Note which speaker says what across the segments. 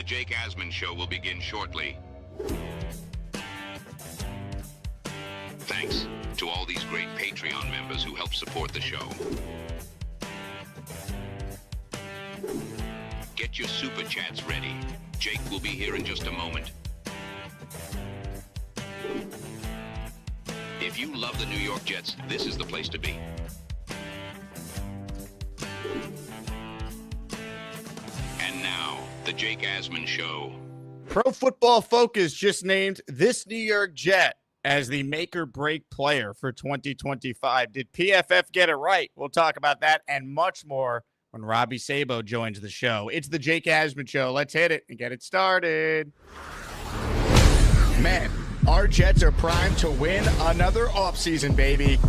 Speaker 1: The Jake Asman Show will begin shortly. Thanks to all these great Patreon members who help support the show. Get your super chats ready. Jake will be here in just a moment. If you love the New York Jets, this is the place to be. And now, the Jake Asman Show.
Speaker 2: Pro Football Focus just named this New York Jet as the make or break player for 2025. Did PFF get it right? We'll talk about that and much more when Robby Sabo joins the show. It's the Jake Asman Show. Let's hit it and get it started. Man, our Jets are primed to win another offseason, baby.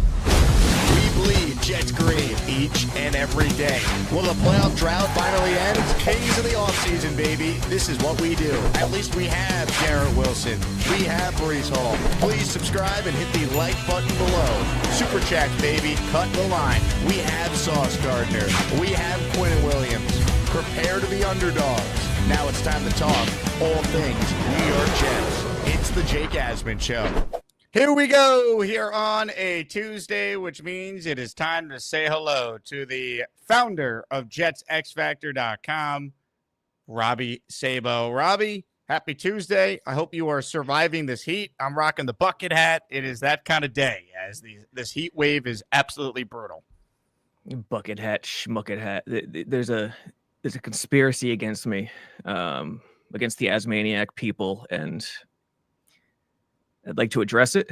Speaker 2: We bleed Jets green each and every day. Will the playoff drought finally end? Kings of the offseason, baby. This is what we do. At least we have Garrett Wilson. We have Breece Hall. Please subscribe and hit the like button below. Super chat, baby. Cut the line. We have Sauce Gardner. We have Quinn Williams. Prepare to be underdogs. Now it's time to talk all things New York Jets. It's the Jake Asman Show. Here we go here on a Tuesday, which means it is time to say hello to the founder of JetsXFactor.com, Robby Sabo. Robby, happy Tuesday. I hope you are surviving this heat. I'm rocking the bucket hat. It is that kind of day as this heat wave is absolutely brutal.
Speaker 3: Bucket hat, schmucket hat. There's a conspiracy against me, against the Asmaniac people, and I'd like to address it.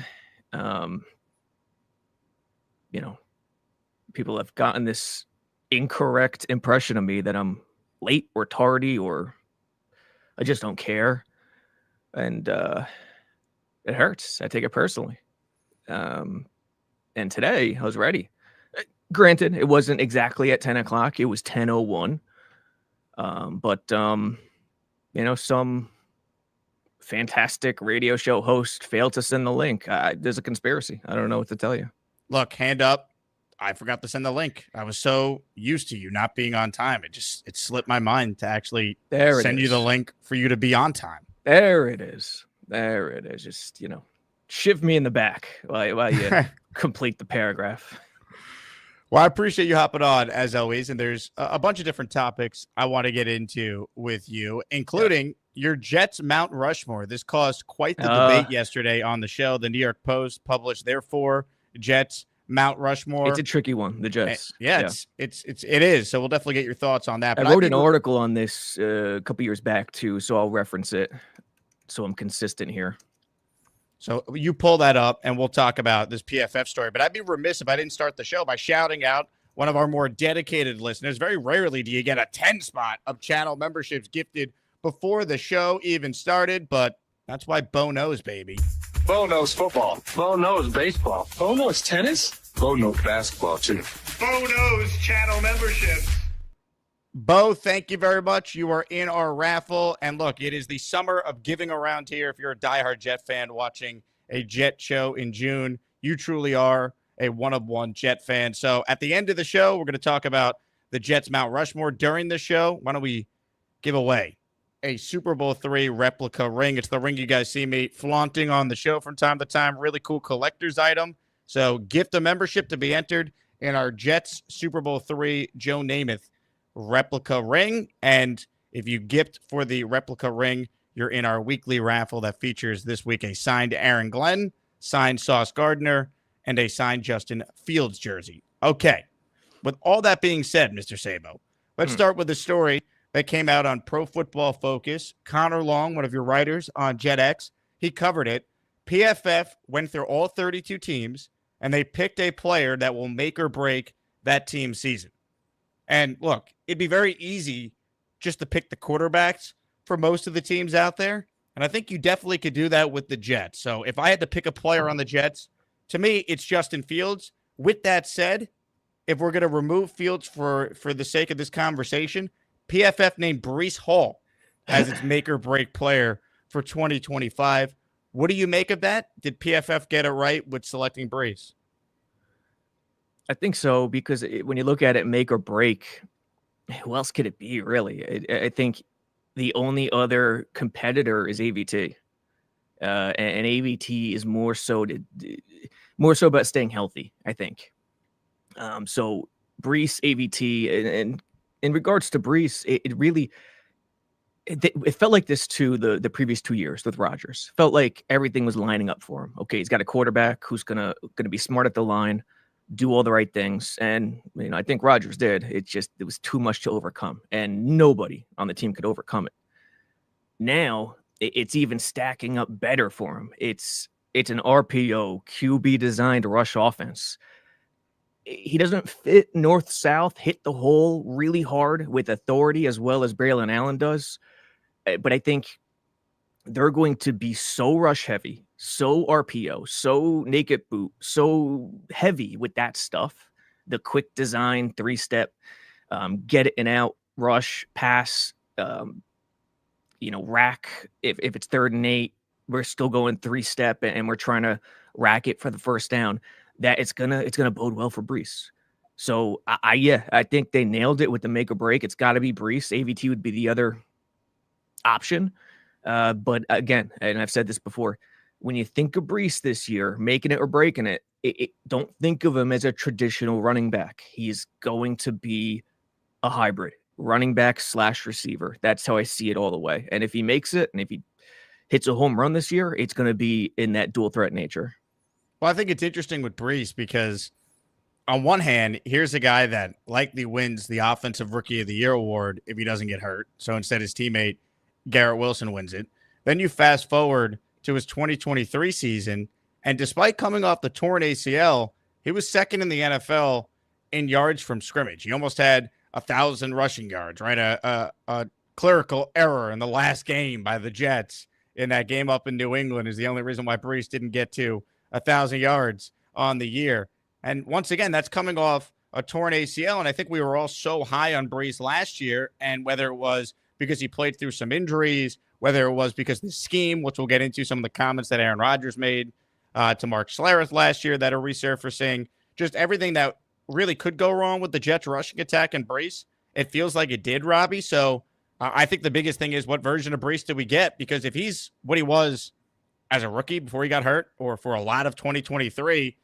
Speaker 3: People have gotten this incorrect impression of me that I'm late or tardy or I just don't care. And it hurts. I take it personally. And today I was ready. Granted, it wasn't exactly at 10 o'clock. It was 10:01. But some fantastic radio show host failed to send the link. There's a conspiracy. I don't know what to tell you.
Speaker 2: Look, hand up. I forgot to send the link. I was so used to you not being on time. It slipped my mind to actually send you the link for you to be on time.
Speaker 3: There it is. Just, shiv me in the back while you complete the paragraph.
Speaker 2: Well, I appreciate you hopping on, as always, and there's a bunch of different topics I want to get into with you, including your Jets Mount Rushmore. This caused quite the debate yesterday on the show. The New York Post published their 4 Jets Mount Rushmore.
Speaker 3: It's a tricky one, the Jets.
Speaker 2: It is. So we'll definitely get your thoughts on that.
Speaker 3: I wrote an article on this a couple years back, too, so I'll reference it so I'm consistent here.
Speaker 2: So you pull that up, and we'll talk about this PFF story. But I'd be remiss if I didn't start the show by shouting out one of our more dedicated listeners. Very rarely do you get a 10 spot of channel memberships gifted before the show even started, but that's why Bo knows, baby.
Speaker 4: Bo knows football. Bo knows baseball. Bo knows tennis. Bo knows basketball, too.
Speaker 5: Bo knows channel memberships.
Speaker 2: Bo, thank you very much. You are in our raffle. And look, it is the summer of giving around here. If you're a diehard Jet fan watching a Jet show in June, you truly are a one-of-one Jet fan. So at the end of the show, we're going to talk about the Jets Mount Rushmore. During the show, why don't we give away a Super Bowl III replica ring? It's the ring you guys see me flaunting on the show from time to time. Really cool collector's item. So gift a membership to be entered in our Jets Super Bowl III Joe Namath replica ring. And if you gift for the replica ring, you're in our weekly raffle that features this week a signed Aaron Glenn, signed Sauce Gardner, and a signed Justin Fields jersey. Okay. With all that being said, Mr. Sabo, let's start with the story that came out on Pro Football Focus. Connor Long, one of your writers on JetX, he covered it. PFF went through all 32 teams, and they picked a player that will make or break that team's season. And look, it'd be very easy just to pick the quarterbacks for most of the teams out there. And I think you definitely could do that with the Jets. So if I had to pick a player on the Jets, to me, it's Justin Fields. With that said, if we're going to remove Fields for the sake of this conversation, PFF named Breece Hall as its make or break player for 2025. What do you make of that? Did PFF get it right with selecting Breece?
Speaker 3: I think so, because when you look at it, make or break, who else could it be, really? I think the only other competitor is AVT. And AVT is more so about staying healthy, I think. So Breece, AVT, and in regards to Breece, it felt like this too the previous 2 years with Rodgers. Felt like everything was lining up for him. Okay, he's got a quarterback who's gonna be smart at the line, do all the right things, and I think Rodgers did. It was too much to overcome, and nobody on the team could overcome it. Now it's even stacking up better for him. It's an RPO QB designed rush offense. He doesn't fit north-south, hit the hole really hard with authority as well as Braylon Allen does. But I think they're going to be so rush heavy, so RPO, so naked boot, so heavy with that stuff. The quick design, 3-step, get it and out, rush, pass, rack. If it's 3rd and 8, we're still going 3-step and we're trying to rack it for the first down. That it's gonna bode well for Breece. So I think they nailed it with the make or break. It's got to be Breece. AVT would be the other option. But again, and I've said this before, when you think of Breece this year, making it or breaking it, don't think of him as a traditional running back. He's going to be a hybrid running back / receiver. That's how I see it all the way. And if he makes it, and if he hits a home run this year, it's going to be in that dual threat nature.
Speaker 2: Well, I think it's interesting with Breece because on one hand, here's a guy that likely wins the Offensive Rookie of the Year award if he doesn't get hurt. So instead, his teammate Garrett Wilson wins it. Then you fast forward to his 2023 season, and despite coming off the torn ACL, he was second in the NFL in yards from scrimmage. He almost had 1,000 rushing yards, right? A clerical error in the last game by the Jets in that game up in New England is the only reason why Breece didn't get to 1,000 yards on the year. And once again, that's coming off a torn ACL. And I think we were all so high on Breece last year. And whether it was because he played through some injuries, whether it was because of the scheme, which we'll get into some of the comments that Aaron Rodgers made to Rodgers-Schlereth last year that are resurfacing, just everything that really could go wrong with the Jets rushing attack and Breece, it feels like it did, Robbie. So I think the biggest thing is what version of Breece did we get? Because if he's what he was as a rookie before he got hurt, or for a lot of 2023,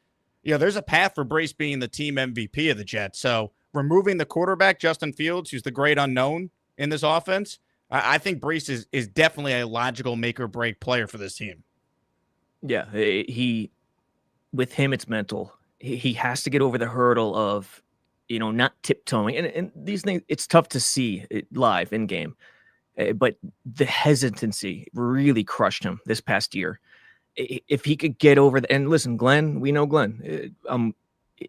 Speaker 2: there's a path for Breece being the team MVP of the Jets. So removing the quarterback, Justin Fields, who's the great unknown in this offense, I think Breece is definitely a logical make or break player for this team.
Speaker 3: Yeah, with him, it's mental. He has to get over the hurdle of, not tiptoeing. And these things, it's tough to see it live in game. But the hesitancy really crushed him this past year. If he could get over and listen, Glenn, we know Glenn.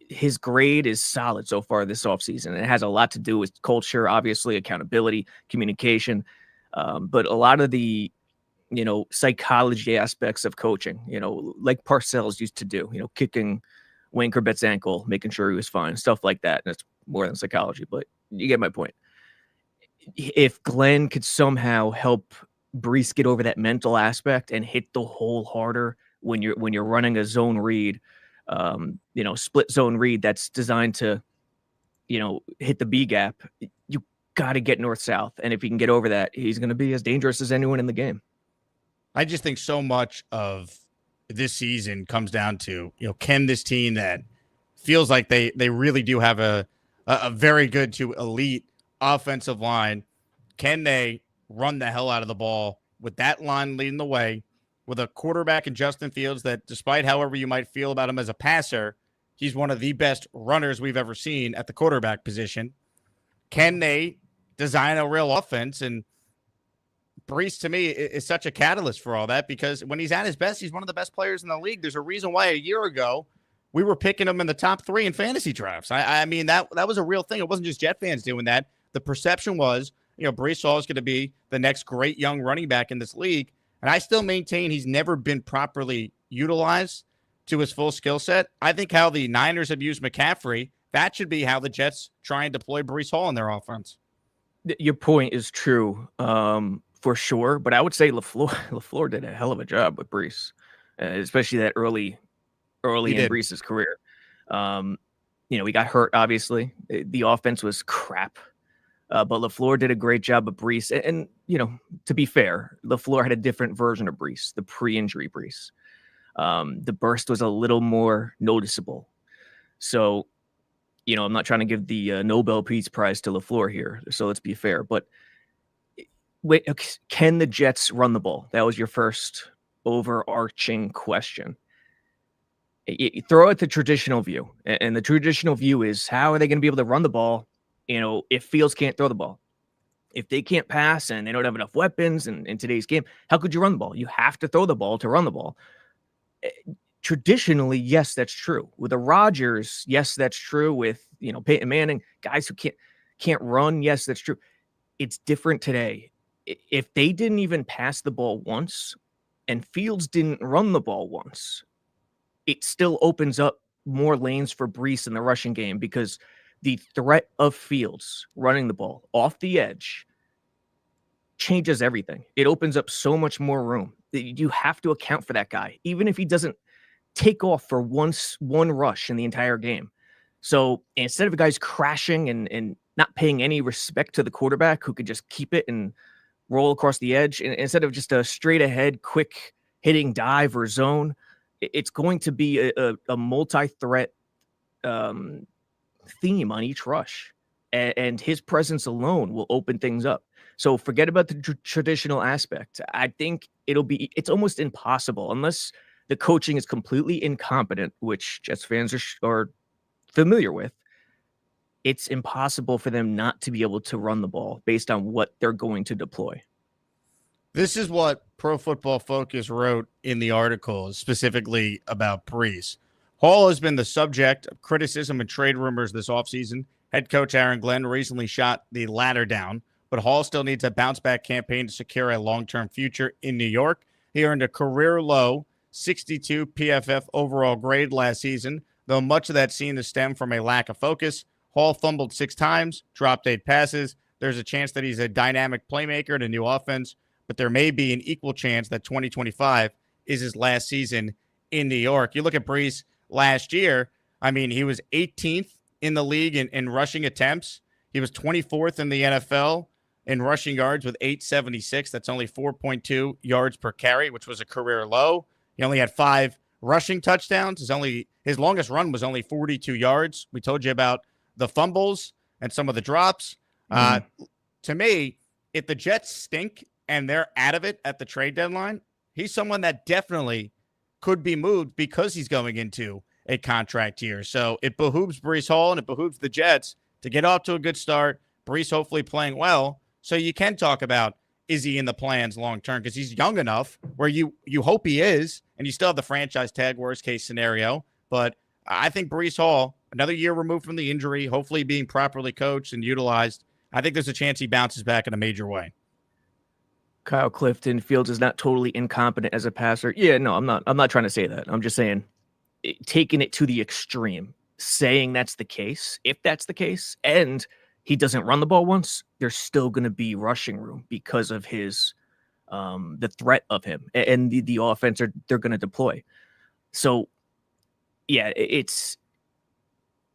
Speaker 3: His grade is solid so far this offseason. And it has a lot to do with culture, obviously, accountability, communication. But a lot of the, psychology aspects of coaching, like Parcells used to do, kicking Wayne Corbett's ankle, making sure he was fine, stuff like that. And it's more than psychology, but you get my point. If Glenn could somehow help Breece get over that mental aspect and hit the hole harder when you're running a zone read, split zone read that's designed to, hit the B gap, you got to get north-south. And if he can get over that, he's going to be as dangerous as anyone in the game.
Speaker 2: I just think so much of this season comes down to, can this team that feels like they really do have a very good to elite offensive line, can they run the hell out of the ball with that line leading the way, with a quarterback in Justin Fields that, despite however you might feel about him as a passer, he's one of the best runners we've ever seen at the quarterback position. Can they design a real offense? And Breece, to me, is such a catalyst for all that, because when he's at his best, he's one of the best players in the league. There's a reason why a year ago we were picking him in the top 3 in fantasy drafts. I mean, that was a real thing. It wasn't just Jet fans doing that. The perception was, Breece Hall is going to be the next great young running back in this league. And I still maintain he's never been properly utilized to his full skill set. I think how the Niners have used McCaffrey, that should be how the Jets try and deploy Breece Hall in their offense.
Speaker 3: Your point is true, for sure. But I would say LaFleur did a hell of a job with Breece, especially that early in Breece's career. He got hurt, obviously. The offense was crap. But LaFleur did a great job of Breece. And, to be fair, LaFleur had a different version of Breece, the pre-injury Breece. The burst was a little more noticeable. So, I'm not trying to give the Nobel Peace Prize to LaFleur here. So let's be fair. But wait, can the Jets run the ball? That was your first overarching question. You throw out the traditional view. And the traditional view is, how are they going to be able to run the ball, if Fields can't throw the ball? If they can't pass and they don't have enough weapons in today's game, how could you run the ball? You have to throw the ball to run the ball. Traditionally, yes, that's true. With the Rodgers, yes, that's true. With Peyton Manning, guys who can't run, yes, that's true. It's different today. If they didn't even pass the ball once, and Fields didn't run the ball once, it still opens up more lanes for Breece in the rushing game, because the threat of Fields running the ball off the edge changes everything. It opens up so much more room. You have to account for that guy, even if he doesn't take off for one rush in the entire game. So instead of guys crashing and not paying any respect to the quarterback who could just keep it and roll across the edge, and instead of just a straight ahead, quick hitting dive or zone, it's going to be a multi-threat theme on each rush. And his presence alone will open things up. So forget about the traditional aspect. I think it's almost impossible, unless the coaching is completely incompetent, which Jets fans are familiar with. It's impossible for them not to be able to run the ball based on what they're going to deploy.
Speaker 2: This is what Pro Football Focus wrote in the article, specifically about Breece. Hall has been the subject of criticism and trade rumors this offseason. Head coach Aaron Glenn recently shot the ladder down, but Hall still needs a bounce-back campaign to secure a long-term future in New York. He earned a career-low 62 PFF overall grade last season, though much of that seemed to stem from a lack of focus. Hall fumbled 6 times, dropped 8 passes. There's a chance that he's a dynamic playmaker in a new offense, but there may be an equal chance that 2025 is his last season in New York. You look at Breece last year, he was 18th in the league in rushing attempts. He was 24th in the NFL in rushing yards with 876. That's only 4.2 yards per carry, which was a career low. He only had 5 rushing touchdowns. His longest run was only 42 yards. We told you about the fumbles and some of the drops. To me, if the Jets stink and they're out of it at the trade deadline, he's someone that definitely could be moved because he's going into a contract year. So it behooves Breece Hall and it behooves the Jets to get off to a good start. Breece hopefully playing well, so you can talk about, is he in the plans long term? Because he's young enough where you hope he is, and you still have the franchise tag, worst case scenario. But I think Breece Hall, another year removed from the injury, hopefully being properly coached and utilized, I think there's a chance he bounces back in a major way.
Speaker 3: Kyle Clifton, Fields is not totally incompetent as a passer. Yeah, no, I'm not trying to say that. I'm just saying, taking it to the extreme, saying that's the case. If that's the case, and he doesn't run the ball once, there's still going to be rushing room because of his the threat of him and the offense they're going to deploy. So, yeah, it's,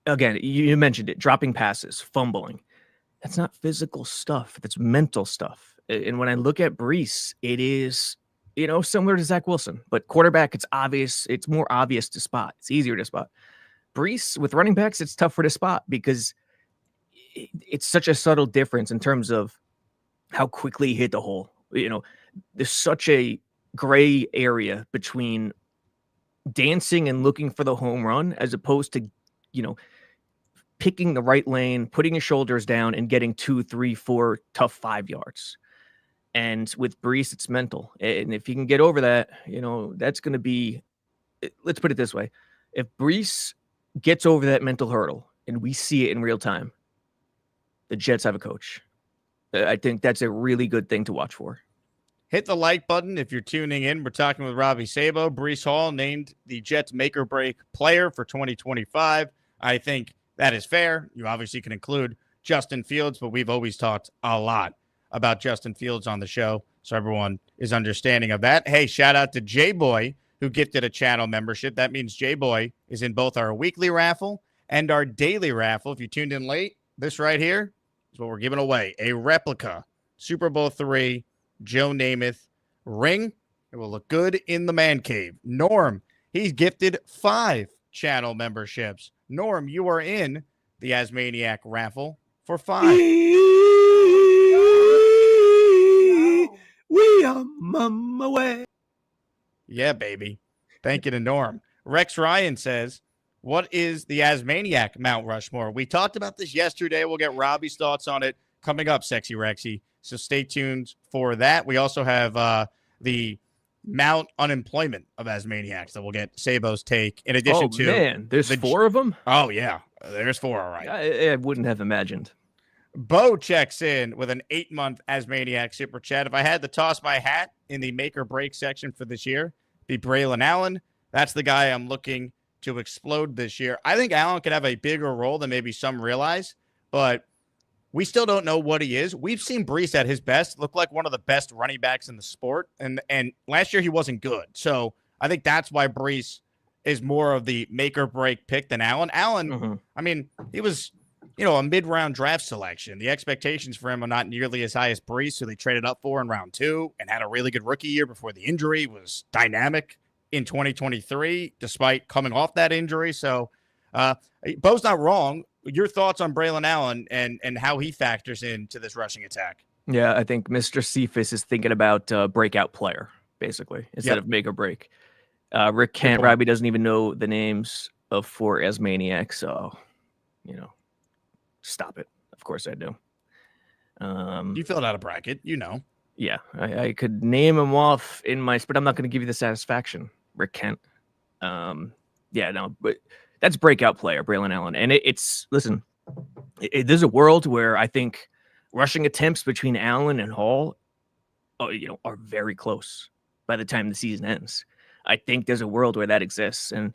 Speaker 3: again, you mentioned it, dropping passes, fumbling. That's not physical stuff. That's mental stuff. And when I look at Breece, it is, similar to Zach Wilson. But quarterback, it's obvious. It's more obvious to spot. It's easier to spot. Breece, with running backs, it's tougher to spot because it's such a subtle difference in terms of how quickly he hit the hole. There's such a gray area between dancing and looking for the home run as opposed to, picking the right lane, putting his shoulders down and getting 2, 3, 4 tough 5 yards. And with Breece, it's mental. And if you can get over that, that's going to be, let's put it this way. If Breece gets over that mental hurdle and we see it in real time, the Jets have a coach. I think that's a really good thing to watch for.
Speaker 2: Hit the like button if you're tuning in. We're talking with Robby Sabo. Breece Hall named the Jets make or break player for 2025. I think that is fair. You obviously can include Justin Fields, but we've always talked a lot about Justin Fields on the show, so everyone is understanding of that. Hey, shout out to J-Boy, who gifted a channel membership. That means J-Boy is in both our weekly raffle and our daily raffle. If you tuned in late, this right here is what we're giving away. A replica Super Bowl III Joe Namath ring. It will look good in the man cave. Norm, he's gifted 5 channel memberships. Norm, you are in the Asmaniac raffle for 5.
Speaker 3: We are mama way.
Speaker 2: Yeah, baby. Thank you to Norm. Rex Ryan says, what is the Asmaniac Mount Rushmore? We talked about this yesterday. We'll get Robbie's thoughts on it coming up, Sexy Rexy. So stay tuned for that. We also have the Mount Unemployment of Asmaniacs that we'll get Sabo's take in addition to. Oh,
Speaker 3: man. There's 4 of them?
Speaker 2: Oh, yeah. There's 4, all right.
Speaker 3: I wouldn't have imagined.
Speaker 2: Bo checks in with an 8-month Asmaniac super chat. If I had to toss my hat in the make or break section for this year, be Braylon Allen. That's the guy I'm looking to explode this year. I think Allen could have a bigger role than maybe some realize, but we still don't know what he is. We've seen Breece at his best look like one of the best running backs in the sport, and last year he wasn't good. So I think that's why Breece is more of the make or break pick than Allen. Allen, I mean, he was a mid-round draft selection. The expectations for him are not nearly as high as Breece, who they traded up for in round 2 and had a really good rookie year before the injury, was dynamic in 2023, despite coming off that injury. So Bo's not wrong. Your thoughts on Braylon Allen and how he factors into this rushing attack?
Speaker 3: Yeah, I think Mr. Cephas is thinking about breakout player, basically, instead of make or break. Rick Kent, Robbie doesn't even know the names of 4 Asmaniacs, so, stop it. Of course I do.
Speaker 2: You filled out a bracket,
Speaker 3: Yeah, I could name them off but I'm not going to give you the satisfaction. Rick Kent. But that's breakout player, Braylon Allen. And there's a world where I think rushing attempts between Allen and Hall, are very close by the time the season ends. I think there's a world where that exists. And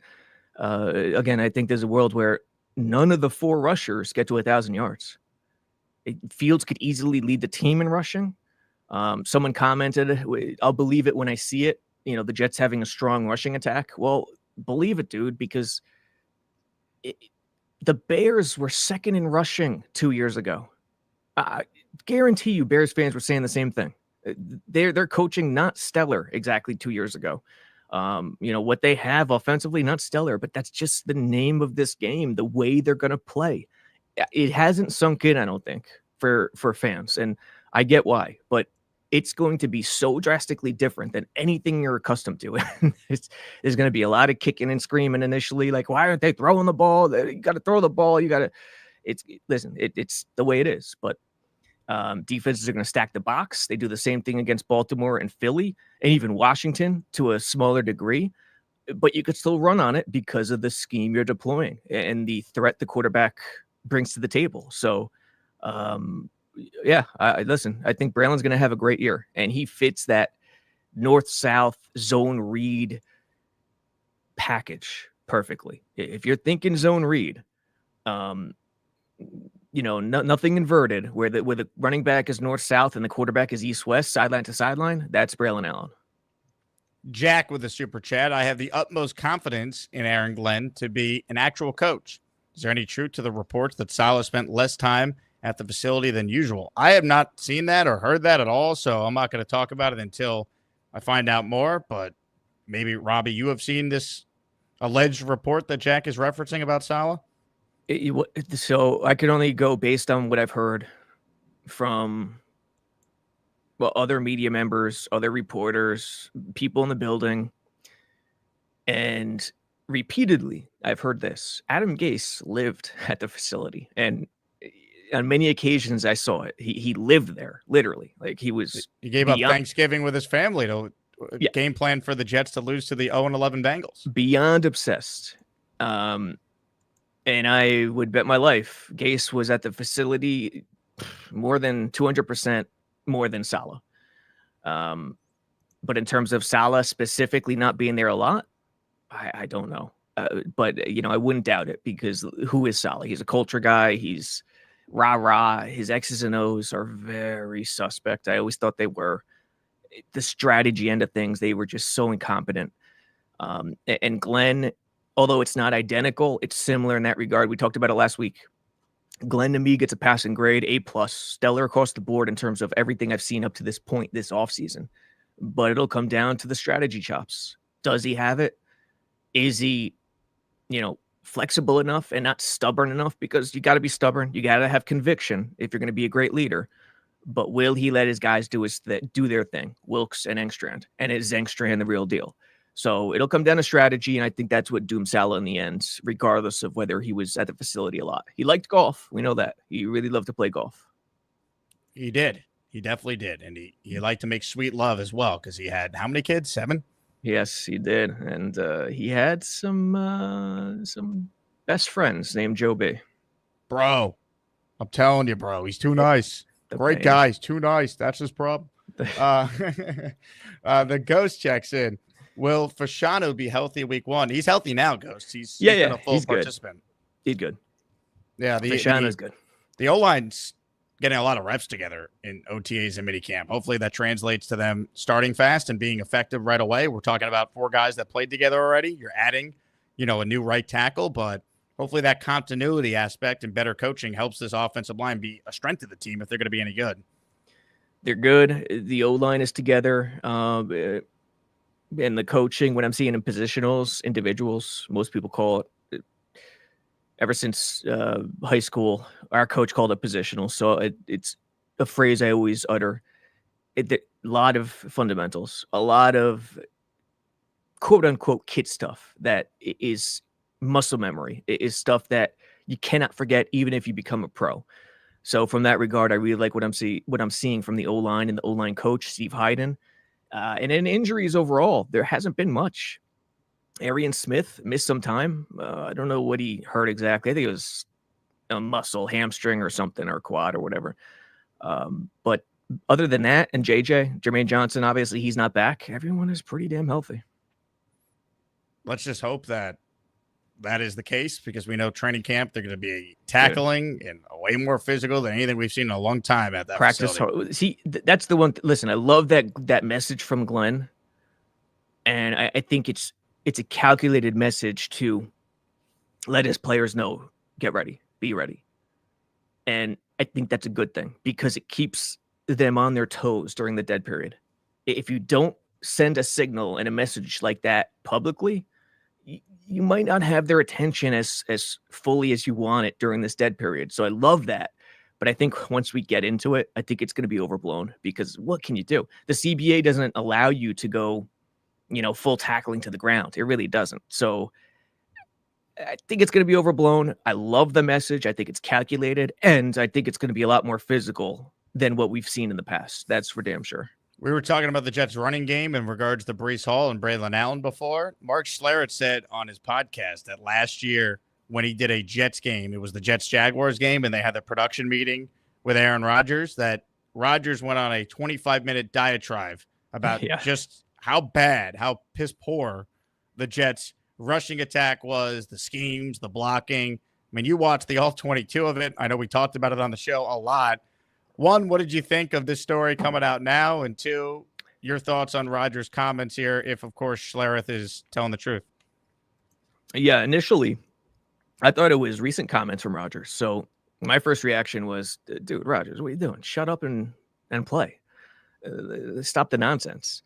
Speaker 3: again, I think there's a world where none of the 4 rushers get to 1,000 yards. Fields could easily lead the team in rushing. Someone commented, I'll believe it when I see it. The Jets having a strong rushing attack. Well, believe it, dude, because the Bears were second in rushing 2 years ago. I guarantee you Bears fans were saying the same thing. They're coaching not stellar exactly 2 years ago. What they have offensively, not stellar, but that's just the name of this game, the way they're going to play. It hasn't sunk in, I don't think, for fans. And I get why, but it's going to be so drastically different than anything you're accustomed to. There's going to be a lot of kicking and screaming initially, like, why aren't they throwing the ball? You got to throw the ball. It's the way it is. But defenses are going to stack the box. They do the same thing against Baltimore and Philly and even Washington to a smaller degree. But you could still run on it because of the scheme you're deploying and the threat the quarterback brings to the table. So, I think Braylon's going to have a great year, and he fits that north-south zone read package perfectly. If you're thinking zone read, nothing inverted where the running back is north-south and the quarterback is east-west, sideline to sideline, that's Braylon Allen.
Speaker 2: Jack with a super chat. I have the utmost confidence in Aaron Glenn to be an actual coach. Is there any truth to the reports that Saleh spent less time at the facility than usual? I have not seen that or heard that at all, so I'm not going to talk about it until I find out more. But maybe, Robbie, you have seen this alleged report that Jack is referencing about Saleh?
Speaker 3: So I could only go based on what I've heard from other media members, other reporters, people in the building. And repeatedly, I've heard this. Adam Gase lived at the facility, and on many occasions I saw it. He lived there, literally. Like he
Speaker 2: gave up Thanksgiving with his family to game plan for the Jets to lose to the 0-11 Bengals.
Speaker 3: Beyond obsessed. And I would bet my life Gase was at the facility more than 200% more than Saleh. But in terms of Saleh specifically not being there a lot, I don't know. But I wouldn't doubt it, because who is Saleh? He's a culture guy. He's rah-rah. His X's and O's are very suspect. I always thought they were. The strategy end of things, they were just so incompetent. And Glenn, although it's not identical, it's similar in that regard. We talked about it last week. Glenn to me gets a passing grade, A+, stellar across the board in terms of everything I've seen up to this point this offseason. But it'll come down to the strategy chops. Does he have it? Is he, flexible enough and not stubborn enough? Because you got to be stubborn. You got to have conviction if you're going to be a great leader. But will he let his guys do their thing? Wilkes and Engstrand. And is Engstrand the real deal? So it'll come down to strategy, and I think that's what doomed Salah in the end, regardless of whether he was at the facility a lot. He liked golf. We know that. He really loved to play golf.
Speaker 2: He did. He definitely did. And he liked to make sweet love as well, because he had how many kids? 7?
Speaker 3: Yes, he did. And he had some best friends named Joe B.
Speaker 2: Bro, I'm telling you, bro, he's too nice. Great guy. He's too nice. That's his problem. The Ghost checks in. Will Fashanu be healthy week 1? He's healthy now, Ghost. He's been a full participant.
Speaker 3: Good. He's good.
Speaker 2: Yeah,
Speaker 3: Fashanu's good.
Speaker 2: The O-line's getting a lot of reps together in OTAs and minicamp. Hopefully that translates to them starting fast and being effective right away. We're talking about 4 guys that played together already. You're adding, a new right tackle, but hopefully that continuity aspect and better coaching helps this offensive line be a strength of the team if they're going to be any good.
Speaker 3: They're good. The O-line is together. And the coaching, when I'm seeing in positionals, individuals, most people call it, ever since high school, our coach called it positional. So it's a phrase I always utter. A lot of fundamentals, a lot of quote unquote kid stuff that is muscle memory. It is stuff that you cannot forget, even if you become a pro. So from that regard, I really like what I'm seeing from the O-line and the O-line coach, Steve Hayden. And in injuries overall, there hasn't been much. Arian Smith missed some time. I don't know what he hurt exactly. I think it was a muscle, hamstring or something, or quad or whatever. But other than that, and Jermaine Johnson, obviously he's not back. Everyone is pretty damn healthy.
Speaker 2: Let's just hope that is the case, because we know training camp, they're going to be tackling and way more physical than anything we've seen in a long time at that
Speaker 3: practice.
Speaker 2: Facility.
Speaker 3: See, that's the one. Listen, I love that message from Glenn. And I think it's a calculated message to let his players know, get ready, be ready. And I think that's a good thing, because it keeps them on their toes during the dead period. If you don't send a signal and a message like that publicly, you might not have their attention as fully as you want it during this dead period. So I love that. But I think once we get into it, I think it's going to be overblown, because what can you do? The CBA doesn't allow you to go, full tackling to the ground. It really doesn't. So I think it's going to be overblown. I love the message. I think it's calculated, and I think it's going to be a lot more physical than what we've seen in the past. That's for damn sure.
Speaker 2: We were talking about the Jets running game in regards to Breece Hall and Braylon Allen before. Schlereth said on his podcast that last year when he did a Jets game, it was the Jets-Jaguars game, and they had the production meeting with Aaron Rodgers, that Rodgers went on a 25-minute diatribe about just how piss poor the Jets' rushing attack was, the schemes, the blocking. I mean, you watched the all 22 of it. I know we talked about it on the show a lot. 1, what did you think of this story coming out now? And 2, your thoughts on Rodgers' comments here, if, of course, Schlereth is telling the truth.
Speaker 3: Yeah, initially, I thought it was recent comments from Rodgers. So my first reaction was, dude, Rodgers, what are you doing? Shut up and play. Stop the nonsense.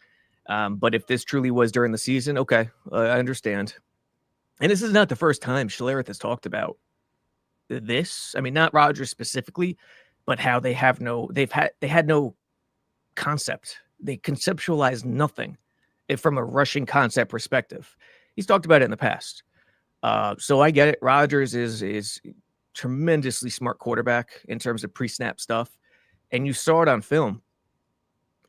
Speaker 3: But if this truly was during the season, okay, I understand. And this is not the first time Schlereth has talked about this. I mean, not Rodgers specifically, but how they had no concept. They conceptualized nothing from a rushing concept perspective. He's talked about it in the past. So I get it. Rodgers is tremendously smart quarterback in terms of pre-snap stuff. And you saw it on film.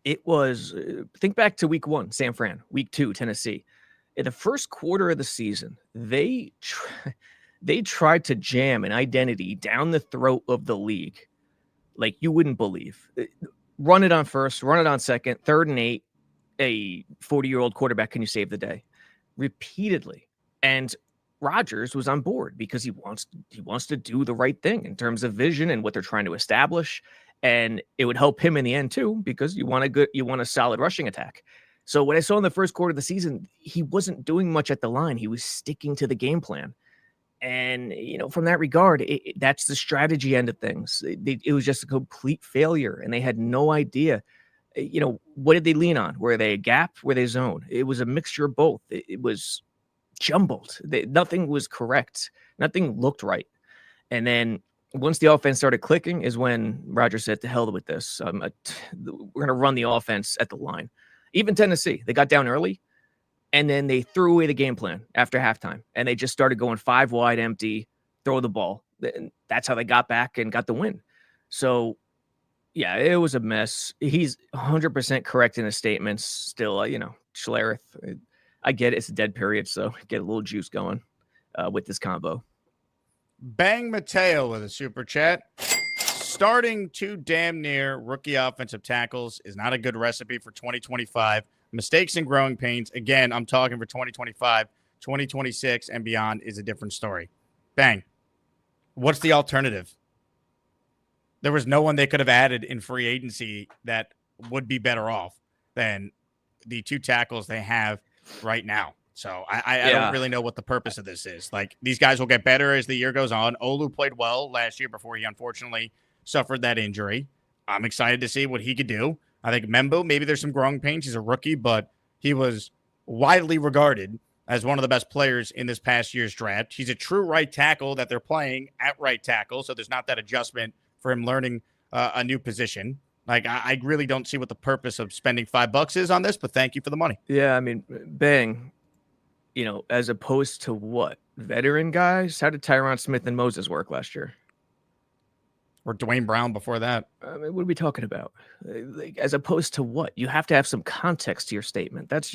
Speaker 3: It was, think back to week 1, San Fran, week 2, Tennessee. In the first quarter of the season, they tried to jam an identity down the throat of the league like you wouldn't believe. Run it on first, run it on second, 3rd and 8, a 40-year-old quarterback, can you save the day? Repeatedly. And Rodgers was on board because he wants to do the right thing in terms of vision and what they're trying to establish. And it would help him in the end too, because you want a solid rushing attack. So what I saw in the first quarter of the season, he wasn't doing much at the line. He was sticking to the game plan. And, from that regard, that's the strategy end of things. It was just a complete failure, and they had no idea. What did they lean on? Were they a gap? Were they zone? It was a mixture of both. It was jumbled. Nothing was correct. Nothing looked right. And then once the offense started clicking is when Rodgers said, to hell with this. We're going to run the offense at the line. Even Tennessee, they got down early, and then they threw away the game plan after halftime, and they just started going 5 wide empty, throw the ball. And that's how they got back and got the win. So, yeah, it was a mess. He's 100% correct in his statements still. Schlereth, I get it. It's a dead period, so get a little juice going with this combo.
Speaker 2: Bang Mateo with a super chat. Starting 2 damn near rookie offensive tackles is not a good recipe for 2025. Mistakes and growing pains. Again, I'm talking for 2025. 2026 and beyond is a different story. Bang. What's the alternative? There was no one they could have added in free agency that would be better off than the 2 tackles they have right now. So I don't really know what the purpose of this is. Like, these guys will get better as the year goes on. Olu played well last year before he unfortunately suffered that injury. I'm excited to see what he could do. I think Membo, maybe there's some growing pains. He's a rookie, but he was widely regarded as one of the best players in this past year's draft. He's a true right tackle that they're playing at right tackle, so there's not that adjustment for him learning a new position. Like, I really don't see what the purpose of spending $5 is on this, but thank you for the money.
Speaker 3: Yeah, I mean, Bang, as opposed to what? Veteran guys? How did Tyron Smith and Moses work last year?
Speaker 2: Or Dwayne Brown before that.
Speaker 3: I mean, what are we talking about? As opposed to what? You have to have some context to your statement. That's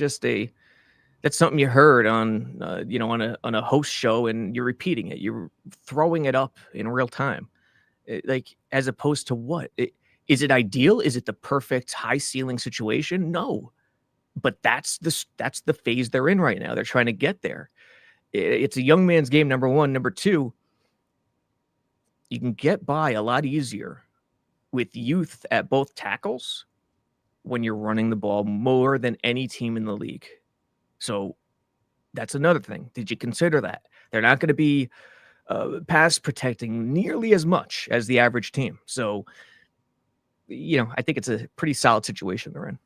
Speaker 3: something you heard on, on a host show, and you're repeating it. You're throwing it up in real time. As opposed to what? Is it ideal? Is it the perfect high ceiling situation? No, but that's the phase they're in right now. They're trying to get there. It's a young man's game. Number one. Number two, you can get by a lot easier with youth at both tackles when you're running the ball more than any team in the league. So that's another thing. Did you consider that? They're not going to be pass protecting nearly as much as the average team. So, I think it's a pretty solid situation they're in.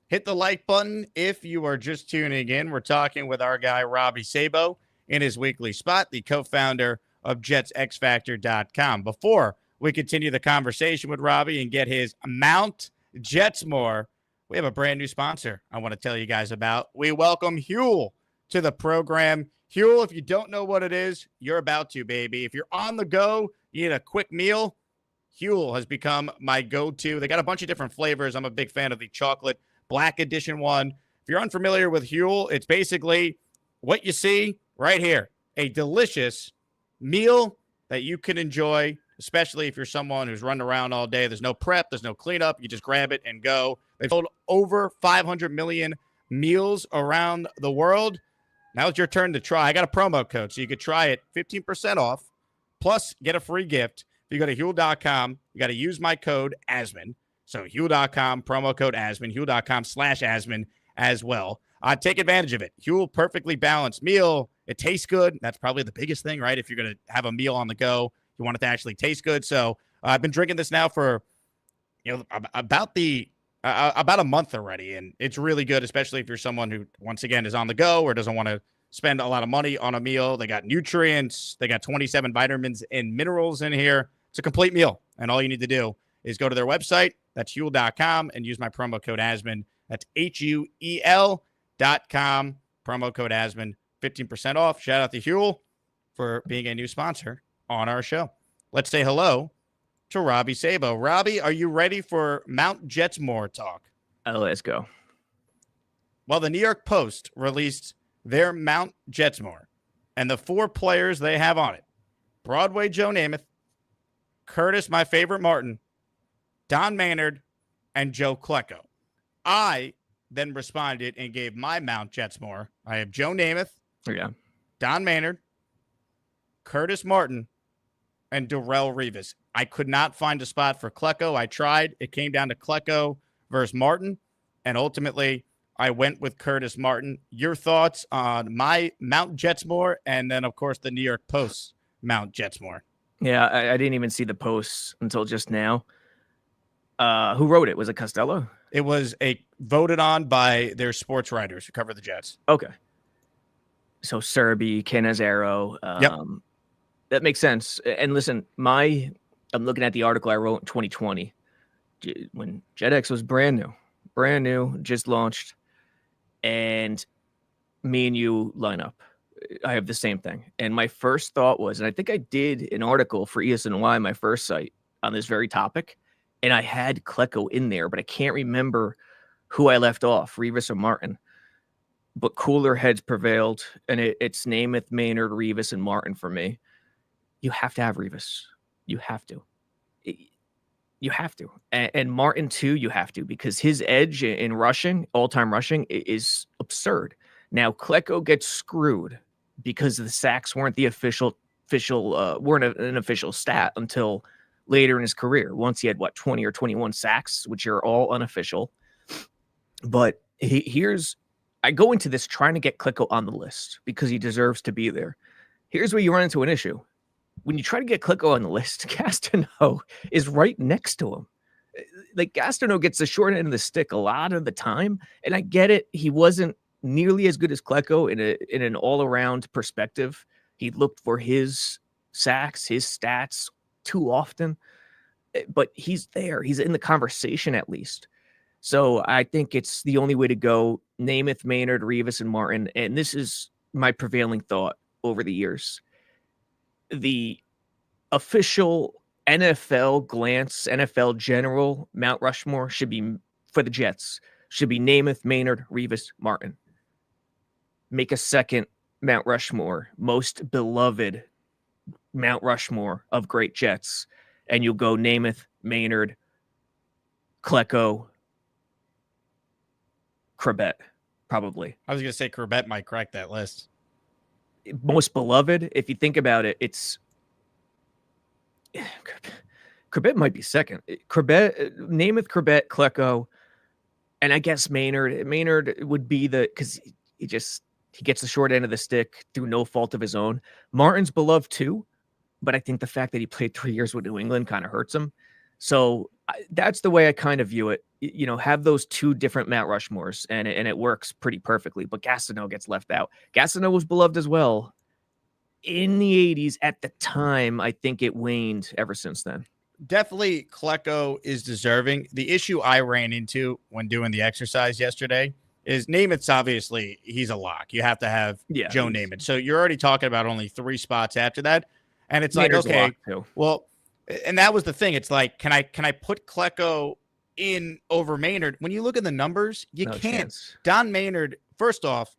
Speaker 2: Hit the like button if you are just tuning in. We're talking with our guy, Robby Sabo, in his weekly spot, the co-founder of JetsXFactor.com. Before we continue the conversation with Robby and get his Mount Jetsmore, we have a brand new sponsor I want to tell you guys about. We welcome Huel to the program. Huel, if you don't know what it is, you're about to, baby. If you're on the go, you need a quick meal, Huel has become my go-to. They got a bunch of different flavors. I'm a big fan of the chocolate black edition one. If you're unfamiliar with Huel, it's basically what you see right here, a delicious meal that you can enjoy, especially if you're someone who's running around all day. There's no prep, there's no cleanup. You just grab it and go. They've sold over 500 million meals around the world. Now it's your turn to try. I got a promo code, so you could try it 15% off, plus get a free gift. If you go to Huel.com, you got to use my code Asman. So Huel.com, promo code Asman, Huel.com/Asman as well. Take advantage of it. Huel, perfectly balanced meal. It tastes good. That's probably the biggest thing, right? If you're going to have a meal on the go, you want it to actually taste good. So I've been drinking this now for about a month already, and it's really good, especially if you're someone who, once again, is on the go or doesn't want to spend a lot of money on a meal. They got nutrients. They got 27 vitamins and minerals in here. It's a complete meal, and all you need to do is go to their website. That's Huel.com, and use my promo code Asman. That's Huel.com, promo code Asman, 15% off. Shout out to Huel for being a new sponsor on our show. Let's say hello to Robby Sabo. Robby, are you ready for Mount Jetsmore talk?
Speaker 3: Let's go.
Speaker 2: Well, the New York Post released their Mount Jetsmore, and the 4 players they have on it: Broadway Joe Namath, Curtis, my favorite Martin, Don Maynard, and Joe Klecko. I then responded and gave my Mount Jetsmore. I have Joe Namath, Don Maynard, Curtis Martin, and Darrelle Revis. I could not find a spot for Klecko. I tried. It came down to Klecko versus Martin, and ultimately I went with Curtis Martin. Your thoughts on my Mount Jetsmore and then, of course, the New York Post's Mount Jetsmore.
Speaker 3: Yeah, I didn't even see the posts until just now. Who wrote it? Was it Costello?
Speaker 2: It was voted on by their sports writers who cover the Jets.
Speaker 3: Okay. So Serby, Canizero.
Speaker 2: Yep.
Speaker 3: That makes sense. And listen, I'm looking at the article I wrote in 2020 when JetX was brand new, just launched, and me and you line up. I have the same thing. And my first thought was, and I think I did an article for ESNY, my first site, on this very topic, and I had Klecko in there, but I can't remember who I left off, Rivas or Martin. But cooler heads prevailed, and it's Namath, Maynard, Rivas, and Martin for me. You have to have Rivas. You have to. You have to. And Martin, too, you have to, because his edge in rushing, all-time rushing, is absurd. Now, Klecko gets screwed because the sacks weren't the weren't an official stat until later in his career. Once he had, 20 or 21 sacks, which are all unofficial. But I go into this trying to get Klecko on the list because he deserves to be there. Here's where you run into an issue. When you try to get Klecko on the list, Gastineau is right next to him. Like, Gastineau gets the short end of the stick a lot of the time, and I get it. He wasn't nearly as good as Klecko in an all-around perspective. He looked for his sacks, his stats too often, but he's there. He's in the conversation at least. So I think it's the only way to go. Namath, Maynard, Rivas, and Martin, and this is my prevailing thought over the years. The official NFL glance, NFL general Mount Rushmore should be, for the Jets, should be Namath, Maynard, Rivas, Martin. Make a second Mount Rushmore, most beloved Mount Rushmore of great Jets, and you'll go Namath, Maynard, Klecko, Corbett, probably.
Speaker 2: I was going to say Corbett might crack that list.
Speaker 3: Most beloved, if you think about it, it's Corbett might be second. Namath, Corbett, Klecko, and I guess Maynard. Maynard would be because he gets the short end of the stick through no fault of his own. Martin's beloved too, but I think the fact that he played 3 years with New England kind of hurts him. So that's the way I kind of view it. Have those two different Mount Rushmores, and it works pretty perfectly. But Gastineau gets left out. Gastineau was beloved as well in the 80s. At the time, I think it waned ever since then.
Speaker 2: Definitely Klecko is deserving. The issue I ran into when doing the exercise yesterday is Namath's obviously, he's a lock. You have to have Joe Namath. So you're already talking about only 3 spots after that. And it's
Speaker 3: Maynard's
Speaker 2: like, okay, well, and that was the thing. It's like, can I put Klecko in over Maynard? When you look at the numbers, you can't. Chance. Don Maynard, first off,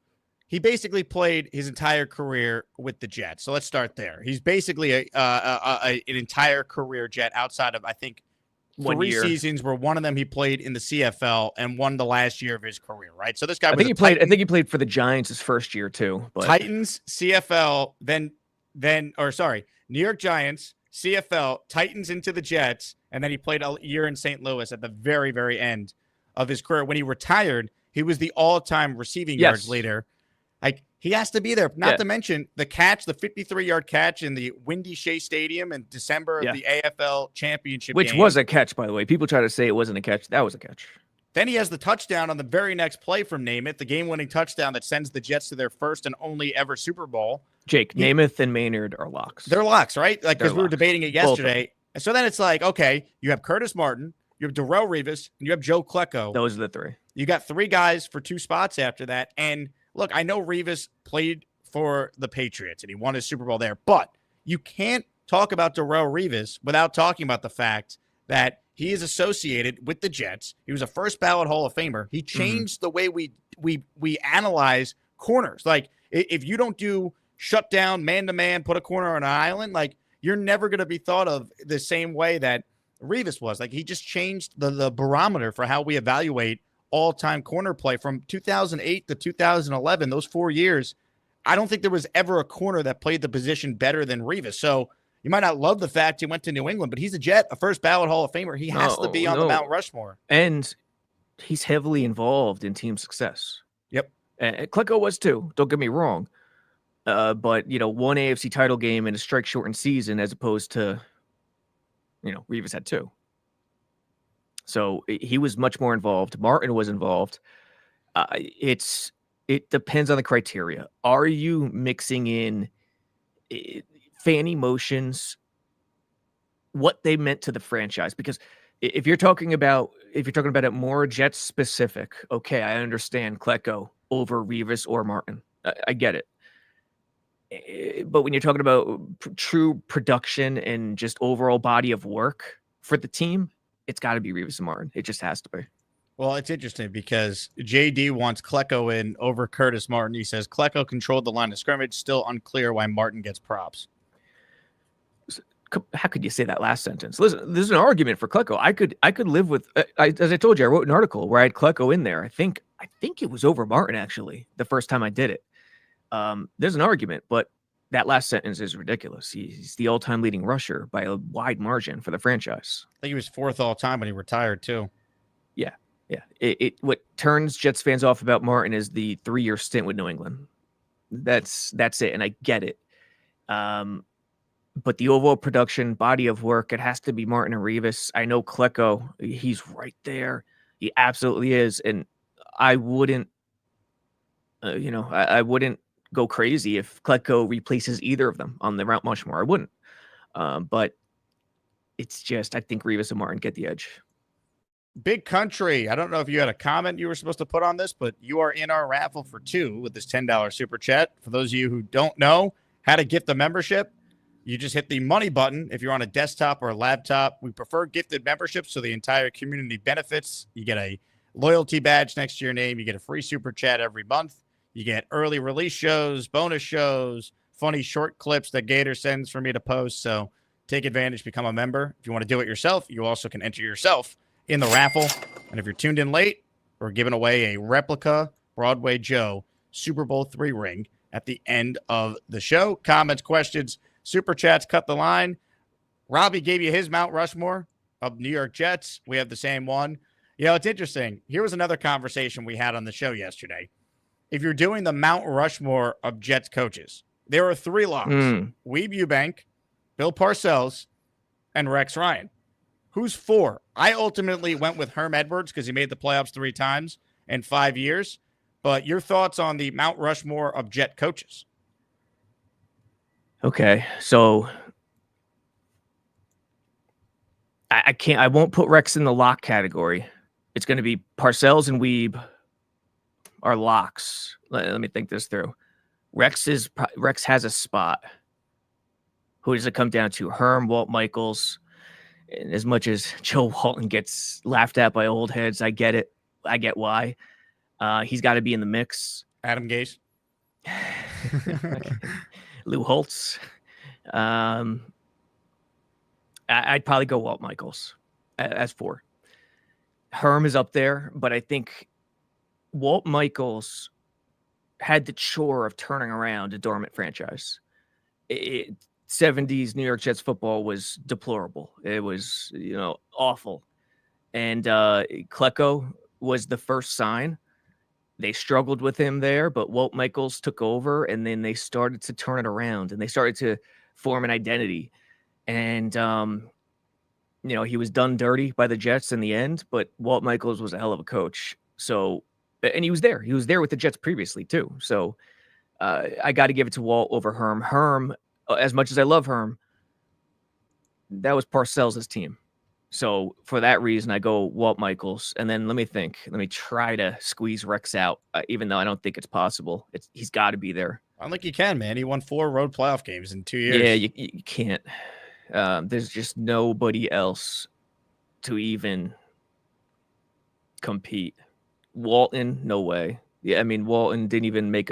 Speaker 2: he basically played his entire career with the Jets. So let's start there. He's basically an entire career Jet outside of, I think, 3 seasons where one of them he played in the CFL and one the last year of his career, right? So this guy I think
Speaker 3: he played for the Giants his first year too. But
Speaker 2: Titans, CFL, New York Giants, CFL, Titans into the Jets, and then he played a year in St. Louis at the very, very end of his career. When he retired, he was the all-time receiving yards leader. Like, he has to be there. Not to mention the catch, the 53-yard catch in the Windy Shea Stadium in December of the AFL Championship
Speaker 3: Which
Speaker 2: game.
Speaker 3: was a catch, by the way. People try to say it wasn't a catch. That was a catch.
Speaker 2: Then he has the touchdown on the very next play from Namath, the game-winning touchdown that sends the Jets to their first and only ever Super Bowl.
Speaker 3: Jake, Namath and Maynard are locks.
Speaker 2: They're locks, right? Like, because we were debating it yesterday. And so then it's like, okay, you have Curtis Martin, you have Darrelle Revis, and you have Joe Klecko.
Speaker 3: Those are the 3.
Speaker 2: You got 3 guys for 2 spots after that. And look, I know Revis played for the Patriots and he won his Super Bowl there, but you can't talk about Darrelle Revis without talking about the fact that he is associated with the Jets. He was a first ballot Hall of Famer. He changed the way we analyze corners. Like, if you don't do shut down, man-to-man, put a corner on an island, like, you're never going to be thought of the same way that Revis was. Like, he just changed the barometer for how we evaluate all-time corner play from 2008 to 2011, those 4 years. I don't think there was ever a corner that played the position better than Revis. So you might not love the fact he went to New England, but he's a Jet, a first ballot Hall of Famer. He has to be on the Mount Rushmore.
Speaker 3: And he's heavily involved in team success.
Speaker 2: Yep.
Speaker 3: And Klecko was too. Don't get me wrong. But one AFC title game in a strike shortened season as opposed to, Revis had 2. So he was much more involved. Martin was involved. It depends on the criteria. Are you mixing in fan emotions, what they meant to the franchise? Because if you're talking about it more Jets specific, okay, I understand Klecko over Revis or Martin. I get it. But when you're talking about true production and just overall body of work for the team, it's got to be Revis and Martin. It just has to be.
Speaker 2: Well, it's interesting because JD wants Klecko in over Curtis Martin. He says Klecko controlled the line of scrimmage. Still unclear why Martin gets props.
Speaker 3: How could you say that last sentence? Listen, there's an argument for Klecko. I could live with. As I told you, I wrote an article where I had Klecko in there. I think it was over Martin actually the first time I did it. There's an argument, but that last sentence is ridiculous. He's the all-time leading rusher by a wide margin for the franchise.
Speaker 2: I think he was 4th all-time when he retired too.
Speaker 3: Yeah. What turns Jets fans off about Martin is the 3-year stint with New England. That's it, and I get it. But the overall production, body of work, it has to be Martin and Revis. I know Klecko, he's right there. He absolutely is, and I wouldn't, I wouldn't go crazy if Klecko replaces either of them on the Mount Rushmore. I wouldn't. But it's just, I think Revis and Martin get the edge.
Speaker 2: Big Country, I don't know if you had a comment you were supposed to put on this, but you are in our raffle for 2 with this $10 super chat. For those of you who don't know how to gift the membership, you just hit the money button if you're on a desktop or a laptop. We prefer gifted memberships so the entire community benefits. You get a loyalty badge next to your name. You get a free super chat every month. You get early release shows, bonus shows, funny short clips that Gator sends for me to post. So take advantage, become a member. If you want to do it yourself, you also can enter yourself in the raffle. And if you're tuned in late, we're giving away a replica Broadway Joe Super Bowl III ring at the end of the show. Comments, questions, super chats, cut the line. Robby gave you his Mount Rushmore of New York Jets. We have the same one. It's interesting. Here was another conversation we had on the show yesterday. If you're doing the Mount Rushmore of Jets coaches, there are 3 locks. Weeb Eubank, Bill Parcells, and Rex Ryan. Who's 4? I ultimately went with Herm Edwards because he made the playoffs 3 times in 5 years. But your thoughts on the Mount Rushmore of Jet coaches?
Speaker 3: Okay, so I won't put Rex in the lock category. It's going to be Parcells and Weeb are locks. Let me think this through. Rex has a spot. Who does it come down to? Herm, Walt Michaels. And as much as Joe Walton gets laughed at by old heads, I get it. I get why. He's got to be in the mix.
Speaker 2: Adam Gase.
Speaker 3: Lou Holtz. I'd probably go Walt Michaels as 4. Herm is up there, but I think Walt Michaels had the chore of turning around a dormant franchise. 70s New York Jets football was deplorable. It was, awful. And Klecko was the first sign. They struggled with him there, but Walt Michaels took over, and then they started to turn it around, and they started to form an identity. And, he was done dirty by the Jets in the end, but Walt Michaels was a hell of a coach. So, and he was there. He was there with the Jets previously, too. So I got to give it to Walt over Herm. Herm, as much as I love Herm, that was Parcells' team. So for that reason, I go Walt Michaels. And then let me think. Let me try to squeeze Rex out, even though I don't think it's possible. He's got to be there.
Speaker 2: I don't think you can, man. He won 4 road playoff games in 2 years.
Speaker 3: Yeah, you can't. There's just nobody else to even compete. Walton, no way. Yeah, I mean, Walton didn't even make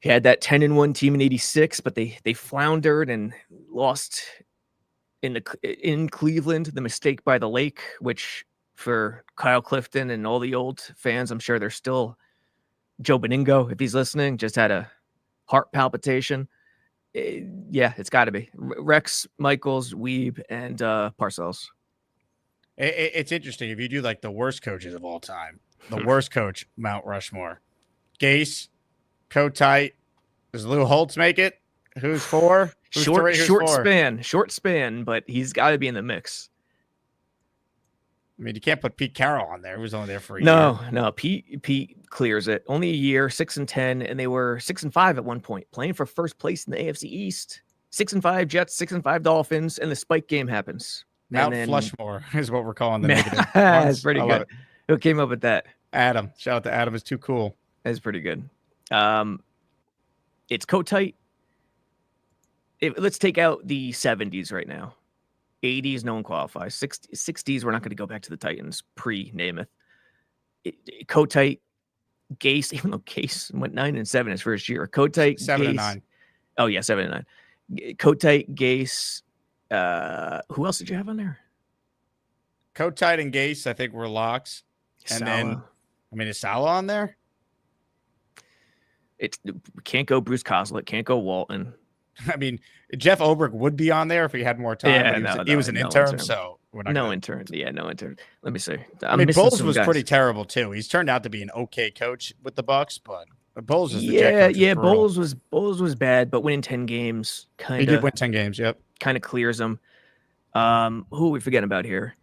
Speaker 3: he had that 10-1 team in 86, but they floundered and lost in Cleveland, the mistake by the lake, which for Kyle Clifton and all the old fans, I'm sure they're still Joe Beningo, if he's listening, just had a heart palpitation. It's got to be Rex, Michaels, Weeb, and Parcells.
Speaker 2: It's interesting. If you do like the worst coaches of all time, the worst coach, Mount Rushmore, Gase, Kotite. Does Lou Holtz make it? Who's 4? Who's
Speaker 3: Short
Speaker 2: 3? Who's 4?
Speaker 3: short span, but he's got to be in the mix.
Speaker 2: I mean, you can't put Pete Carroll on there. He was only there for a year.
Speaker 3: No. Pete clears it. Only a year, 6-10, and they were 6-5 at one point, playing for first place in the AFC East. 6-5 Jets, 6-5 Dolphins, and the spike game happens.
Speaker 2: Mount Rushmore is what we're calling the negative.
Speaker 3: That's pretty good. Who came up with that?
Speaker 2: Adam. Shout out to Adam. It's too cool.
Speaker 3: That's pretty good. It's Kotite. Let's take out the 70s right now. 80s, no one qualifies. 60s, we're not going to go back to the Titans pre-Namath. Kotite, Gase, even though Gase went 9-7 his first year. Kotite,
Speaker 2: 7-9.
Speaker 3: Oh, yeah, 7-9. Kotite, Gase. Who else did you have on there?
Speaker 2: Kotite and Gase, I think, were locks. And then, is Salah on there?
Speaker 3: We can't go Bruce Coslet, can't go Walton.
Speaker 2: I mean, Jeff Obrick would be on there if he had more time.
Speaker 3: Yeah,
Speaker 2: he was an intern, so we're not
Speaker 3: no intern. Yeah, no intern. Let me see.
Speaker 2: Bowles was pretty terrible too. He's turned out to be an okay coach with the Bucks, but Bowles is the
Speaker 3: Bowles was bad, but winning 10 games kind of.
Speaker 2: He did win 10 games. Yep,
Speaker 3: kind of clears them. Who are we forgetting about here?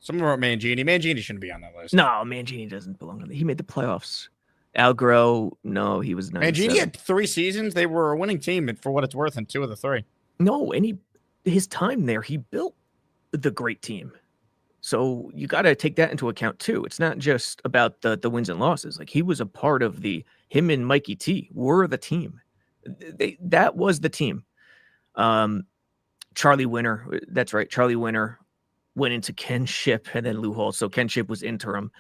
Speaker 2: Someone wrote Mangini. Mangini shouldn't be on that list.
Speaker 3: No, Mangini doesn't belong to that. He made the playoffs. Algro, no, he was 9.
Speaker 2: Mangini had 3 seasons. They were a winning team, for what it's worth, in 2 of the 3.
Speaker 3: No, and his time there, he built the great team. So you got to take that into account too. It's not just about the wins and losses. Like, he was a part of him and Mikey T were the team. That was the team. Charlie Winter, that's right. Charlie Winter went into Ken Shipp and then Lou Holtz. So Ken Shipp was interim.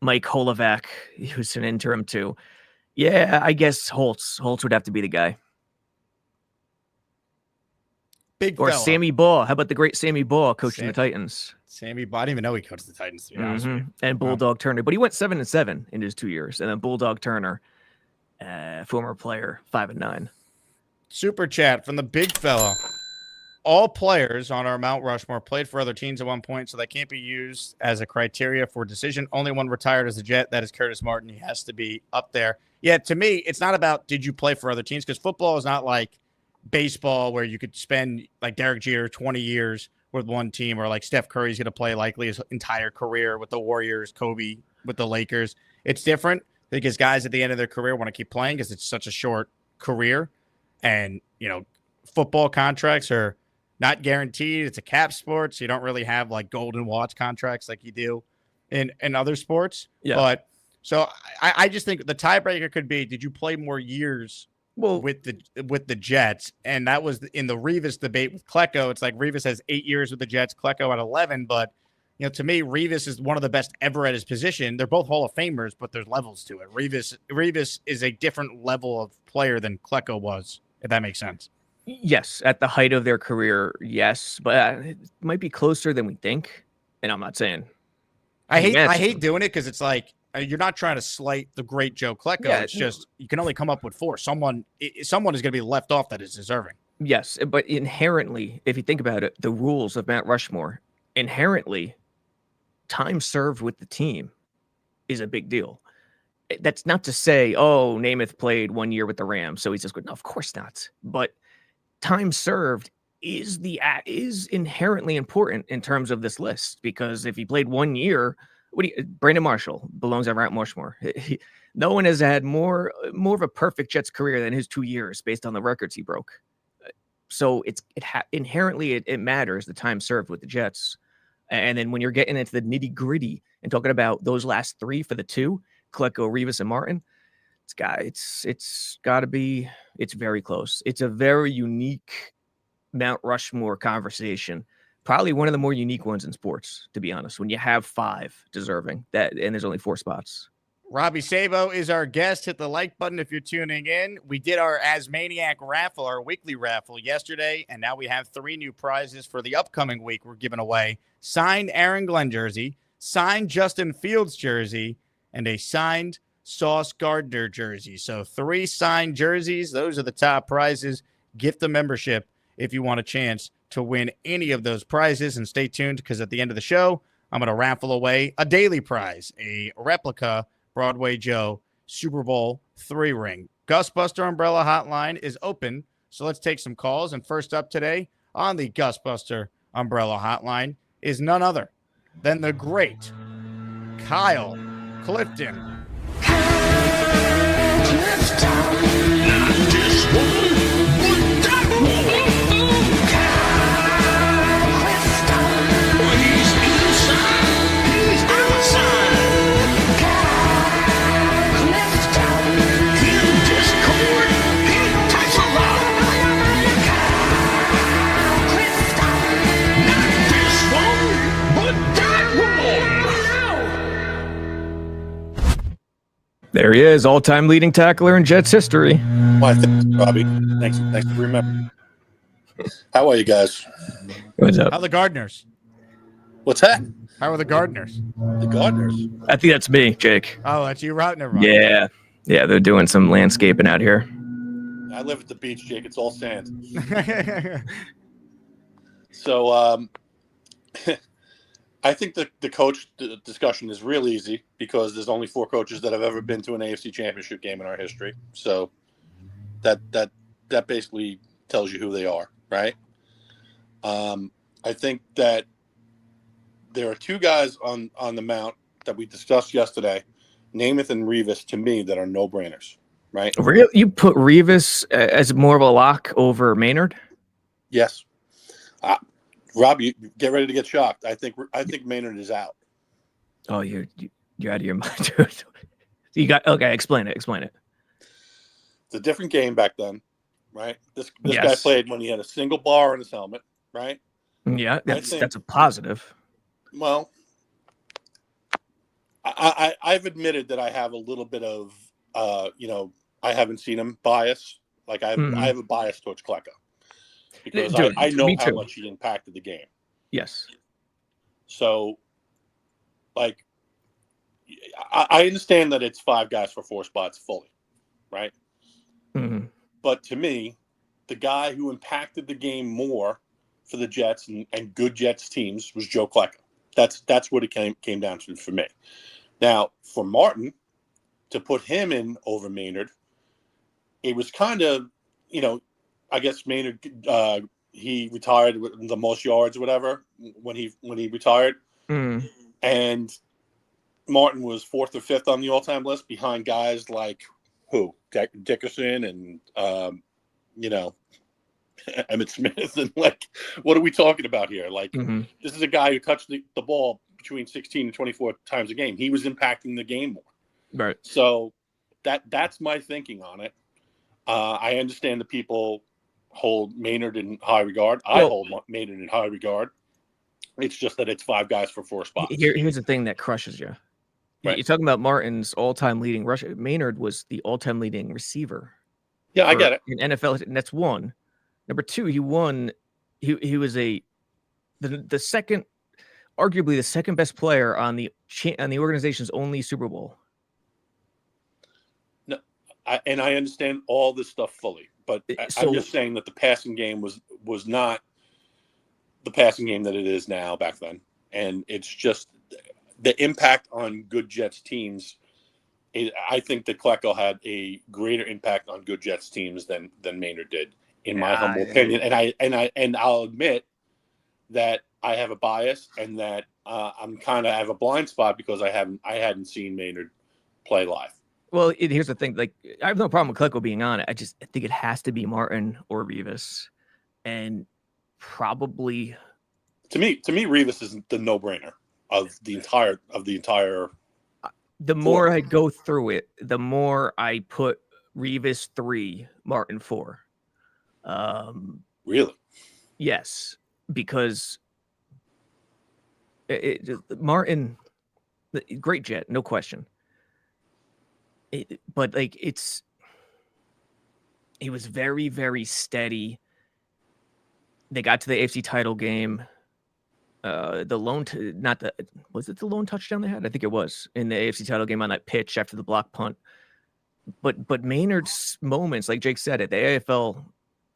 Speaker 3: Mike Holovac, he was an interim too. Yeah, I guess Holtz would have to be the guy.
Speaker 2: Big
Speaker 3: or
Speaker 2: fella.
Speaker 3: Sammy Baugh. How about the great Sammy Baugh coaching the Titans?
Speaker 2: Sammy Baugh. I didn't even know he coached the Titans, to be honest with you.
Speaker 3: And Bulldog Turner. But he went 7-7 in his 2 years. And then Bulldog Turner, former player, 5-9.
Speaker 2: Super chat from the big fella. All players on our Mount Rushmore played for other teams at one point, so that can't be used as a criteria for decision. Only one retired as a Jet. That is Curtis Martin. He has to be up there. Yeah, to me, it's not about did you play for other teams, because football is not like baseball where you could spend, like Derek Jeter, 20 years with one team, or like Steph Curry's going to play likely his entire career with the Warriors, Kobe with the Lakers. It's different because guys at the end of their career want to keep playing because it's such a short career. And, football contracts are not guaranteed. It's a cap sport, so you don't really have like golden watch contracts like you do in other sports.
Speaker 3: Yeah.
Speaker 2: But so I just think the tiebreaker could be, did you play more years with the Jets? And that was in the Revis debate with Klecko. It's like Revis has 8 years with the Jets, Klecko at 11. But to me, Revis is one of the best ever at his position. They're both Hall of Famers, but there's levels to it. Revis is a different level of player than Klecko was, if that makes sense.
Speaker 3: Yes, at the height of their career, yes, but it might be closer than we think. And I'm not saying
Speaker 2: I hate doing it because it's like you're not trying to slight the great Joe Klecko. Yeah, it's just you can only come up with 4. Someone is going to be left off that is deserving.
Speaker 3: Yes, but inherently, if you think about it, the rules of Mount Rushmore, inherently, time served with the team is a big deal. That's not to say, Namath played 1 year with the Rams, so he's just good. No, of course not. But time served is inherently important in terms of this list, because if he played 1 year, Brandon Marshall belongs at Mount Rushmore. No one has had more of a perfect Jets career than his 2 years based on the records he broke. So inherently it matters, the time served with the Jets. And then when you're getting into the nitty gritty and talking about those last 3 for the 2, Klecko, Revis, and Martin, it's got to be. It's very close. It's a very unique Mount Rushmore conversation. Probably one of the more unique ones in sports, to be honest, when you have 5 deserving that, and there's only 4 spots.
Speaker 2: Robby Sabo is our guest. Hit the like button if you're tuning in. We did our Asmaniac raffle, our weekly raffle yesterday, and now we have 3 new prizes for the upcoming week. We're giving away signed Aaron Glenn jersey, signed Justin Fields jersey, and a signed Sauce Gardner jersey. So 3 signed jerseys. Those are the top prizes. Gift a membership if you want a chance to win any of those prizes. And stay tuned, because at the end of the show, I'm going to raffle away a daily prize, a replica Broadway Joe Super Bowl 3 ring. Gusbuster Umbrella Hotline is open, so let's take some calls. And first up today on the Gusbuster Umbrella Hotline is none other than the great Kyle Clifton.
Speaker 3: There he is, all-time leading tackler in Jets history.
Speaker 6: Why, thanks, Robby. Thanks for remembering. How are you guys?
Speaker 3: What's up?
Speaker 2: How are the gardeners?
Speaker 6: What's that?
Speaker 2: How are the gardeners?
Speaker 6: The gardeners.
Speaker 3: I think that's me, Jake.
Speaker 2: Oh, that's you, right? Never mind.
Speaker 3: Yeah, they're doing some landscaping out here.
Speaker 6: I live at the beach, Jake. It's all sand. So, I think the coach discussion is real easy because there's only 4 coaches that have ever been to an AFC Championship game in our history. So that basically tells you who they are, right? I think that there are 2 guys on the Mount that we discussed yesterday, Namath and Revis, to me, that are no-brainers, right?
Speaker 3: You put Revis as more of a lock over Maynard?
Speaker 6: Yes. Rob, you get ready to get shocked. I think Maynard is out.
Speaker 3: Oh, you're out of your mind, dude. Explain it.
Speaker 6: It's a different game back then, right? This
Speaker 3: Yes.
Speaker 6: guy played when he had a single bar in his helmet, right?
Speaker 3: Yeah, that's a positive.
Speaker 6: Well, I've admitted that I have a little bit of, I haven't seen him bias. Like I have a bias towards Klecko because
Speaker 3: Dude,
Speaker 6: I know
Speaker 3: me
Speaker 6: how
Speaker 3: too.
Speaker 6: much he impacted the game.
Speaker 3: Yes.
Speaker 6: So, like, I understand that it's 5 guys for 4 spots fully, right?
Speaker 3: Mm-hmm.
Speaker 6: But to me, the guy who impacted the game more for the Jets and good Jets teams was Joe Klecko. That's what it came down to for me. Now, for Martin, to put him in over Maynard, it was kind of, I guess Maynard, he retired with the most yards or whatever when he retired.
Speaker 3: Mm.
Speaker 6: And Martin was 4th or 5th on the all-time list behind guys like who? Dickerson and, Emmitt Smith. And, like, what are we talking about here? Like, This is a guy who touched the ball between 16 and 24 times a game. He was impacting the game more.
Speaker 3: Right.
Speaker 6: So that's my thinking on it. I understand that people hold Maynard in high regard. I hold Maynard in high regard. It's just that it's 5 guys for 4 spots.
Speaker 3: Here's the thing that crushes you.
Speaker 6: Right.
Speaker 3: You're talking about Martin's all-time leading rusher. Maynard was the all-time leading receiver.
Speaker 6: Yeah, I get it.
Speaker 3: In NFL, and that's 1. Number 2, he won. He was the second, arguably the second best player on the organization's only Super Bowl.
Speaker 6: No, I understand all this stuff fully, but I'm just saying that the passing game was not the passing game that it is now back then, and it's just the impact on good Jets teams. I think that Klecko had a greater impact on good Jets teams than Maynard did, in my humble opinion. And I'll admit that I have a bias and that I'm kind of have a blind spot because I hadn't seen Maynard play live.
Speaker 3: Well, here's the thing. Like, I have no problem with Klecko being on it. I think it has to be Martin or Revis, and probably
Speaker 6: to me, Revis is the no-brainer of the entire.
Speaker 3: The more I go through it, the more I put Revis 3, Martin 4.
Speaker 6: Really?
Speaker 3: Yes, because Martin, great Jet, no question. But like he was very, very steady. They got to the AFC title game. Was it the lone touchdown they had? I think it was in the AFC title game on that pitch after the block punt. But Maynard's moments, like Jake said, at the AFL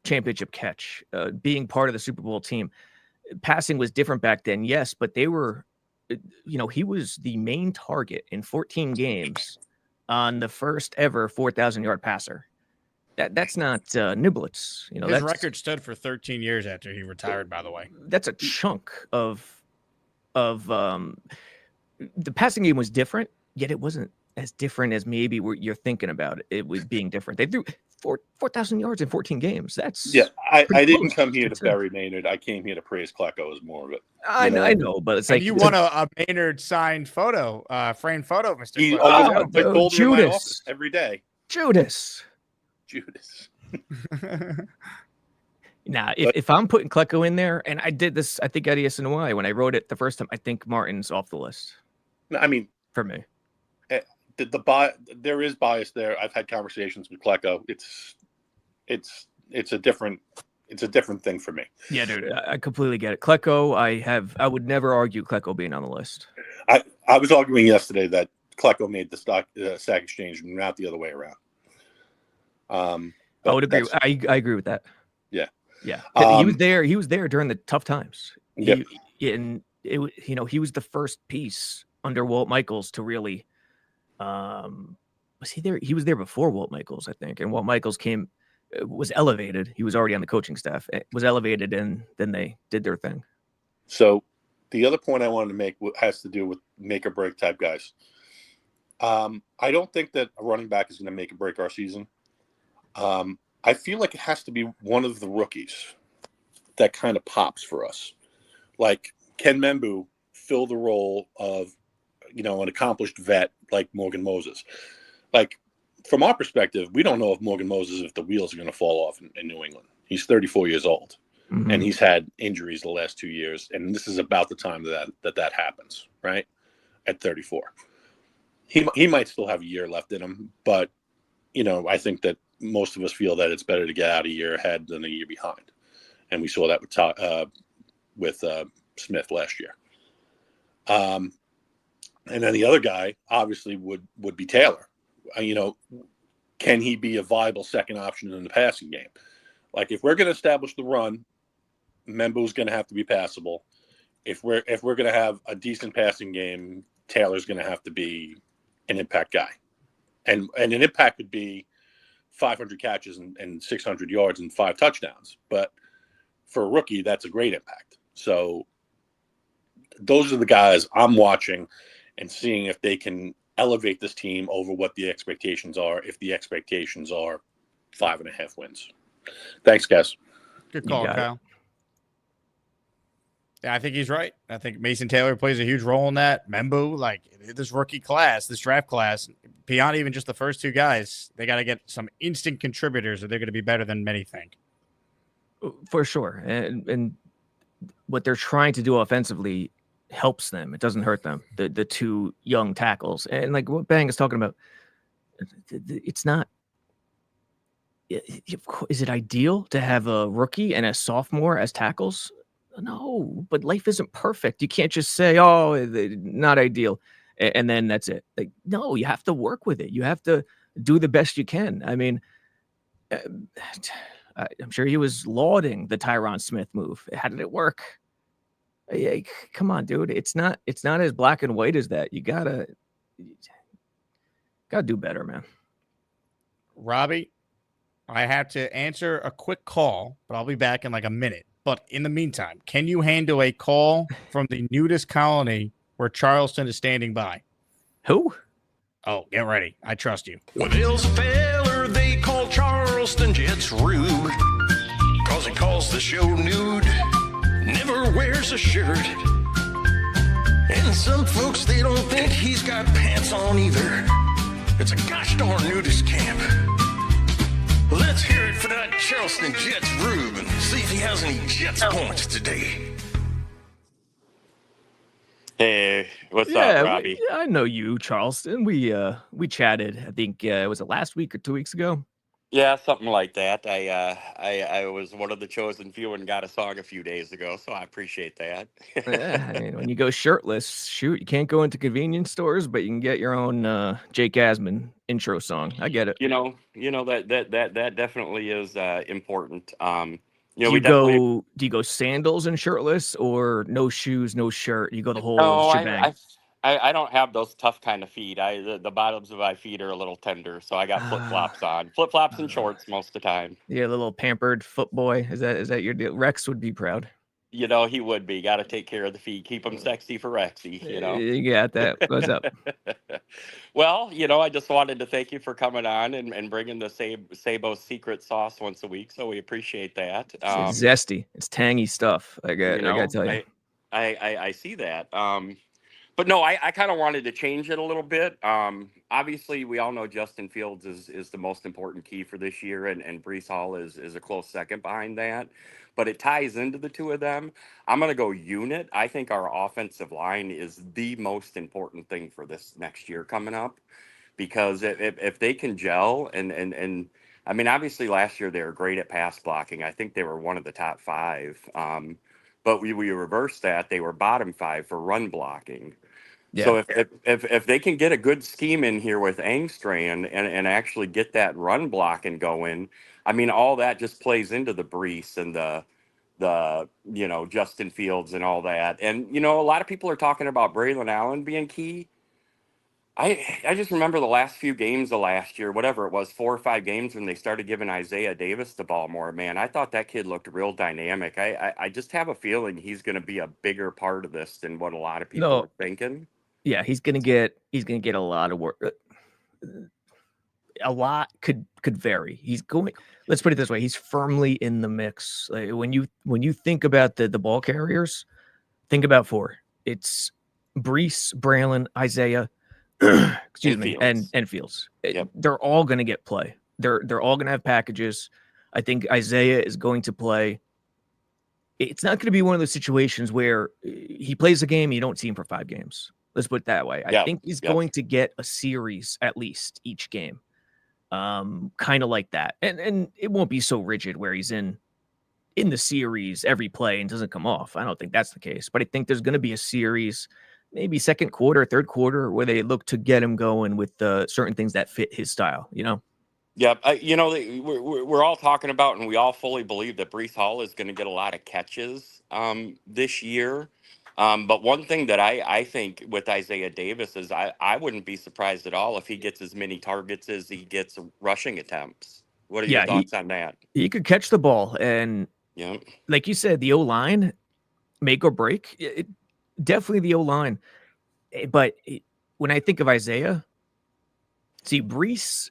Speaker 3: championship catch, being part of the Super Bowl team, passing was different back then, yes, but they were he was the main target in 14 games on the first ever 4,000-yard passer. That's not niblets.
Speaker 2: His record stood for 13 years after he retired, by the way.
Speaker 3: That's a chunk of the passing game was different, yet it wasn't as different as maybe you're thinking about it was being different. They threw 4,000 yards in 14 games. That's
Speaker 6: I didn't come here to bury Maynard. I came here to praise Klecko as more of it.
Speaker 3: I know, but it's like
Speaker 2: you want a Maynard signed photo, framed photo, Mr.
Speaker 6: He
Speaker 2: Klecko.
Speaker 6: always told me in my office every day.
Speaker 3: Judas. Nah, if I'm putting Klecko in there, and I did this, I think at ESNY when I wrote it the first time, I think Martin's off the list.
Speaker 6: I mean,
Speaker 3: for me,
Speaker 6: there is bias there. I've had conversations with Klecko. It's a different thing for me.
Speaker 3: Yeah, dude, I completely get it. Klecko, I would never argue Klecko being on the list.
Speaker 6: I was arguing yesterday that Klecko made the sack exchange and not the other way around.
Speaker 3: I would agree. I agree with that.
Speaker 6: Yeah.
Speaker 3: He was there during the tough times.
Speaker 6: Yep.
Speaker 3: He was the first piece under Walt Michaels to really. Was he there? He was there before Walt Michaels, I think. And Walt Michaels was elevated. He was already on the coaching staff. It was elevated, and then they did their thing.
Speaker 6: So, the other point I wanted to make has to do with make or break type guys. I don't think that a running back is going to make or break our season. I feel like it has to be one of the rookies that kind of pops for us. Like Ken Membu fill the role of, an accomplished vet like Morgan Moses. Like from our perspective, we don't know if Morgan Moses, if the wheels are going to fall off in New England. He's 34 years old and he's had injuries the last 2 years. And this is about the time that happens, right? At 34. He might still have a year left in him, but I think that most of us feel that it's better to get out a year ahead than a year behind. And we saw that with Smith last year. And then the other guy obviously would be Taylor. Can he be a viable second option in the passing game? Like if we're going to establish the run, Membu's going to have to be passable. If we're going to have a decent passing game, Taylor's going to have to be an impact guy. And an impact could be 500 catches and 600 yards and 5 touchdowns. But for a rookie, that's a great impact. So those are the guys I'm watching and seeing if they can elevate this team over what the expectations are, if the expectations are 5.5 wins. Thanks, guys.
Speaker 2: Good call, Kyle. Yeah, I think he's right. I think Mason Taylor plays a huge role in that. Membu, like this rookie class, this draft class, beyond even just the first 2 guys, they got to get some instant contributors or they're going to be better than many think.
Speaker 3: For sure. And what they're trying to do offensively helps them. It doesn't hurt them. The 2 young tackles. And like what Bang is talking about, it's not. Is it ideal to have a rookie and a sophomore as tackles? No, but life isn't perfect. You can't just say, "Oh, not ideal," and then that's it. Like, no, you have to work with it. You have to do the best you can. I mean, I'm sure he was lauding the Tyron Smith move. How did it work? Hey, come on, dude. It's not as black and white as that. You gotta do better, man.
Speaker 2: Robbie, I have to answer a quick call, but I'll be back in like a minute. But in the meantime, can you handle a call from the Nudist colony where Charleston is standing by?
Speaker 3: Who?
Speaker 2: Oh, get ready. I trust you.
Speaker 7: Well, there's a feller they call Charleston Jets rude, 'cause he calls the show nude, never wears a shirt. And some folks, they don't think he's got pants on either. It's a gosh darn nudist camp. Let's hear it for that Charleston Jets Rube and see if he has any Jets points today.
Speaker 8: Hey, what's up, Robbie?
Speaker 3: I know you, Charleston. We chatted. I think was it last week or 2 weeks ago?
Speaker 8: Yeah, something like that. I was one of the chosen few and got a song a few days ago, so I appreciate that.
Speaker 3: Yeah, I mean, when you go shirtless, shoot, you can't go into convenience stores, but you can get your own Jake Asman intro song. I get it.
Speaker 8: That definitely is important. You know,
Speaker 3: Do you go sandals and shirtless, or no shoes, no shirt? You go the whole
Speaker 8: No,
Speaker 3: shebang.
Speaker 8: I don't have those tough kind of feet. The bottoms of my feet are a little tender, so I got flip flops on, flip flops and shorts most of the time.
Speaker 3: Yeah, little pampered foot boy. Is that your deal? Rex would be proud.
Speaker 8: You know, he would be. Got to take care of the feet, keep them sexy for Rexy. You know.
Speaker 3: You got that. What's up?
Speaker 8: Well, you know, I just wanted to thank you for coming on and bringing the Sabo secret sauce once a week. So we appreciate that.
Speaker 3: It's zesty. It's tangy stuff. I gotta tell you.
Speaker 8: I see that. But no, I kind of wanted to change it a little bit. Obviously, we all know Justin Fields is the most important key for this year, and Breece Hall is a close second behind that. But it ties into the two of them. I'm going to go unit. I think our offensive line is the most important thing for this next year coming up, because if they can gel and I mean, obviously last year they were great at pass blocking. I think they were one of the top 5. But we reversed that. They were bottom 5 for run blocking.
Speaker 3: Yeah.
Speaker 8: So if they can get a good scheme in here with Angstray and actually get that run blocking going, I mean, all that just plays into the Breece and the you know, Justin Fields and all that. And, you know, a lot of people are talking about Braylon Allen being key. I just remember the last few games of last year, whatever it was, 4 or 5 games when they started giving Isaiah Davis the ball more. Man, I thought that kid looked real dynamic. I just have a feeling he's going to be a bigger part of this than what a lot of people are thinking.
Speaker 3: Yeah, he's gonna get a lot of work. A lot could vary. He's going. Let's put it this way: he's firmly in the mix. Like, when you think about the ball carriers, think about 4. It's Breece, Braylon, Isaiah, excuse me, and Fields.
Speaker 8: Yep.
Speaker 3: They're all going to get play. They're all going to have packages. I think Isaiah is going to play. It's not going to be one of those situations where he plays a game, you don't see him for 5 games. Let's put it that way. I think he's going to get a series at least each game. Kind of like that. And it won't be so rigid where he's in the series every play and doesn't come off. I don't think that's the case. But I think there's going to be a series, maybe second quarter, third quarter, where they look to get him going with certain things that fit his style, you know?
Speaker 8: Yeah, you know, we're all talking about, and we all fully believe that Breece Hall is going to get a lot of catches this year. But one thing that I think with Isaiah Davis is I wouldn't be surprised at all if he gets as many targets as he gets rushing attempts. What are your thoughts on that?
Speaker 3: He could catch the ball. And like you said, the O-line, make or break. Definitely the O-line. But when I think of Isaiah, see, Breece,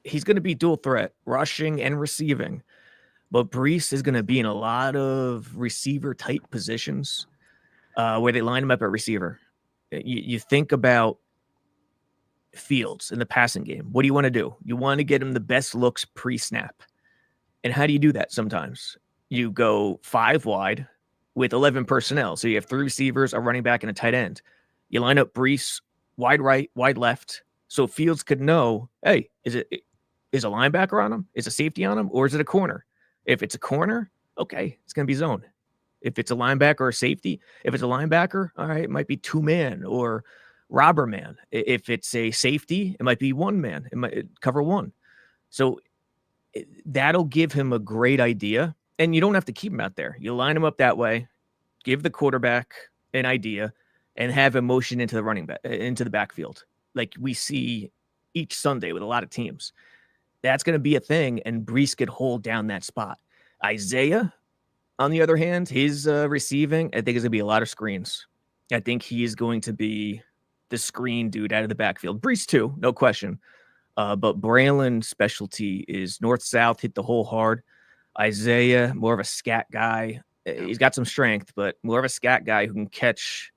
Speaker 3: he's going to be dual threat, rushing and receiving. But Breece is going to be in a lot of receiver-type positions where they line him up at receiver. You think about Fields in the passing game. What do you want to do? You want to get him the best looks pre-snap. And how do you do that sometimes? You go 5 wide with 11 personnel. So you have 3 receivers, a running back, and a tight end. You line up Breece wide right, wide left, so Fields could know, hey, is a linebacker on him? Is a safety on him? Or is it a corner? If it's a corner, okay, it's going to be zone. If it's a linebacker or a safety, if it's a linebacker, all right, it might be 2-man or robber man. If it's a safety, it might be 1-man. It might cover 1. So that'll give him a great idea. And you don't have to keep him out there. You line him up that way, give the quarterback an idea, and have him motion into the running back, into the backfield, like we see each Sunday with a lot of teams. That's going to be a thing, and Breece could hold down that spot. Isaiah, on the other hand, his receiving, I think is going to be a lot of screens. I think he is going to be the screen dude out of the backfield. Breece too, no question. But Braylon's specialty is north-south, hit the hole hard. Isaiah, more of a scat guy. He's got some strength, but more of a scat guy who can catch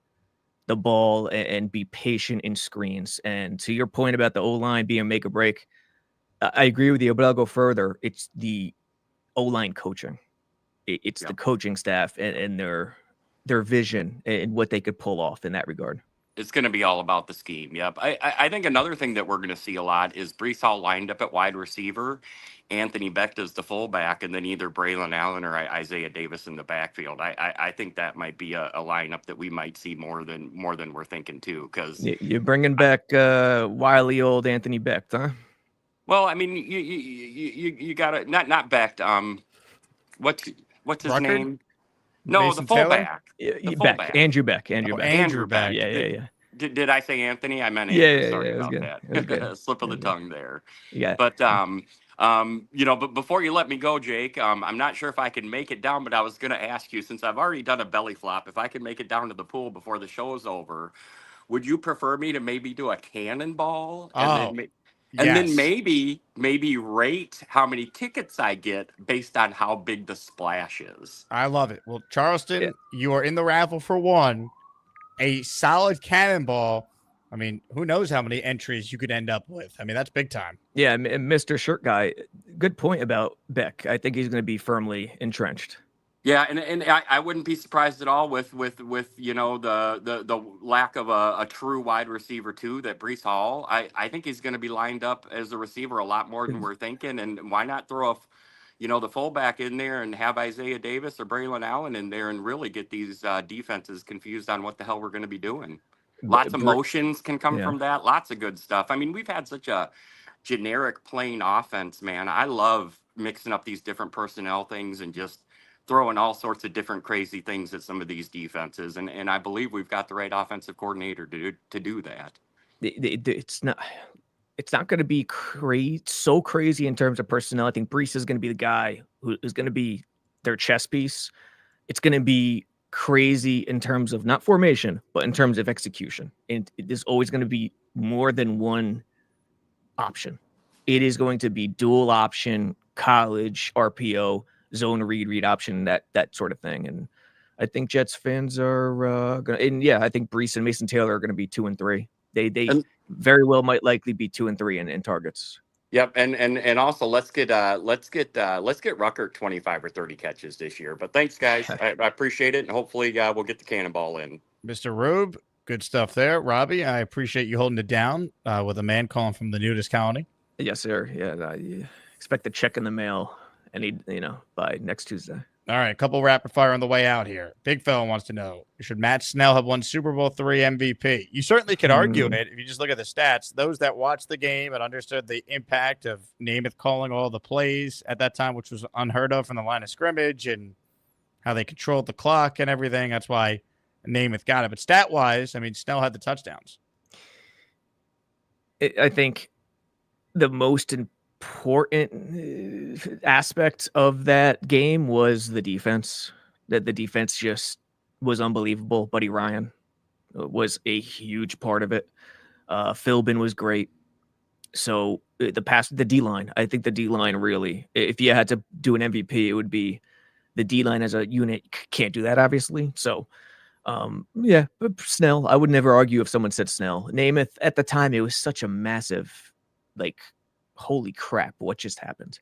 Speaker 3: the ball and be patient in screens. And to your point about the O-line being make or break, I agree with you, but I'll go further. It's the O-line coaching. It's the coaching staff and their vision and what they could pull off in that regard.
Speaker 8: It's going to be all about the scheme. Yep. I think another thing that we're going to see a lot is Breece Hall lined up at wide receiver, Anthony Becht as the fullback, and then either Braylon Allen or Isaiah Davis in the backfield. I think that might be a lineup that we might see more than we're thinking too. Because
Speaker 3: you're bringing back wily old Anthony Becht, huh?
Speaker 8: Well, I mean, you got to not Becht. what's his
Speaker 2: Ruckert?
Speaker 8: name? No,
Speaker 2: Mason
Speaker 8: the
Speaker 2: Taylor?
Speaker 8: fullback.
Speaker 3: Yeah,
Speaker 8: The
Speaker 3: Beck,
Speaker 8: fullback.
Speaker 3: Andrew Beck.
Speaker 8: Andrew Beck.
Speaker 3: Yeah.
Speaker 8: Did I say Anthony? I meant
Speaker 3: Yeah,
Speaker 8: Andrew.
Speaker 3: yeah,
Speaker 8: Sorry
Speaker 3: it was
Speaker 8: about
Speaker 3: good.
Speaker 8: that.
Speaker 3: It was good.
Speaker 8: Slip of the
Speaker 3: It was good.
Speaker 8: tongue there.
Speaker 3: Yeah.
Speaker 8: But but before you let me go, Jake, I'm not sure if I can make it down, but I was going to ask you, since I've already done a belly flop, if I can make it down to the pool before the show's over, would you prefer me to maybe do a cannonball and then maybe rate how many tickets I get based on how big the splash is?
Speaker 2: I love it. Well, Charleston, you are in the raffle for one. A solid cannonball. I mean, who knows how many entries you could end up with? I mean, that's big time.
Speaker 3: Yeah, and Mr. Shirt Guy, good point about Beck. I think he's going to be firmly entrenched.
Speaker 8: Yeah, and I wouldn't be surprised at all with the lack of a true wide receiver too. That Breece Hall, I think he's going to be lined up as a receiver a lot more than we're thinking. And why not throw the fullback in there and have Isaiah Davis or Braylon Allen in there and really get these defenses confused on what the hell we're going to be doing. Lots of motions can come from that. Lots of good stuff. I mean, we've had such a generic plain offense, man. I love mixing up these different personnel things and just throwing all sorts of different crazy things at some of these defenses. And I believe we've got the right offensive coordinator to do that.
Speaker 3: It's not going to be so crazy in terms of personnel. I think Breece is going to be the guy who is going to be their chess piece. It's going to be crazy in terms of not formation, but in terms of execution. And there's always going to be more than one option. It is going to be dual option, college, RPO, zone read option, that sort of thing. And I think Jets fans are going to, and yeah, I think Breece and Mason Taylor are going to be 2 and 3. They very well might likely be 2 and 3 in targets.
Speaker 8: Yep, and also let's get Ruckert 25 or 30 catches this year. But thanks, guys. I appreciate it, and hopefully we'll get the cannonball in.
Speaker 2: Mr. Rube, good stuff there. Robbie, I appreciate you holding it down with a man calling from the Nudist colony.
Speaker 3: Yes, sir. Yeah, expect the check in the mail by next Tuesday.
Speaker 2: All right, a couple rapid fire on the way out here. Big fella wants to know, should Matt Snell have won Super Bowl III MVP? You certainly could argue it if you just look at the stats. Those that watched the game and understood the impact of Namath calling all the plays at that time, which was unheard of from the line of scrimmage, and how they controlled the clock and everything. That's why Namath got it. But stat-wise, I mean, Snell had the touchdowns.
Speaker 3: I think the most important aspect of that game was the defense. That the defense just was unbelievable. Buddy Ryan was a huge part of it. Philbin was great. So the D-line, I think the D-line really, if you had to do an MVP, it would be the D-line as a unit. Can't do that, obviously. So, but Snell, I would never argue if someone said Snell. Namath, at the time, it was such a massive, holy crap, what just happened?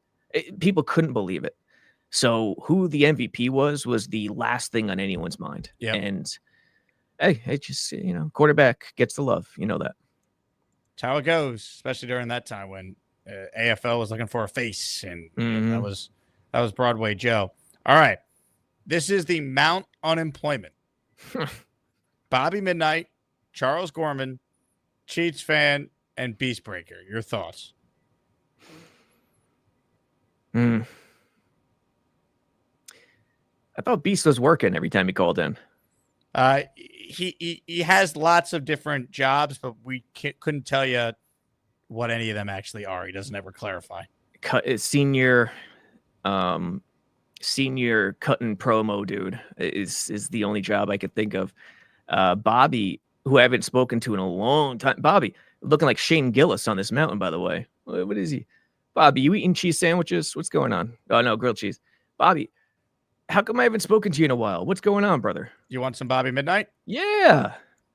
Speaker 3: People couldn't believe it. So who the MVP was the last thing on anyone's mind.
Speaker 2: Yep.
Speaker 3: And hey, it just, quarterback gets the love. You know that.
Speaker 2: That's how it goes, especially during that time when AFL was looking for a face, and that was Broadway Joe. All right. This is the Mount Unemployment. Bobby Midnight, Charles Gorman, Cheats fan, and Beastbreaker. Your thoughts?
Speaker 3: I thought Beast was working every time he called in.
Speaker 2: He has lots of different jobs, but we couldn't tell you what any of them actually are. He doesn't ever clarify.
Speaker 3: Senior cutting promo dude is the only job I could think of. Bobby, who I haven't spoken to in a long time. Bobby, looking like Shane Gillis on this mountain, by the way. What is he? Bobby, you eating cheese sandwiches? What's going on? Oh, no, grilled cheese. Bobby, how come I haven't spoken to you in a while? What's going on, brother?
Speaker 2: You want some Bobby Midnight?
Speaker 3: Yeah.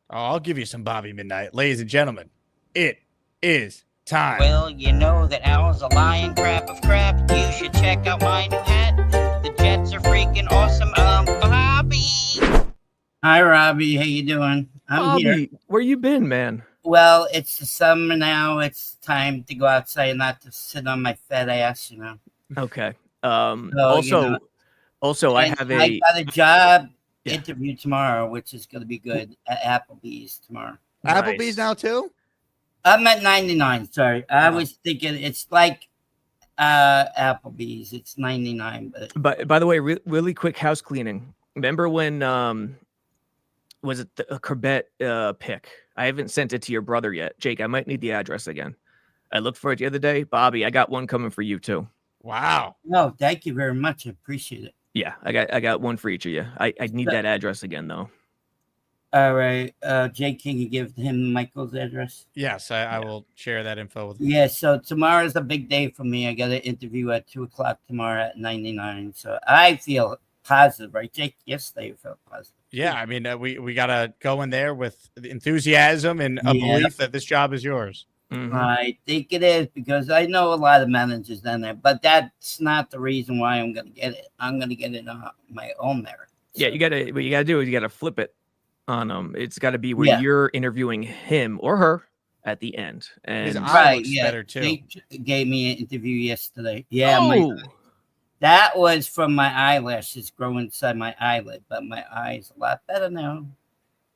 Speaker 2: Oh, I'll give you some Bobby Midnight. Ladies and gentlemen, it is time.
Speaker 9: Well, you know that Al's a lion crap of crap. You should check out my new hat. The Jets are freaking awesome. Bobby. Hi, Robbie. How you doing? I'm
Speaker 3: Bobby,
Speaker 9: here.
Speaker 3: Where you been, man?
Speaker 9: Well, it's the summer now. It's time to go outside and not to sit on my fat ass,
Speaker 3: Okay.
Speaker 9: So,
Speaker 3: Also, I got
Speaker 9: a job interview tomorrow, which is going to be good at Applebee's tomorrow.
Speaker 2: Applebee's now too?
Speaker 9: I'm at 99. Sorry, I was thinking it's like Applebee's. It's 99.
Speaker 3: But by the way, really quick house cleaning. Remember when was it a Corbett pick? I haven't sent it to your brother yet. Jake, I might need the address again. I looked for it the other day. Bobby, I got one coming for you too.
Speaker 2: Wow.
Speaker 9: No, thank you very much. I appreciate it.
Speaker 3: Yeah, I got one for each of you. I need that address again though.
Speaker 9: All right. Jake, can you give him Michael's address?
Speaker 2: Yes, I will share that info with you.
Speaker 9: Yeah, so tomorrow's a big day for me. I got an interview at 2:00 tomorrow at 99. So I feel positive, right, Jake? Yesterday you felt positive.
Speaker 2: Yeah, I mean, we got to go in there with enthusiasm and a belief that this job is yours.
Speaker 3: Mm-hmm.
Speaker 9: I think it is because I know a lot of managers down there, but that's not the reason why I'm going to get it. I'm going to get it on my own merit. So.
Speaker 3: Yeah, what you got to do is you got to flip it on them. It's got to be where you're interviewing him or her at the end. And
Speaker 2: his eye looks better too.
Speaker 9: They gave me an interview yesterday. Yeah, that was from my eyelashes growing inside my eyelid, but my eye's a lot better now.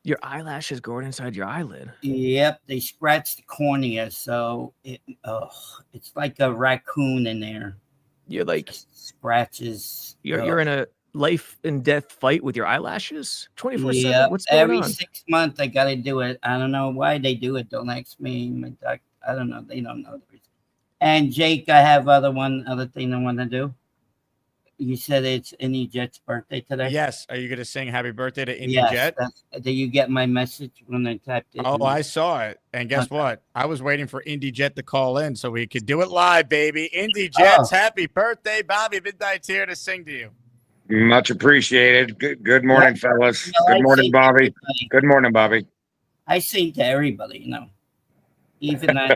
Speaker 3: Your eyelashes growing inside your eyelid.
Speaker 9: Yep, they scratched the cornea, so it's like a raccoon in there.
Speaker 3: You're like
Speaker 9: scratches.
Speaker 3: You're in a life and death fight with your eyelashes 24/7. What's going
Speaker 9: every
Speaker 3: on?
Speaker 9: 6 months I gotta do it. I don't know why they do it. Don't ask me. My doc, I don't know. They don't know the reason. And Jake, I have one other thing I want to do. You said it's Indy Jet's birthday today.
Speaker 2: Yes. Are you going to sing happy birthday to Indy
Speaker 9: Jet?
Speaker 2: Jet?
Speaker 9: Did you get my message when I typed it?
Speaker 2: Oh, I saw it. And guess what? I was waiting for Indy Jet to call in so we could do it live, baby. Indy Jet's happy birthday. Bobby Midnight's here to sing to you.
Speaker 10: Much appreciated. Good morning, fellas. Good morning, Bobby. Good morning, Bobby.
Speaker 9: I sing to everybody, you know. Even I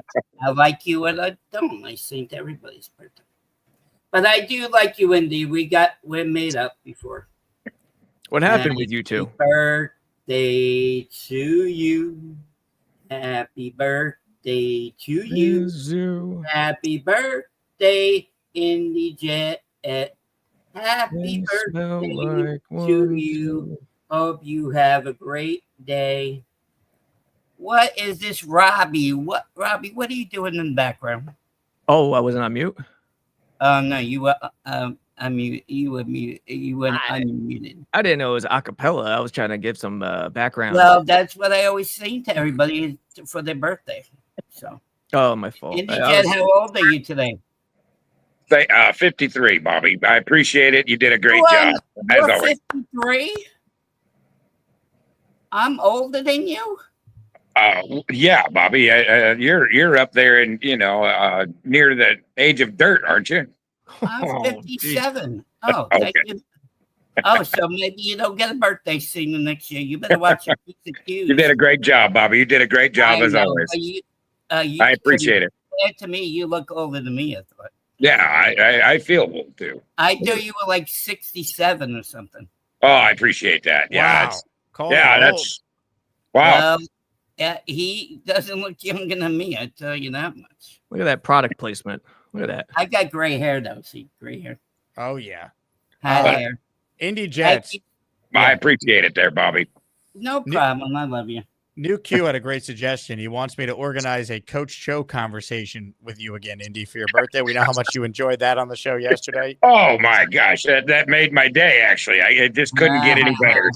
Speaker 9: like you and I don't. I sing to everybody's birthday. But I do like you, Indy. We're made up before.
Speaker 3: What happened with you two?
Speaker 9: Birthday to you. Happy birthday to you. Happy birthday, Indy Jet. Happy birthday to you. Hope you have a great day. What is this, Robby? Robby, what are you doing in the background?
Speaker 3: Oh, I wasn't on mute?
Speaker 9: No, you were unmuted. You were unmuted.
Speaker 3: I didn't know it was a cappella. I was trying to give some background.
Speaker 9: Well, that's what I always sing to everybody for their birthday. So.
Speaker 3: Oh, my fault.
Speaker 9: Indy Jet, how old are you today?
Speaker 10: 53, Bobby. I appreciate it. You did a great job.
Speaker 9: You're 53? I'm older than you?
Speaker 10: Yeah, Bobby. You're up there and near the age of dirt, aren't you?
Speaker 9: I'm 57. Oh, okay. Oh, so maybe you don't get a birthday soon next year. You better watch your Q's.
Speaker 10: You did a great job, Bobby. You did a great job as always. I appreciate it.
Speaker 9: To me, you look older than me. I thought.
Speaker 10: Yeah, I feel old too.
Speaker 9: I knew you were like 67 or something.
Speaker 10: Oh, I appreciate that. Yeah,
Speaker 2: wow.
Speaker 10: That's wow.
Speaker 9: Yeah, he doesn't look younger than me. I tell you that much.
Speaker 3: Look at that product placement. Look at that.
Speaker 9: I got gray hair though. See, gray hair.
Speaker 2: Oh yeah,
Speaker 9: hair.
Speaker 2: Indy Jets.
Speaker 10: I appreciate it, there, Bobby.
Speaker 9: No problem. I love you.
Speaker 2: New Q had a great suggestion. He wants me to organize a Coach Cho conversation with you again, Indy, for your birthday. We know how much you enjoyed that on the show yesterday.
Speaker 10: Oh my gosh, that made my day. Actually, I just couldn't get any better.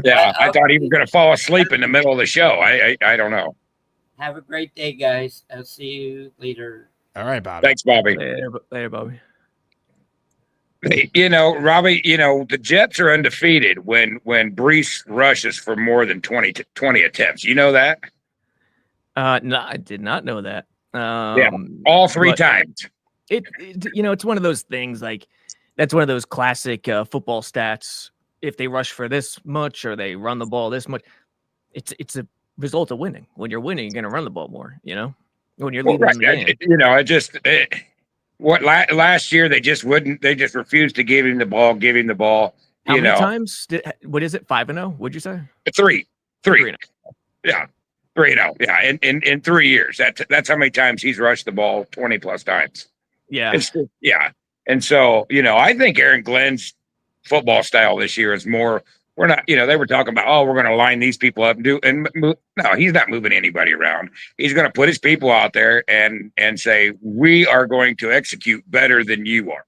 Speaker 10: Yeah, I thought he was going to fall asleep in the middle of the show. I don't know.
Speaker 9: Have a great day, guys. I'll see you later.
Speaker 2: All right, Bobby.
Speaker 10: Thanks, Bobby.
Speaker 3: Later, Bobby.
Speaker 10: Robby, the Jets are undefeated when Breece rushes for more than 20 attempts. You know that?
Speaker 3: No, I did not know that.
Speaker 10: All three times.
Speaker 3: It's one of those things, like that's one of those classic football stats. If they rush for this much or they run the ball this much, it's a result of winning. When you're winning, you're going to run the ball more, when you're leading the game. Last year they just refused to give him the ball. How many times? What is it? 5-0? What'd you say?
Speaker 10: 3. Yeah, 3-0. Yeah, in 3 years. That's how many times he's rushed the ball 20 plus times.
Speaker 3: Yeah,
Speaker 10: And so I think Aaron Glenn's football style this year is more we're not, they were talking about, oh, we're going to line these people up and move. No, he's not moving anybody around. He's going to put his people out there and say, we are going to execute better than you are.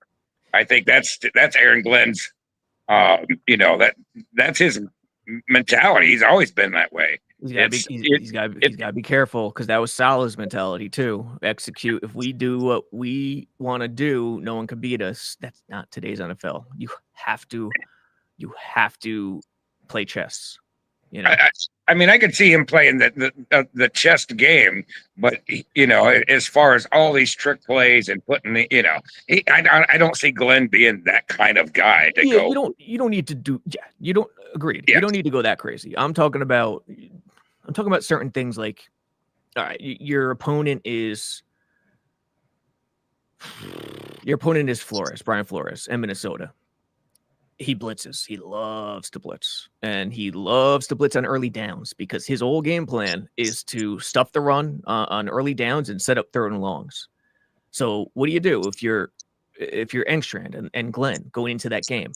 Speaker 10: I think that's Aaron Glenn's, that's his mentality. He's always been that way.
Speaker 3: He's got to be careful, because that was Salah's mentality too. Execute. If we do what we want to do, no one can beat us. That's not today's NFL. You have to play chess.
Speaker 10: I could see him playing the chess game, but as far as all these trick plays and putting I don't see Glenn being that kind of guy to go.
Speaker 3: You don't need to do. Yeah, you don't agreed.
Speaker 10: Yes.
Speaker 3: You don't need to go that crazy. I'm talking about certain things like, all right, your opponent is Flores, Brian Flores, in Minnesota. He blitzes. He loves to blitz, and he loves to blitz on early downs because his whole game plan is to stuff the run on early downs and set up third and longs. So what do you do if you're Engstrand and Glenn going into that game?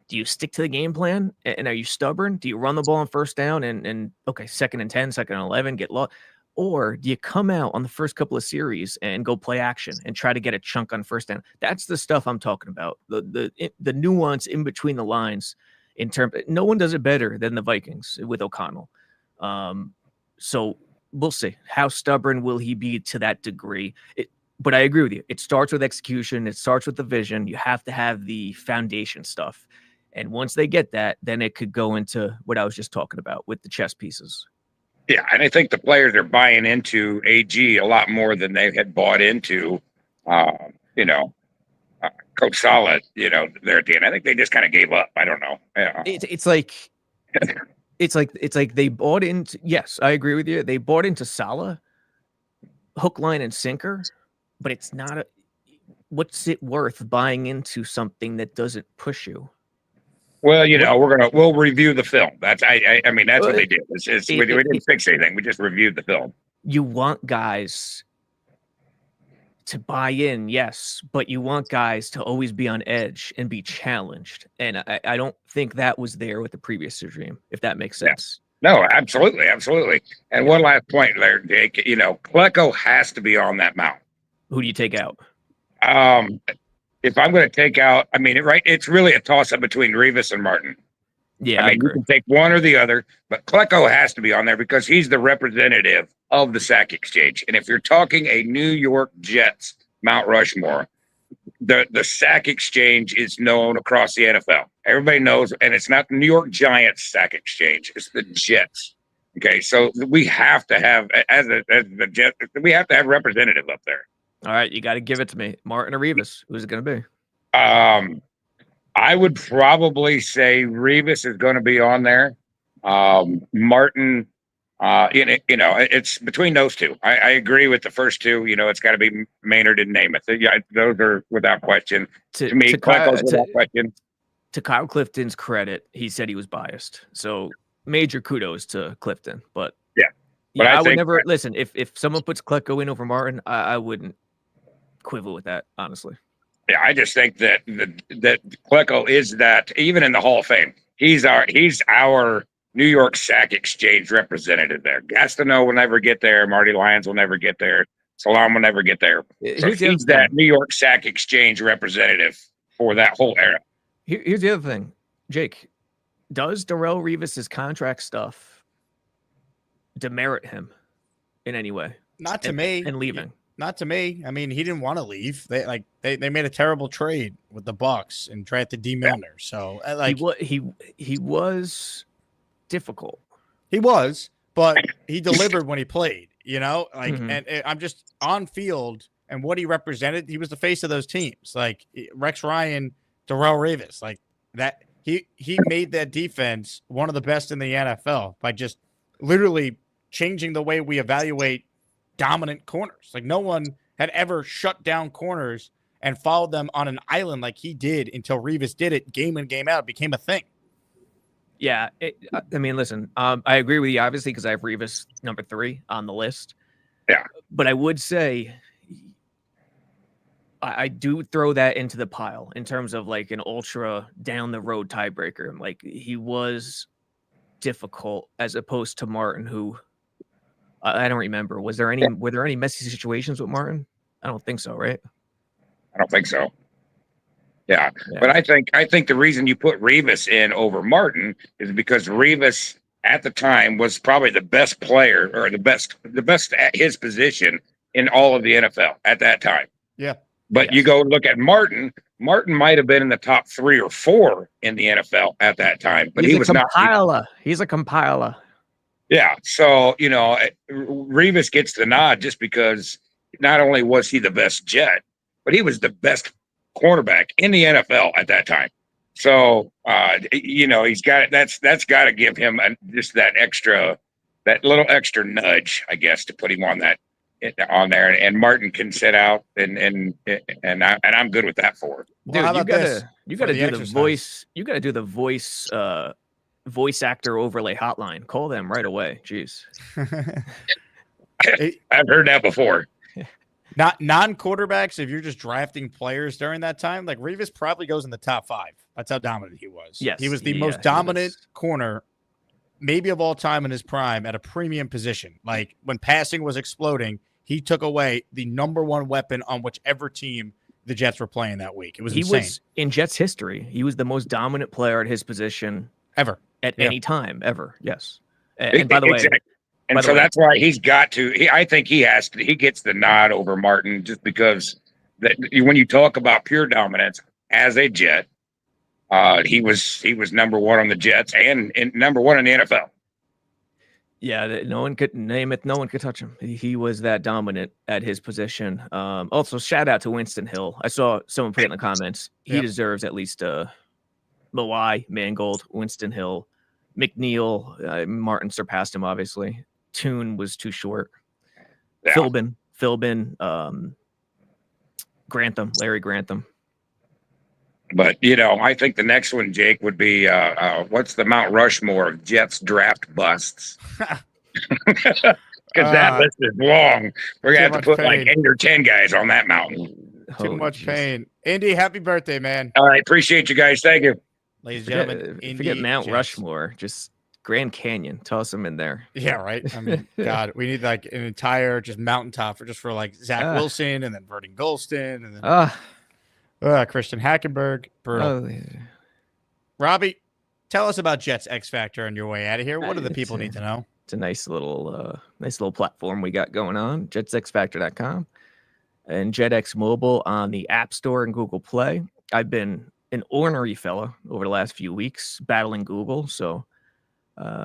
Speaker 3: Do you stick to the game plan, and are you stubborn? Do you run the ball on first down and okay, 2nd and 10, 2nd and 11, get lost? Or do you come out on the first couple of series and go play action and try to get a chunk on first down? That's the stuff I'm talking about. The nuance in between the lines. No one does it better than the Vikings with O'Connell. So we'll see. How stubborn will he be to that degree? But I agree with you. It starts with execution. It starts with the vision. You have to have the foundation stuff. And once they get that, then it could go into what I was just talking about with the chess pieces.
Speaker 10: Yeah, and I think the players are buying into AG a lot more than they had bought into, Coach Saleh, there at the end. I think they just kind of gave up. I don't know.
Speaker 3: It's like they bought into. Yes, I agree with you. They bought into Saleh, hook, line, and sinker, but it's not what's it worth buying into something that doesn't push you?
Speaker 10: Well, we'll review the film. That's that's what they did. We didn't fix anything. We just reviewed the film.
Speaker 3: You want guys to buy in, yes, but you want guys to always be on edge and be challenged. And I don't think that was there with the previous regime, if that makes sense.
Speaker 10: Yeah. No, absolutely. And one last point there, Jake. Klecko has to be on that mound.
Speaker 3: Who do you take out?
Speaker 10: If I'm going to take out, it's really a toss-up between Rivas and Martin.
Speaker 3: Yeah,
Speaker 10: you can take one or the other, but Klecko has to be on there because he's the representative of the sack exchange. And if you're talking a New York Jets Mount Rushmore, the sack exchange is known across the NFL. Everybody knows, and it's not the New York Giants sack exchange; it's the Jets. Okay, so we have to have, as the Jets, we have to have representative up there.
Speaker 3: All right, you got to give it to me. Martin or Rivas? Who's it going to be?
Speaker 10: I would probably say Rivas is going to be on there. Martin, it's between those two. I agree with the first two. It's got to be Maynard and Namath. Yeah, those are without question. To me, Klecko's without question.
Speaker 3: To Kyle Clifton's credit, he said he was biased. So major kudos to Clifton. But
Speaker 10: but
Speaker 3: I would never listen. If someone puts Klecko in over Martin, I wouldn't quibble with that, honestly.
Speaker 10: Yeah, I just think that Klecko is that, even in the Hall of Fame, he's our New York Sack Exchange representative there. Gastineau will never get there. Marty Lyons will never get there. Salam will never get there. So he's that New York Sack Exchange representative for that whole era.
Speaker 3: Here's the other thing, Jake. Does Darrelle Revis's contract stuff demerit him in any way?
Speaker 2: Not to me.
Speaker 3: And leaving.
Speaker 2: Not to me. He didn't want to leave. They made a terrible trade with the Bucks and drafted D. Milner. So
Speaker 3: he was difficult.
Speaker 2: He was, but he delivered when he played. And I'm just on field and what he represented. He was the face of those teams. Like Rex Ryan, Darrelle Revis, like that. He made that defense one of the best in the NFL by just literally changing the way we evaluate dominant corners. Like no one had ever shut down corners and followed them on an island like he did until Revis did it game in, game out. It became a thing.
Speaker 3: Yeah. Listen, I agree with you, obviously, because I have Revis number 3 on the list.
Speaker 10: Yeah.
Speaker 3: But I would say I do throw that into the pile in terms of like an ultra down the road tiebreaker. Like he was difficult as opposed to Martin, who I don't remember. Were there any messy situations with Martin? I don't think so, right?
Speaker 10: I don't think so. Yeah. But I think the reason you put Revis in over Martin is because Revis at the time was probably the best player or the best at his position in all of the NFL at that time.
Speaker 2: Yeah.
Speaker 10: But you go look at Martin. Martin might have been in the top 3 or 4 in the NFL at that time, but he was not.
Speaker 3: He's a compiler.
Speaker 10: Yeah. So, Revis gets the nod just because not only was he the best Jet, but he was the best cornerback in the NFL at that time. So, he's got that's got to give him just that little extra nudge, I guess, to put him on there. And Martin can sit out, and I'm good with that for it.
Speaker 3: Dude, you gotta do the voice. You gotta do the voice actor overlay hotline. Call them right away. Jeez.
Speaker 10: I've heard that before.
Speaker 2: Not non-quarterbacks, if you're just drafting players during that time, like Revis probably goes in the top 5. That's how dominant he was.
Speaker 3: Yes,
Speaker 2: he was the most dominant corner, maybe of all time in his prime, at a premium position. Like when passing was exploding, he took away the number 1 weapon on whichever team the Jets were playing that week. It was insane.
Speaker 3: Was in Jets history. He was the most dominant player at his position
Speaker 2: ever
Speaker 3: at any time ever. Yes. And by the way,
Speaker 10: and so that's why he's got to. I think he has to. He gets the nod over Martin just because when you talk about pure dominance as a Jet, he was number 1 on the Jets and number 1 in the NFL.
Speaker 3: Yeah, no one could name it. No one could touch him. He was that dominant at his position. Also, shout out to Winston Hill. I saw someone put it in the comments. He deserves at least Mawai, Mangold, Winston Hill, McNeil. Martin surpassed him, obviously. Toon was too short. Yeah. Philbin, Grantham, Larry Grantham.
Speaker 10: But, I think the next one, Jake, would be what's the Mount Rushmore of Jets draft busts? Because that list is long. We're going to have to put like 8 or 10 guys on that mountain.
Speaker 2: Too much pain. Indy, happy birthday, man.
Speaker 10: All right. Appreciate you guys. Thank you.
Speaker 2: Ladies and gentlemen,
Speaker 3: forget Mount Rushmore. Just Grand Canyon. Toss them in there.
Speaker 2: Yeah, right. I mean, God, we need like an entire just mountaintop for like Zach Wilson and then Vernon Golston and then Christian Hackenberg. Brutal. Robbie, tell us about Jets X Factor on your way out of here. What do the people need to know?
Speaker 3: It's a nice little platform we got going on. JetsXFactor.com and JetX Mobile on the App Store and Google Play. I've been an ornery fella over the last few weeks battling Google. So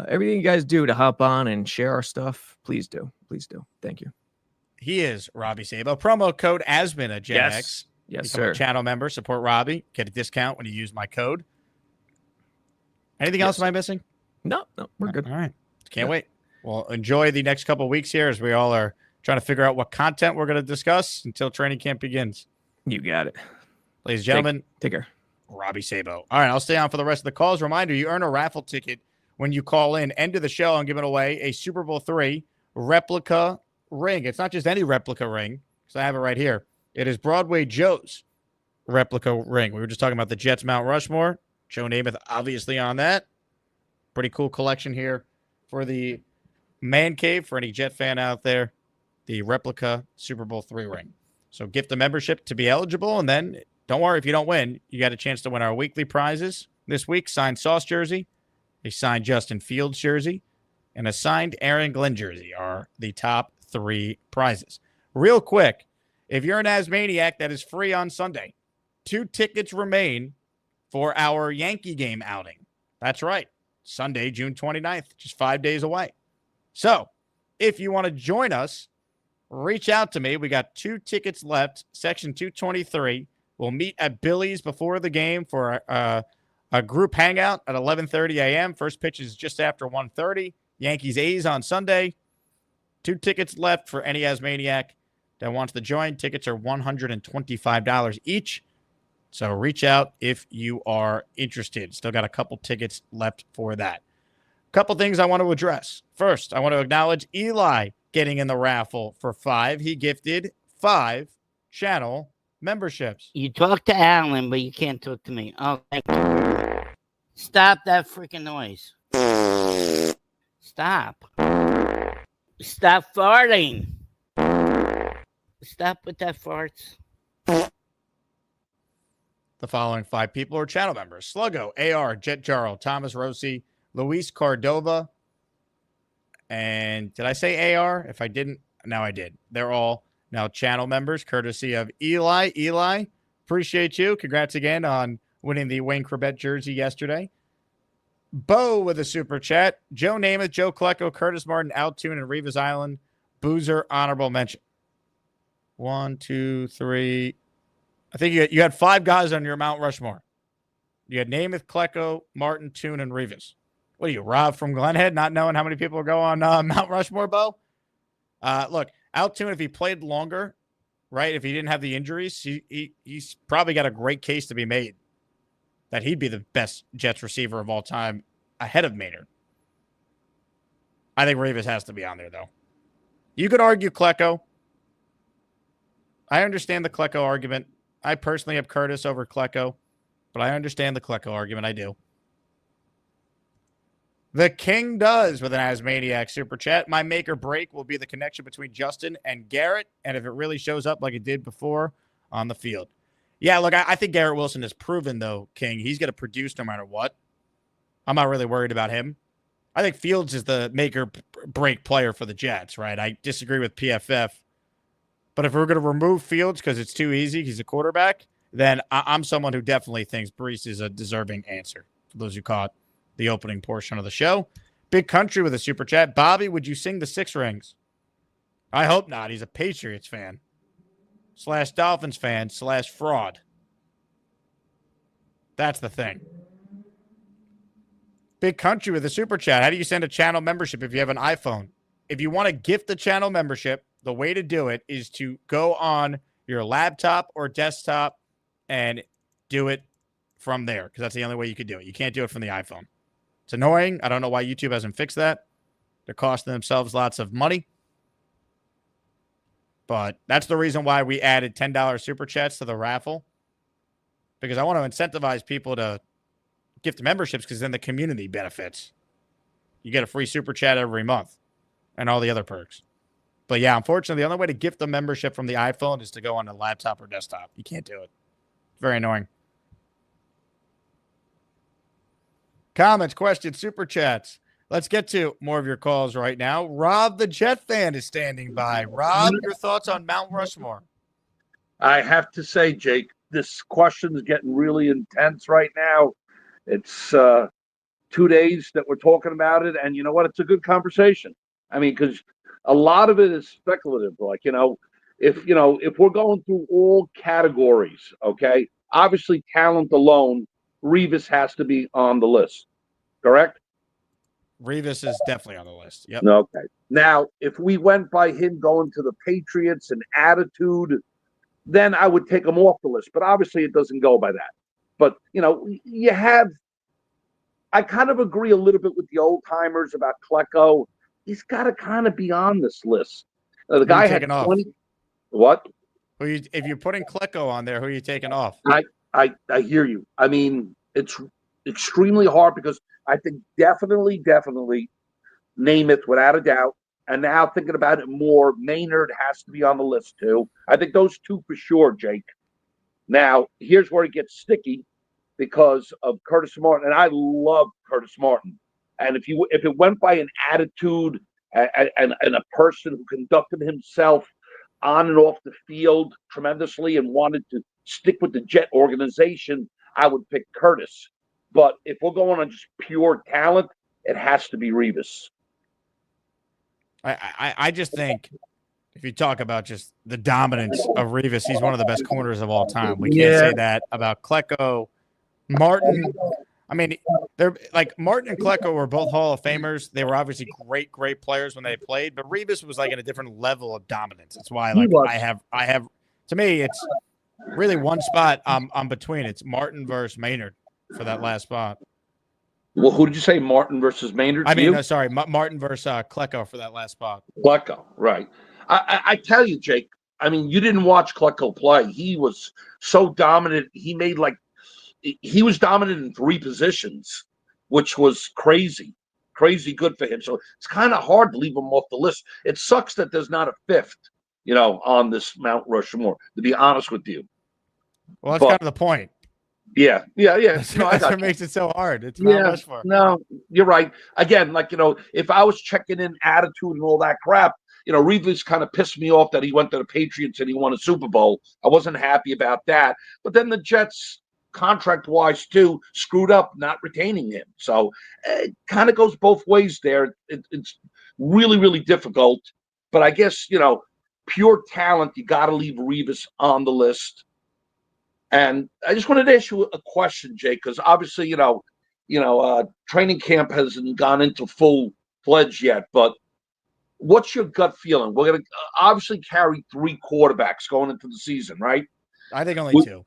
Speaker 3: everything you guys do to hop on and share our stuff, please do. Please do. Thank you.
Speaker 2: He is Robby Sabo. Promo code Asman at JetX.
Speaker 3: Yes,
Speaker 2: become
Speaker 3: sir.
Speaker 2: A channel member. Support Robbie. Get a discount when you use my code. Anything else am I missing?
Speaker 3: No, we're good.
Speaker 2: All right. Can't wait. Well, enjoy the next couple of weeks here as we all are trying to figure out what content we're going to discuss until training camp begins.
Speaker 3: You got it.
Speaker 2: Ladies and gentlemen,
Speaker 3: take care.
Speaker 2: Robby Sabo. All right, I'll stay on for the rest of the calls. Reminder, you earn a raffle ticket when you call in. End of the show, I'm giving away a Super Bowl III replica ring. It's not just any replica ring, because I have it right here. It is Broadway Joe's replica ring. We were just talking about the Jets Mount Rushmore. Joe Namath obviously on that. Pretty cool collection here for the man cave for any Jet fan out there. The replica Super Bowl III ring. So gift a membership to be eligible, and then don't worry if you don't win. You got a chance to win our weekly prizes this week. Signed Sauce jersey, a signed Justin Fields jersey, and a signed Aaron Glenn jersey are the top 3 prizes. Real quick, if you're an Asmaniac, that is free on Sunday. 2 tickets remain for our Yankee game outing. That's right. Sunday, June 29th, just 5 days away. So if you want to join us, reach out to me. We got 2 tickets left, section 223. We'll meet at Billy's before the game for a group hangout at 11:30 a.m. First pitch is just after 1:30. Yankees A's on Sunday. 2 tickets left for any Asmaniac that wants to join. Tickets are $125 each. So reach out if you are interested. Still got a couple tickets left for that. Couple things I want to address. First, I want to acknowledge Eli getting in the raffle for 5. He gifted 5 channel memberships.
Speaker 9: You talk to Alan, but you can't talk to me. Oh, thank you. Stop that freaking noise. Stop. Stop farting. Stop with that farts.
Speaker 2: The following 5 people are channel members: Sluggo, AR, Jet Jarl, Thomas Rossi, Luis Cordova, and did I say AR? If I didn't, now I did. They're all now channel members, courtesy of Eli. Eli, appreciate you. Congrats again on winning the Wayne Corbett jersey yesterday. Bo with a super chat. Joe Namath, Joe Klecko, Curtis Martin, Altoon, and Rivas Island. Boozer, honorable mention. 1, 2, 3. I think you had 5 guys on your Mount Rushmore. You had Namath, Klecko, Martin, Toon, and Rivas. What are you, Rob from Glenhead, not knowing how many people go on Mount Rushmore, Bo? Look, Altoon, if he played longer, right, if he didn't have the injuries, he's probably got a great case to be made that he'd be the best Jets receiver of all time ahead of Maynard. I think Rivas has to be on there, though. You could argue Klecko. I understand the Klecko argument. I personally have Curtis over Klecko, but I understand the Klecko argument. I do. The King does with an Asmaniacs super chat. My make or break will be the connection between Justin and Garrett, and if it really shows up like it did before on the field. Yeah, look, I think Garrett Wilson has proven, though, King, he's going to produce no matter what. I'm not really worried about him. I think Fields is the make or break player for the Jets, right? I disagree with PFF. But if we're going to remove Fields because it's too easy, he's a quarterback, then I'm someone who definitely thinks Breece is a deserving answer. For those who caught the opening portion of the show. Big Country with a super chat. Bobby, would you sing the 6 Rings? I hope not. He's a Patriots fan / Dolphins fan / fraud. That's the thing. Big Country with a super chat. How do you send a channel membership if you have an iPhone? If you want to gift the channel membership, the way to do it is to go on your laptop or desktop and do it from there, because that's the only way you could do it. You can't do it from the iPhone. It's annoying. I don't know why YouTube hasn't fixed that. They're costing themselves lots of money. But that's the reason why we added $10 super chats to the raffle, because I want to incentivize people to gift memberships, because then the community benefits. You get a free super chat every month and all the other perks. But yeah, unfortunately, the only way to gift a membership from the iPhone is to go on a laptop or desktop. You can't do it. It's very annoying. Comments, questions, super chats. Let's get to more of your calls right now. Rob, the Jet fan, is standing by. Rob, your thoughts on Mount Rushmore?
Speaker 11: I have to say, Jake, this question is getting really intense right now. It's 2 days that we're talking about it, and you know what? It's a good conversation. I mean, because a lot of it is speculative. Like, if we're going through all categories, okay, obviously talent alone, Rivas has to be on the list, correct?
Speaker 2: Rivas is definitely on the list. Yep.
Speaker 11: Okay. Now, if we went by him going to the Patriots and attitude, then I would take him off the list. But obviously it doesn't go by that. But, I kind of agree a little bit with the old timers about Klecko. He's got to kind of be on this list. The guy had 20. What?
Speaker 2: If you're putting Klecko on there, who are you taking off?
Speaker 11: I hear you. I mean, it's extremely hard because I think definitely Namath without a doubt. And now thinking about it more, Maynard has to be on the list too. I think those two for sure, Jake. Now, here's where it gets sticky because of Curtis Martin. And I love Curtis Martin. And if it went by an attitude and a person who conducted himself on and off the field tremendously and wanted to stick with the Jet organization, I would pick Curtis. But if we're going on just pure talent, it has to be Rivas.
Speaker 2: I just think if you talk about just the dominance of Rivas, he's one of the best corners of all time. We can't say that about Klecko. Martin, I mean, they're like Martin and Klecko were both Hall of Famers. They were obviously great players when they played, but Rivas was like in a different level of dominance. That's why I have to me, it's really one spot I'm between. It's Martin versus Maynard for that last spot.
Speaker 11: Well, who did you say, Martin versus Maynard?
Speaker 2: Sorry, Martin versus Klecko for that last spot.
Speaker 11: Klecko, right. I tell you, Jake, I mean, you didn't watch Klecko play. He was so dominant. He was dominant in 3 positions, which was crazy good for him. So it's kind of hard to leave him off the list. It sucks that there's not a 5th, on this Mount Rushmore, to be honest with you.
Speaker 2: Well, that's kind of the point.
Speaker 11: Yeah.
Speaker 2: That's what makes it so hard. It's Mount Rushmore.
Speaker 11: No, you're right. Again, if I was checking in attitude and all that crap, Reedley's kind of pissed me off that he went to the Patriots and he won a Super Bowl. I wasn't happy about that. But then the Jets, contract-wise, too, screwed up not retaining him. So it kind of goes both ways there. It's really, really difficult. But I guess, pure talent, you got to leave Revis on the list. And I just wanted to ask you a question, Jake, because obviously, training camp hasn't gone into full-fledged yet. But what's your gut feeling? We're going to obviously carry 3 quarterbacks going into the season, right?
Speaker 2: I think only 2.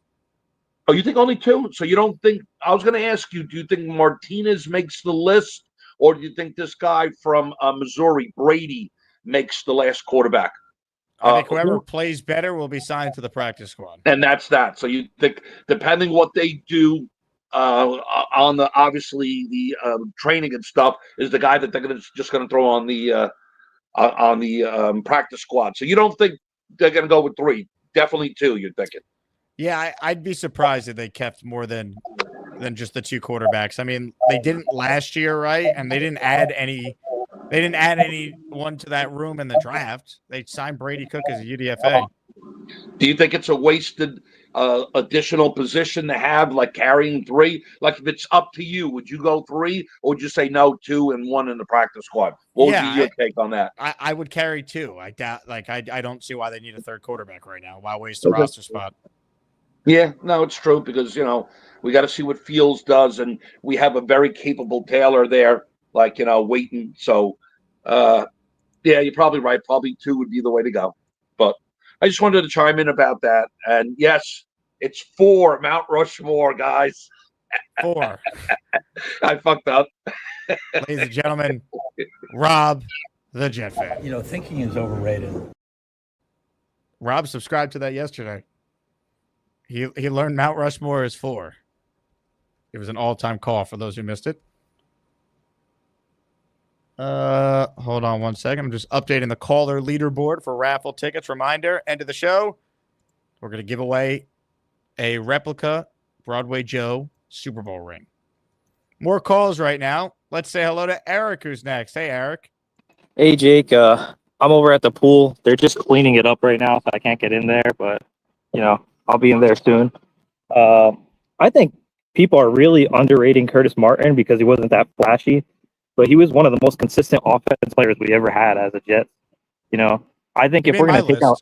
Speaker 11: Oh, you think only 2? So you don't think – I was going to ask you, do you think Martinez makes the list, or do you think this guy from Missouri, Brady, makes the last quarterback?
Speaker 2: I think whoever plays better will be signed to the practice squad.
Speaker 11: And that's that. So you think, depending what they do on the obviously the training and stuff, is the guy that they're just going to throw on the practice squad. So you don't think they're going to go with 3? Definitely 2. You're thinking?
Speaker 2: Yeah, I'd be surprised if they kept more than just the 2 quarterbacks. I mean, they didn't last year, right? And they didn't add anyone to that room in the draft. They signed Brady Cook as a UDFA.
Speaker 11: Do you think it's a wasted additional position to have, like carrying 3? Like, if it's up to you, would you go 3, or would you say no, 2 and 1 in the practice squad? What would be your take on that?
Speaker 2: I would carry 2. I doubt. I don't see why they need a 3rd quarterback right now. Why waste a roster spot?
Speaker 11: Yeah, no, it's true because, we got to see what Fields does, and we have a very capable Taylor there, waiting. So, yeah, you're probably right. Probably 2 would be the way to go. But I just wanted to chime in about that. And, yes, it's 4 Mount Rushmore, guys.
Speaker 2: 4.
Speaker 11: I fucked up.
Speaker 2: Ladies and gentlemen, Rob, the Jet fan.
Speaker 12: Thinking is overrated.
Speaker 2: Rob subscribed to that yesterday. He learned Mount Rushmore is 4. It was an all-time call for those who missed it. Hold on one second. I'm just updating the caller leaderboard for raffle tickets. Reminder, end of the show, we're going to give away a replica Broadway Joe Super Bowl ring. More calls right now. Let's say hello to Eric, who's next. Hey, Eric.
Speaker 13: Hey, Jake. I'm over at the pool. They're just cleaning it up right now, so I can't get in there, but, I'll be in there soon. I think people are really underrating Curtis Martin because he wasn't that flashy, but he was one of the most consistent offensive players we ever had as a Jet. I think if we're going to take out,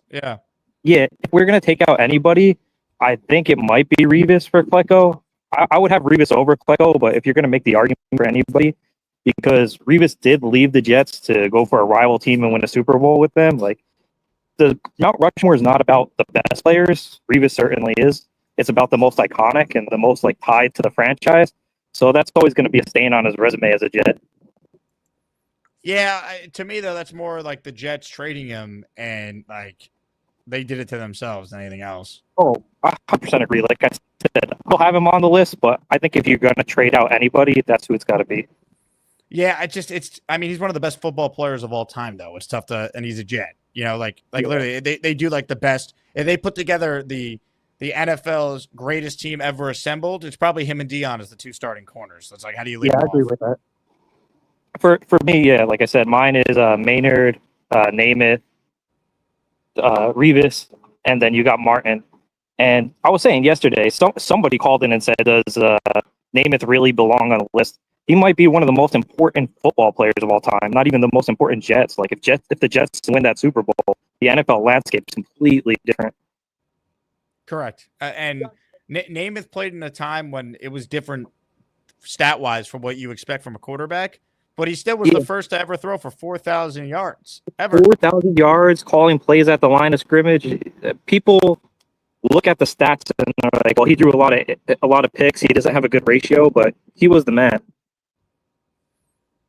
Speaker 13: if we're going to take out anybody, I think it might be Revis for Klecko. I would have Revis over Klecko, but if you're going to make the argument for anybody, because Revis did leave the Jets to go for a rival team and win a Super Bowl with them, the Mount Rushmore is not about the best players. Revis certainly is. It's about the most iconic and the most tied to the franchise. So that's always going to be a stain on his resume as a Jet.
Speaker 2: Yeah, to me though, that's more like the Jets trading him, and they did it to themselves than anything else.
Speaker 13: Oh, I 100% agree. Like I said, we'll have him on the list, but I think if you're going to trade out anybody, that's who it's got to be.
Speaker 2: Yeah, I mean, he's one of the best football players of all time, though. It's tough and he's a Jet. Literally, they do the best. If they put together the NFL's greatest team ever assembled, it's probably him and Dion as the 2 starting corners. So it's how do you leave?
Speaker 13: Yeah, I agree with that. For me, yeah, like I said, mine is Maynard, Namath, Revis, and then you got Martin. And I was saying yesterday, somebody called in and said, does Namath really belong on the list? He might be one of the most important football players of all time, not even the most important Jets. If the Jets win that Super Bowl, the NFL landscape is completely different.
Speaker 2: Correct. And Namath played in a time when it was different stat-wise from what you expect from a quarterback, but he still was the first to ever throw for 4,000 yards. Ever.
Speaker 13: 4,000 yards, calling plays at the line of scrimmage. People look at the stats and are like, well, he threw a lot of picks. He doesn't have a good ratio, but he was the man.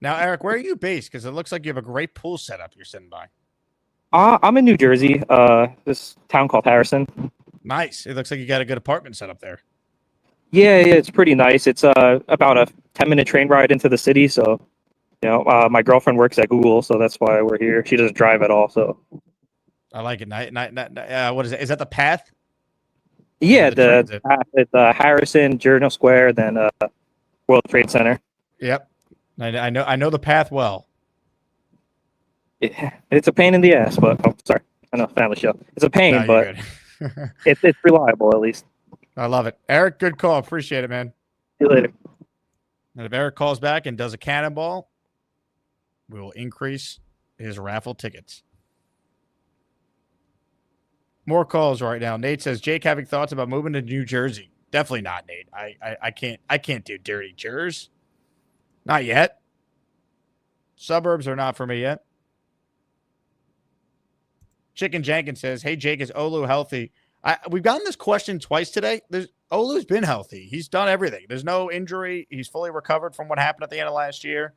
Speaker 2: Now, Eric, where are you based? Because it looks like you have a great pool setup you're sitting by.
Speaker 13: I'm in New Jersey. This town called Harrison.
Speaker 2: Nice. It looks like you got a good apartment set up there.
Speaker 13: Yeah, it's pretty nice. It's about a 10-minute train ride into the city. So, my girlfriend works at Google, so that's why we're here. She doesn't drive at all, so.
Speaker 2: I like it. What is it? Is that the path?
Speaker 13: Yeah,
Speaker 2: the
Speaker 13: it's Harrison, Journal Square, then World Trade Center.
Speaker 2: Yep, I know the path well.
Speaker 13: It's a pain in the ass, but sorry, I know, family show. It's a pain,
Speaker 2: No,
Speaker 13: but
Speaker 2: good.
Speaker 13: it's reliable at least.
Speaker 2: I love it, Eric. Good call. Appreciate it, man.
Speaker 13: See you later.
Speaker 2: And if Eric calls back and does a cannonball, we will increase his raffle tickets. More calls right now. Nate says, Jake having thoughts about moving to New Jersey. Definitely not, Nate. I can't do dirty Jers. Not yet. Suburbs are not for me yet. Chicken Jenkins says, hey, Jake, is Olu healthy? We've gotten this question twice today. Olu's been healthy. He's done everything. There's no injury. He's fully recovered from what happened at the end of last year.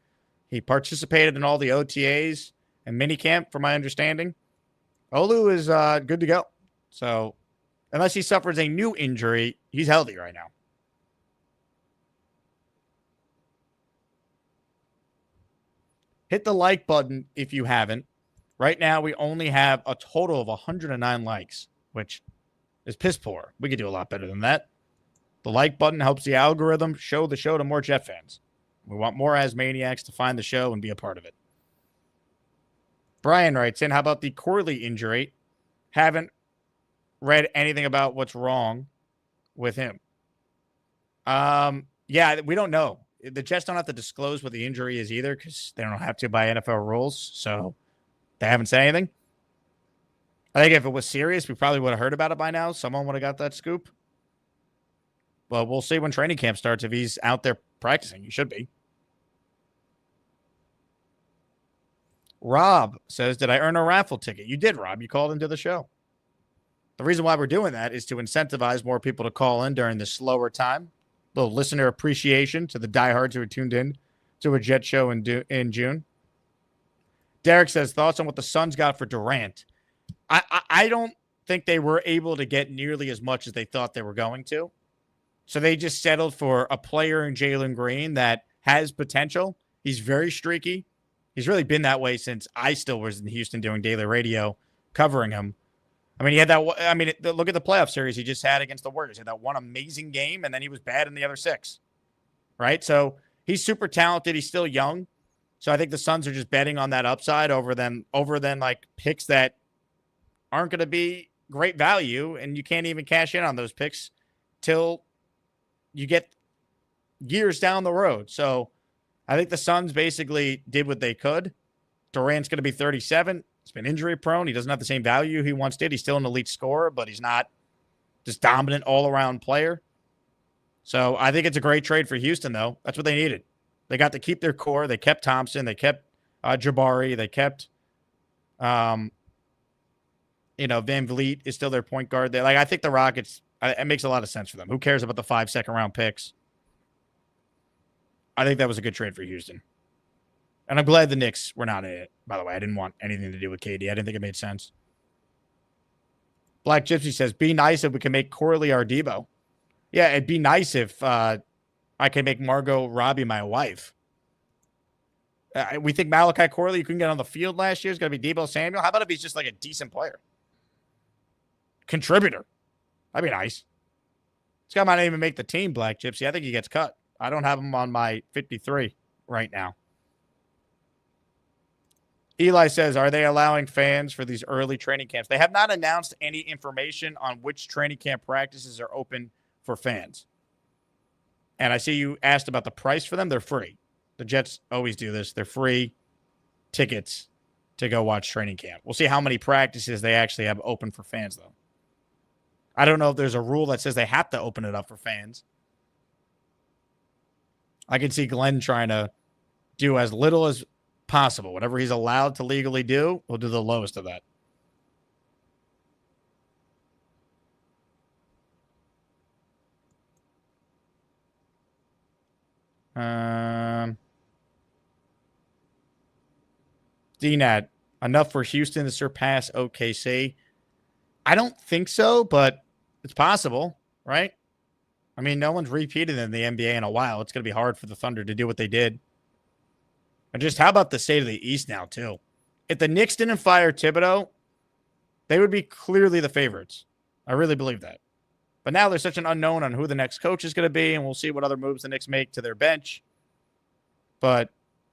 Speaker 2: He participated in all the OTAs and minicamp, from my understanding. Olu is good to go. So unless he suffers a new injury, he's healthy right now. Hit the like button if you haven't. Right now, we only have a total of 109 likes, which is piss poor. We could do a lot better than that. The like button helps the algorithm show the show to more Jet fans. We want more Asmaniacs to find the show and be a part of it. Brian writes in, how about the Corley injury? Haven't read anything about what's wrong with him. Yeah, we don't know. The Jets don't have to disclose what the injury is either because they don't have to by NFL rules. So they haven't said anything. I think if it was serious, we probably would have heard about it by now. Someone would have got that scoop. Well, we'll see when training camp starts if he's out there practicing. He should be. Rob says, did I earn a raffle ticket? You did, Rob. You called into the show. The reason why we're doing that is to incentivize more people to call in during the slower time. A little listener appreciation to the diehards who are tuned in to a Jet show in June. Derek says, thoughts on what the Suns got for Durant. I don't think they were able to get nearly as much as they thought they were going to. So they just settled for a player in Jalen Green that has potential. He's very streaky. He's really been that way since I still was in Houston doing daily radio covering him. I mean, he had that. I mean, look at the playoff series he just had against the Warriors. He had that one amazing game, and then he was bad in the other 6. Right? So he's super talented. He's still young. So I think the Suns are just betting on that upside over than like picks that aren't going to be great value, and you can't even cash in on those picks till you get years down the road. So I think the Suns basically did what they could. Durant's going to be 37. He's been injury prone. He doesn't have the same value he once did. He's still an elite scorer, but he's not this dominant all-around player. So I think it's a great trade for Houston, though. That's what they needed. They got to keep their core. They kept Thompson. They kept Jabari. They kept, Van Vliet is still their point guard. I think the Rockets, it makes a lot of sense for them. Who cares about the 5 second-round picks? I think that was a good trade for Houston. And I'm glad the Knicks were not in it, by the way. I didn't want anything to do with KD. I didn't think it made sense. Black Gypsy says, be nice if we can make Corley our Debo. Yeah, it'd be nice if I can make Margot Robbie my wife. We think Malachi Corley, you couldn't get on the field last year, is going to be Debo Samuel. How about if he's just like a decent player? Contributor. That'd be nice. This guy might not even make the team, Black Gypsy. I think he gets cut. I don't have him on my 53 right now. Eli says, are they allowing fans for these early training camps? They have not announced any information on which training camp practices are open for fans. And I see you asked about the price for them. They're free. The Jets always do this. They're free tickets to go watch training camp. We'll see how many practices they actually have open for fans, though. I don't know if there's a rule that says they have to open it up for fans. I can see Glenn trying to do as little as possible. Whatever he's allowed to legally do, we'll do the lowest of that. DNAT, enough for Houston to surpass OKC? I don't think so, but it's possible, right? I mean, no one's repeated in the NBA in a while. It's going to be hard for the Thunder to do what they did. And just how about the state of the East now, too? If the Knicks didn't fire Thibodeau, they would be clearly the favorites. I really believe that. But now there's such an unknown on who the next coach is going to be, and we'll see what other moves the Knicks make to their bench. But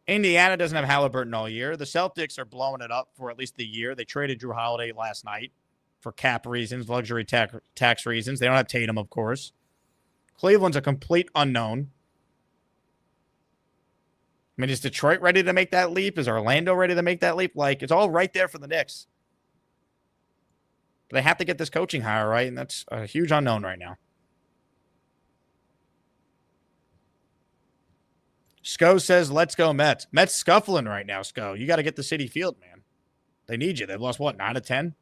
Speaker 2: Indiana doesn't have Halliburton all year. The Celtics are blowing it up for at least the year. They traded Drew Holiday last night for cap reasons, luxury tax reasons. They don't have Tatum, of course. Cleveland's a complete unknown. I mean, is Detroit ready to make that leap? Is Orlando ready to make that leap? Like, it's all right there for the Knicks. But they have to get this coaching hire right, and that's a huge unknown right now. Sko says, let's go Mets. Mets scuffling right now, Sko. You got to get the Citi Field, man. They need you. They've lost, 9 out of 10?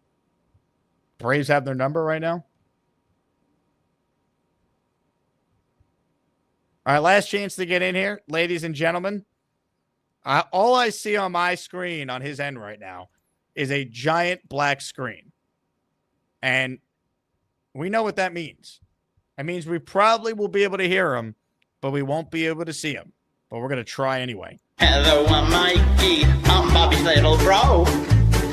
Speaker 2: Braves have their number right now. All right, last chance to get in here, ladies and gentlemen. All I see on my screen on his end right now is a giant black screen. And we know what that means. It means we probably will be able to hear him, but we won't be able to see him. But we're going to try anyway.
Speaker 14: Hello, I'm Mikey. I'm Bobby's little bro.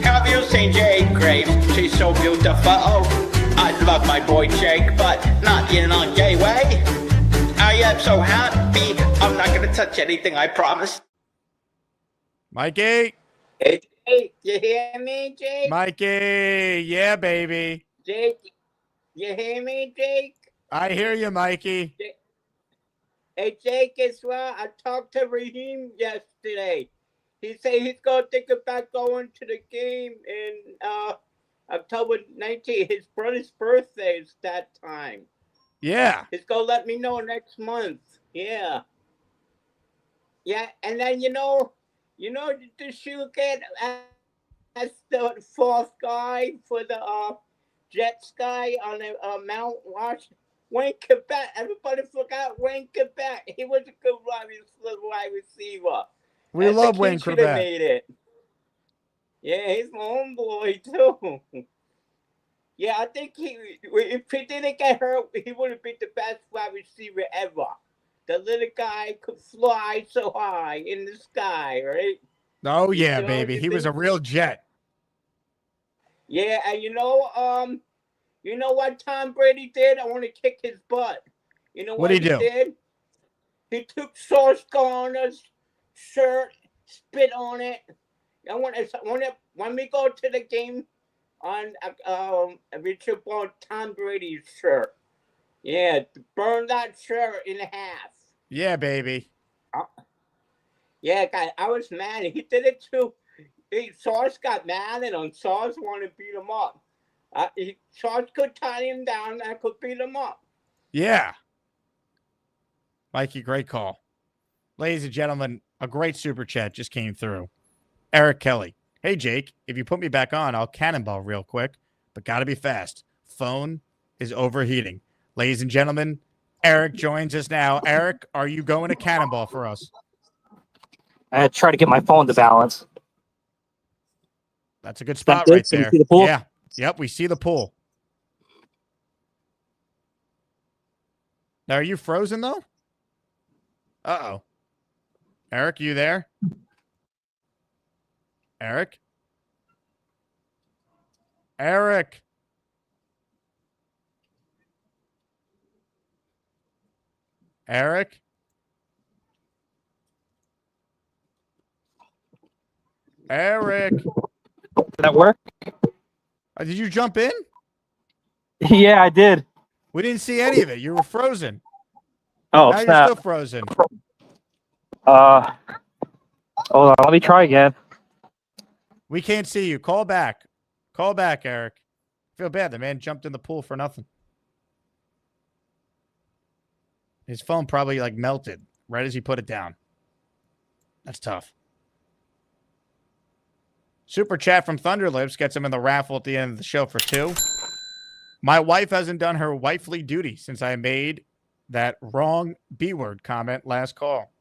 Speaker 14: Have you seen Jake Graves? She's so beautiful. I love my boy Jake, but not in a gay way. I am so happy. I'm not going to touch anything, I promise.
Speaker 2: Mikey.
Speaker 9: Hey, Jake, you hear me, Jake?
Speaker 2: Mikey. Yeah, baby.
Speaker 9: Jake, you hear me, Jake?
Speaker 2: I hear you, Mikey.
Speaker 9: Jake. Hey, Jake, as well, I talked to Raheem yesterday. He said he's going to think about going to the game in October 19th. His brother's birthday is that time.
Speaker 2: Yeah.
Speaker 9: He's going to let me know next month. Yeah. Yeah, and then, the shoe get as the fourth guy for the Jets guy on the Mount Rushmore. Wayne Quebec. Everybody forgot Wayne Quebec. He was a good wide receiver.
Speaker 2: We love Wayne Quebec.
Speaker 9: Made it. Yeah, he's my homeboy too. Yeah, I think if he didn't get hurt, he would have been the best wide receiver ever. The little guy could fly so high in the sky, right?
Speaker 2: Oh yeah, baby. He was a real jet.
Speaker 9: Yeah, and you know what Tom Brady did? I want to kick his butt. You know what he did? He took Sauce Gardner's shirt, spit on it. When we go to the game on Richard Ball, Tom Brady's shirt. Yeah, burn that shirt in half.
Speaker 2: Yeah, baby.
Speaker 9: Yeah, guy, I was mad. He did it too. Sauce got mad at him. Sauce wanted to beat him up. Sauce could tie him down. I could beat him up.
Speaker 2: Yeah. Mikey, great call. Ladies and gentlemen, a great super chat just came through. Eric Kelly. Hey, Jake, if you put me back on, I'll cannonball real quick, but got to be fast. Phone is overheating. Ladies and gentlemen, Eric joins us now. Eric, are you going to cannonball for us?
Speaker 13: I try to get my phone to balance.
Speaker 2: That's a good spot right there.
Speaker 13: See the pool?
Speaker 2: Yeah. Yep, we see the pool. Now, are you frozen, though? Uh-oh. Eric, you there? Eric? Eric? Eric? Eric?
Speaker 13: Did that work?
Speaker 2: Did you jump in?
Speaker 13: Yeah, I did.
Speaker 2: We didn't see any of it. You were frozen.
Speaker 13: Oh,
Speaker 2: now
Speaker 13: snap.
Speaker 2: you're still frozen.
Speaker 13: Hold on. Let me try again.
Speaker 2: We can't see you. Call back. Call back, Eric. I feel bad. The man jumped in the pool for nothing. His phone probably melted right as he put it down. That's tough. Super chat from Thunderlips gets him in the raffle at the end of the show for 2. My wife hasn't done her wifely duty since I made that wrong B-word comment last call.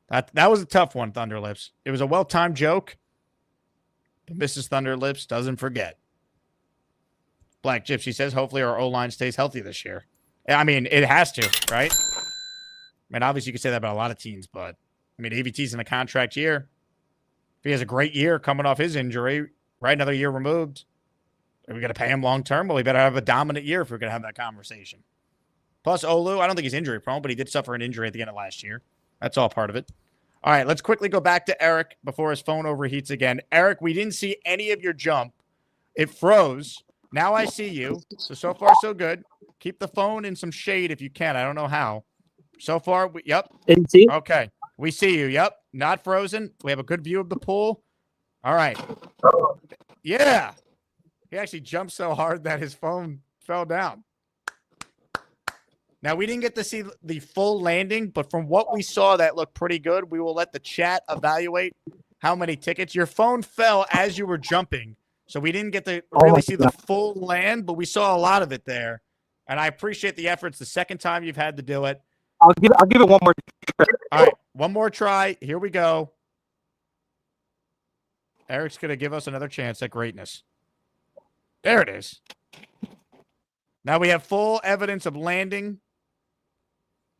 Speaker 2: That was a tough one, Thunderlips. It was a well-timed joke, But Mrs. Thunderlips doesn't forget. Black Gypsy says, hopefully our O-line stays healthy this year. I mean, it has to, right? I mean, obviously you could say that about a lot of teams, but I mean, AVT's in a contract year. If he has a great year coming off his injury, right, another year removed, are we going to pay him long-term? Well, we better have a dominant year if we're going to have that conversation. Plus, Olu, I don't think he's injury-prone, but he did suffer an injury at the end of last year. That's all part of it. All right, let's quickly go back to Eric before his phone overheats again. Eric, we didn't see any of your jump. It froze. Now I see you. So far, so good. Keep the phone in some shade if you can. I don't know how. So far, yep.
Speaker 13: Didn't see?
Speaker 2: Okay. We see you. Yep. Not frozen. We have a good view of the pool. All right. Yeah. He actually jumped so hard that his phone fell down. Now, we didn't get to see the full landing, but from what we saw, that looked pretty good. We will let the chat evaluate how many tickets. Your phone fell as you were jumping, so we didn't get to really see the full land, but we saw a lot of it there. And I appreciate the efforts. The second time you've had to do it.
Speaker 13: I'll give it one more try.
Speaker 2: All right, one more try. Here we go. Eric's going to give us another chance at greatness. There it is. Now we have full evidence of landing.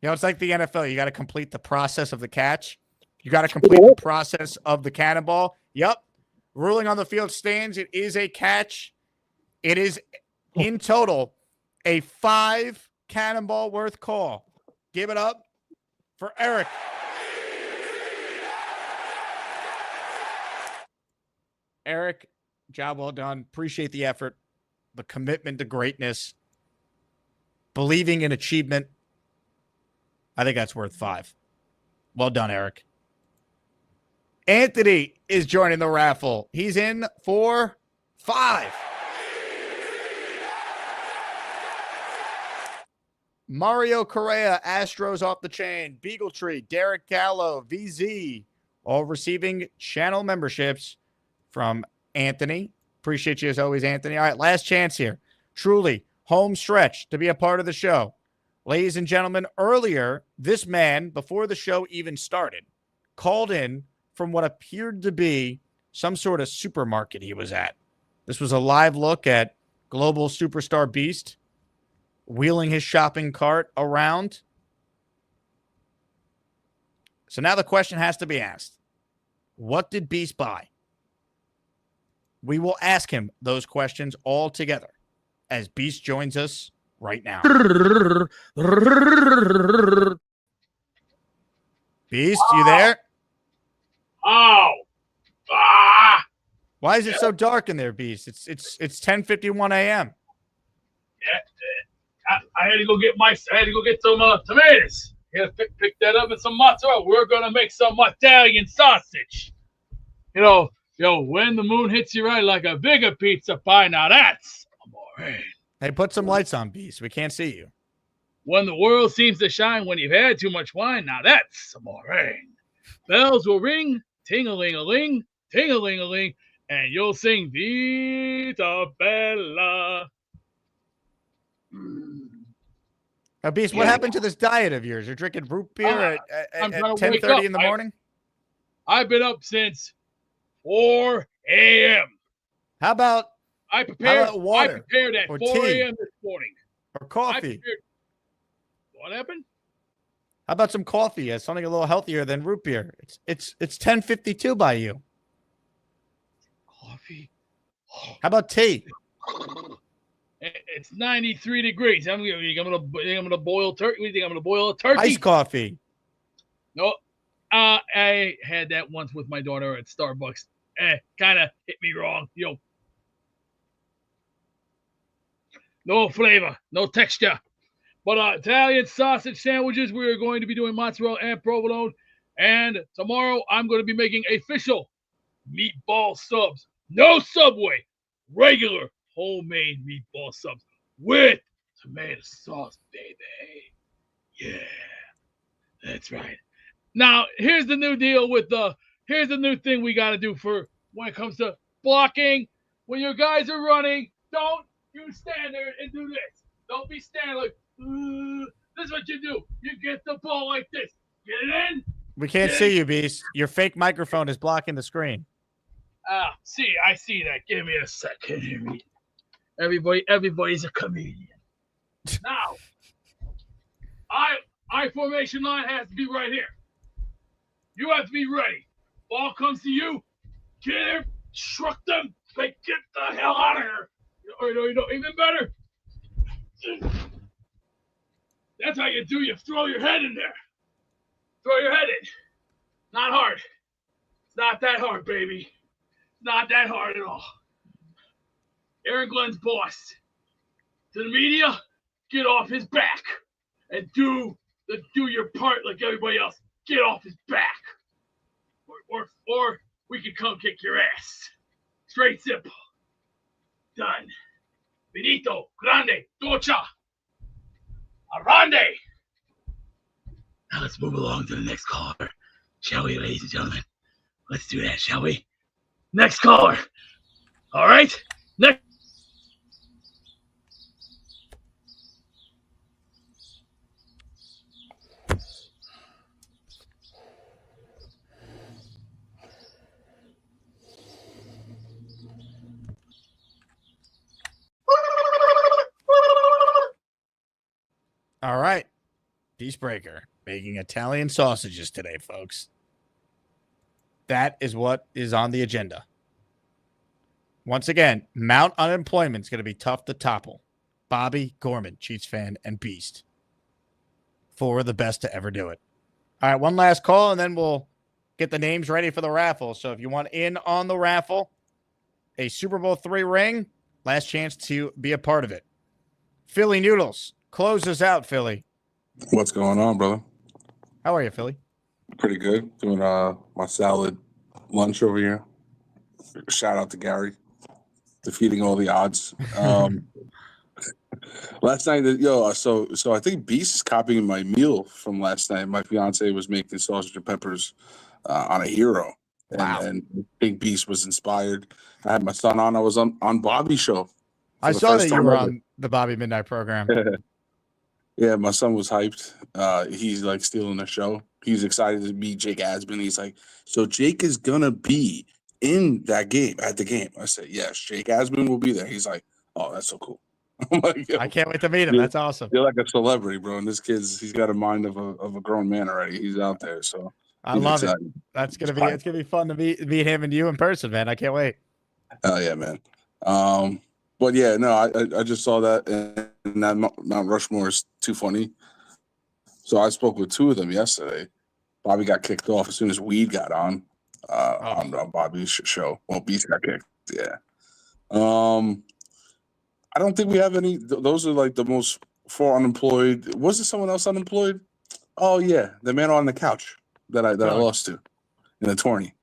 Speaker 2: You know, it's like the NFL. You got to complete the process of the catch. You got to complete the process of the cannonball. Yep. Ruling on the field stands. It is a catch. It is, in total, a 5 cannonball worth call. Give it up for Eric. Eric, job well done. Appreciate the effort, the commitment to greatness, believing in achievement. I think that's worth 5. Well done, Eric. Anthony is joining the raffle. He's in for 5. Mario Correa, Astros off the chain. Beagle Tree, Derek Gallo, VZ, all receiving channel memberships from Anthony. Appreciate you as always, Anthony. All right, last chance here. Truly, home stretch to be a part of the show. Ladies and gentlemen, earlier, this man, before the show even started, called in from what appeared to be some sort of supermarket he was at. This was a live look at global superstar Beast wheeling his shopping cart around. So now the question has to be asked. What did Beast buy? We will ask him those questions all together as Beast joins us right now. Beast, you there?
Speaker 15: Oh. Ah.
Speaker 2: Why is it so dark in there, Beast? It's 10:51 a.m.
Speaker 15: Yeah. I had to go get some tomatoes. Yeah, pick that up and some mozzarella. We're gonna make some Italian sausage. You know, when the moon hits you right like a bigger pizza pie. Now that's amore.
Speaker 2: Hey, put some lights on, Beast. We can't see you.
Speaker 15: When the world seems to shine when you've had too much wine. Now that's amore. Bells will ring, ting-a-ling-a-ling, ting-a-ling-a-ling, and you'll sing Vita Bella.
Speaker 2: Now, Beast, what happened to this diet of yours? You're drinking root beer at 10:30 in the morning?
Speaker 15: I've been up since 4 a.m.
Speaker 2: How about water?
Speaker 15: I prepared at 4 a.m. this morning.
Speaker 2: Or coffee?
Speaker 15: What happened?
Speaker 2: How about some coffee? Something a little healthier than root beer. It's 10:52 by you.
Speaker 15: Coffee.
Speaker 2: How about tea?
Speaker 15: It's 93 degrees. I'm gonna boil turkey. You think I'm gonna boil a turkey?
Speaker 2: Iced coffee.
Speaker 15: No, I had that once with my daughter at Starbucks. Kind of hit me wrong. No flavor, no texture. But Italian sausage sandwiches. We are going to be doing mozzarella and provolone. And tomorrow I'm going to be making official meatball subs. No Subway, regular homemade meatball subs with tomato sauce, baby. Yeah, that's right. Now, here's the new deal here's the new thing we got to do for when it comes to blocking. When your guys are running, don't you stand there and do this. Don't be standing like, this is what you do. You get the ball like this. Get it in.
Speaker 2: We can't see you, Beast. Your fake microphone is blocking the screen.
Speaker 15: See, I see that. Give me a second here. Everybody's a comedian. Now, I formation line has to be right here. You have to be ready. Ball comes to you. Get here, shrug them, like get the hell out of here. You know, even better. That's how you do. You throw your head in there. Throw your head in. Not hard. It's not that hard, baby. It's not that hard at all. Aaron Glenn's boss. To the media, get off his back and do your part like everybody else. Get off his back. Or we can come kick your ass. Straight simple. Done. Benito, grande, docha. Arande. Now let's move along to the next caller. Shall we, ladies and gentlemen? Let's do that, shall we? Next caller. All right? Next.
Speaker 2: All right. Peacebreaker making Italian sausages today, folks. That is what is on the agenda. Once again, Mount unemployment is going to be tough to topple. Bobby, Gorman, Chiefs fan, and Beast. Four of the best to ever do it. All right, one last call, and then we'll get the names ready for the raffle. So if you want in on the raffle, a Super Bowl III ring, last chance to be a part of it. Philly Noodles. Close us out, Philly.
Speaker 16: What's going on, brother?
Speaker 2: How are you, Philly?
Speaker 16: Pretty good. Doing my salad lunch over here. Shout out to Gary, defeating all the odds. Last night, so I think Beast is copying my meal from last night. My fiance was making sausage and peppers on a hero.
Speaker 2: Wow.
Speaker 16: And I think Beast was inspired. I had my son on. I was on Bobby's show.
Speaker 2: I saw that you were on the Bobby Midnight program.
Speaker 16: Yeah, my son was hyped. He's like stealing the show. He's excited to meet Jake Asman. He's like, so Jake is gonna be in that game at the game. I said, yes, Jake Asman will be there. He's like, oh, that's so cool. I'm like,
Speaker 2: I can't wait to meet him. That's awesome.
Speaker 16: You're like a celebrity, bro. And this he's got a mind of a grown man already. He's out there, so
Speaker 2: I love it. It's gonna be fun to meet him and you in person, man. I can't wait.
Speaker 16: Oh yeah, man. But yeah, no, I just saw that, and that Mount Rushmore is too funny. So I spoke with two of them yesterday. Bobby got kicked off as soon as Weed got on Bobby's show. Well, Beast got kicked. Yeah. I don't think we have any. Those are like the most four unemployed. Was there someone else unemployed? Oh yeah, the man on the couch that I lost to in the tourney.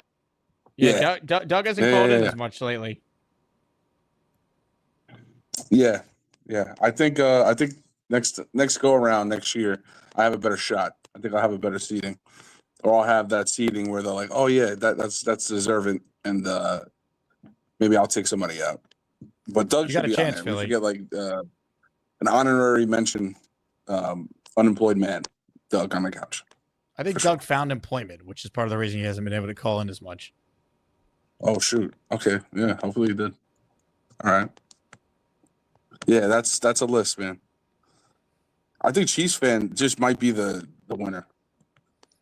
Speaker 2: Yeah. Doug hasn't called in as much lately.
Speaker 16: Yeah. I think next go around next year, I have a better shot. I think I'll have a better seating, or I'll have that seating where they're like, oh yeah, that's deserving, and maybe I'll take somebody out. But Doug should be on there. We should get like an honorary mention, unemployed man, Doug on the couch.
Speaker 2: I think Doug found employment, which is part of the reason he hasn't been able to call in as much.
Speaker 16: Oh shoot. Okay. Yeah. Hopefully he did. All right. Yeah, that's a list, man. I think Chiefs fan just might be the winner.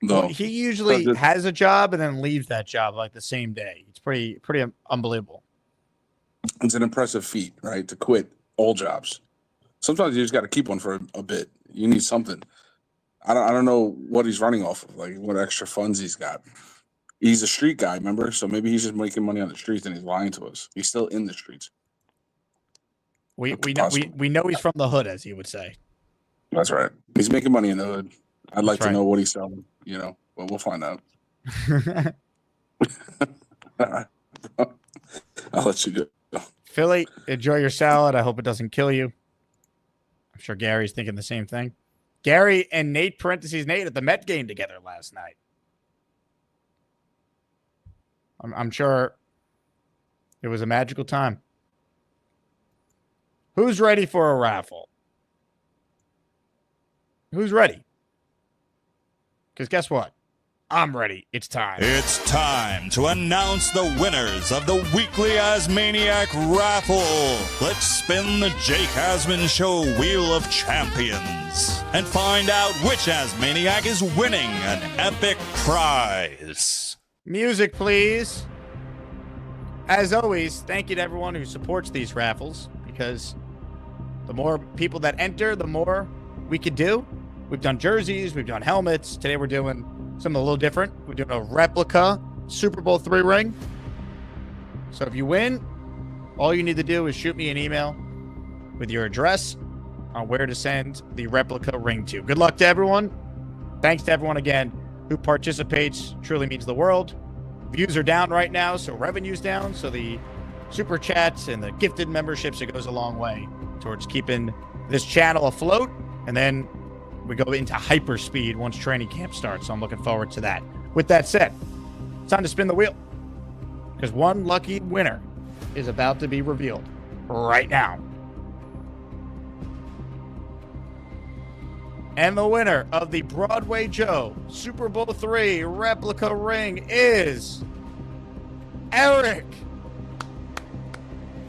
Speaker 16: No,
Speaker 2: well, he usually has a job and then leaves that job like the same day. It's pretty unbelievable.
Speaker 16: It's an impressive feat, right? To quit all jobs. Sometimes you just got to keep one for a bit. You need something. I don't know what he's running off of, like what extra funds he's got. He's a street guy, remember? So maybe he's just making money on the streets and he's lying to us. He's still in the streets.
Speaker 2: We know he's from the hood, as he would say.
Speaker 16: That's right. He's making money in the hood. I'd like to know what he's selling, but we'll find out. I'll let you go.
Speaker 2: Philly, enjoy your salad. I hope it doesn't kill you. I'm sure Gary's thinking the same thing. Gary and Nate, Nate, at the Met game together last night. I'm sure it was a magical time. Who's ready for a raffle? Who's ready? Because guess what? I'm ready. It's time.
Speaker 17: It's time to announce the winners of the weekly Asmaniac raffle. Let's spin the Jake Asman Show Wheel of Champions and find out which Asmaniac is winning an epic prize.
Speaker 2: Music, please. As always, thank you to everyone who supports these raffles, because the more people that enter, the more we could do. We've done jerseys, we've done helmets. Today we're doing something a little different. We're doing a replica Super Bowl III ring. So if you win, all you need to do is shoot me an email with your address on where to send the replica ring to. Good luck to everyone. Thanks to everyone again who participates. Truly means the world. Views are down right now, so revenue's down. So the super chats and the gifted memberships, it goes a long way towards keeping this channel afloat. And then we go into hyperspeed once training camp starts. So I'm looking forward to that. With that said, it's time to spin the wheel, because one lucky winner is about to be revealed right now. And the winner of the Broadway Joe Super Bowl III replica ring is Eric.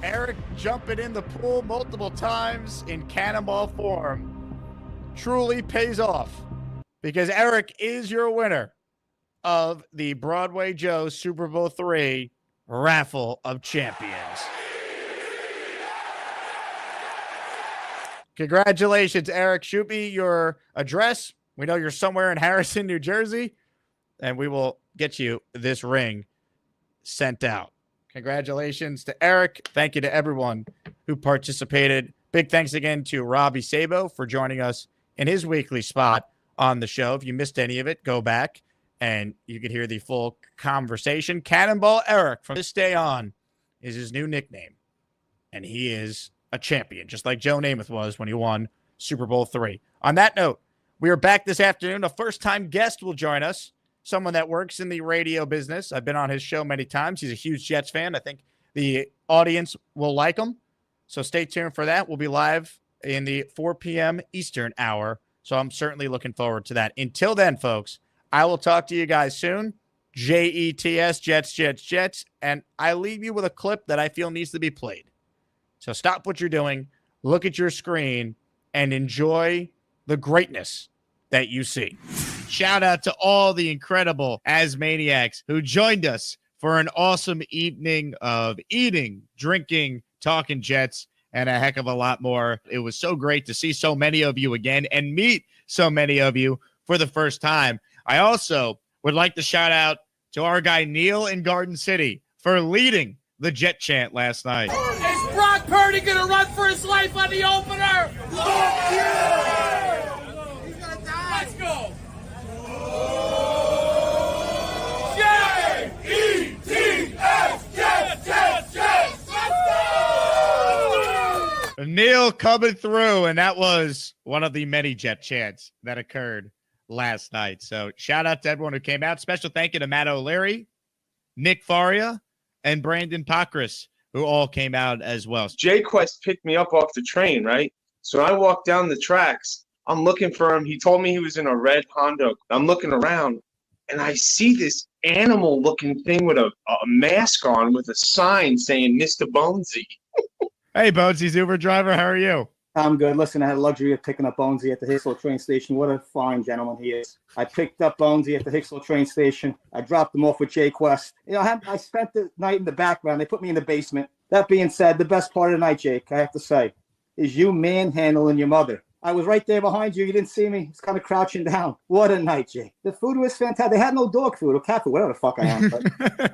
Speaker 2: Eric jumping in the pool multiple times in cannonball form truly pays off, because Eric is your winner of the Broadway Joe Super Bowl III Raffle of Champions. Congratulations, Eric. Shoot me your address. We know you're somewhere in Harrison, New Jersey, and we will get you this ring sent out. Congratulations to Eric. Thank you to everyone who participated. Big thanks again to Robby Sabo for joining us in his weekly spot on the show. If you missed any of it, go back and you could hear the full conversation. Cannonball Eric from this day on is his new nickname, and he is a champion, just like Joe Namath was when he won Super Bowl III. On that note, we are back this afternoon. A first-time guest will join us, someone that works in the radio business. I've been on his show many times. He's a huge Jets fan. I think the audience will like him, so stay tuned for that. We'll be live in the 4 p.m. Eastern hour, so I'm certainly looking forward to that. Until then, folks, I will talk to you guys soon. JETS, Jets, Jets, Jets, and I leave you with a clip that I feel needs to be played. So stop what you're doing, look at your screen, and enjoy the greatness that you see. Shout out to all the incredible Asmaniacs who joined us for an awesome evening of eating, drinking, talking Jets, and a heck of a lot more. It was so great to see so many of you again and meet so many of you for the first time. I also would like to shout out to our guy Neil in Garden City for leading the Jet chant last night.
Speaker 18: Is Brock Purdy going to run for his life on the opener? He's going to die. Let's go. J-E-T-S, Jets, Jets, Jets.
Speaker 2: Neil coming through, and that was one of the many Jet chants that occurred last night. So shout out to everyone who came out. Special thank you to Matt O'Leary, Nick Faria, and Brandon Pockrass, who all came out as well.
Speaker 19: Jay Quest picked me up off the train, right? So I walked down the tracks. I'm looking for him. He told me he was in a red Honda. I'm looking around, and I see this animal-looking thing with a mask on with a sign saying Mr. Bonesy.
Speaker 2: Hey, Bonesy's Uber driver. How are you?
Speaker 20: I'm good. Listen, I had the luxury of picking up Bonesy at the Hicksville train station. What a fine gentleman he is. I picked up Bonesy at the Hicksville train station. I dropped him off with Jay Quest. You know, I spent the night in the background. They put me in the basement. That being said, the best part of the night, Jake, I have to say, is you manhandling your mother. I was right there behind you. You didn't see me. It's kind of crouching down. What a night, Jake. The food was fantastic. They had no dog food or cat food, whatever the fuck I am. But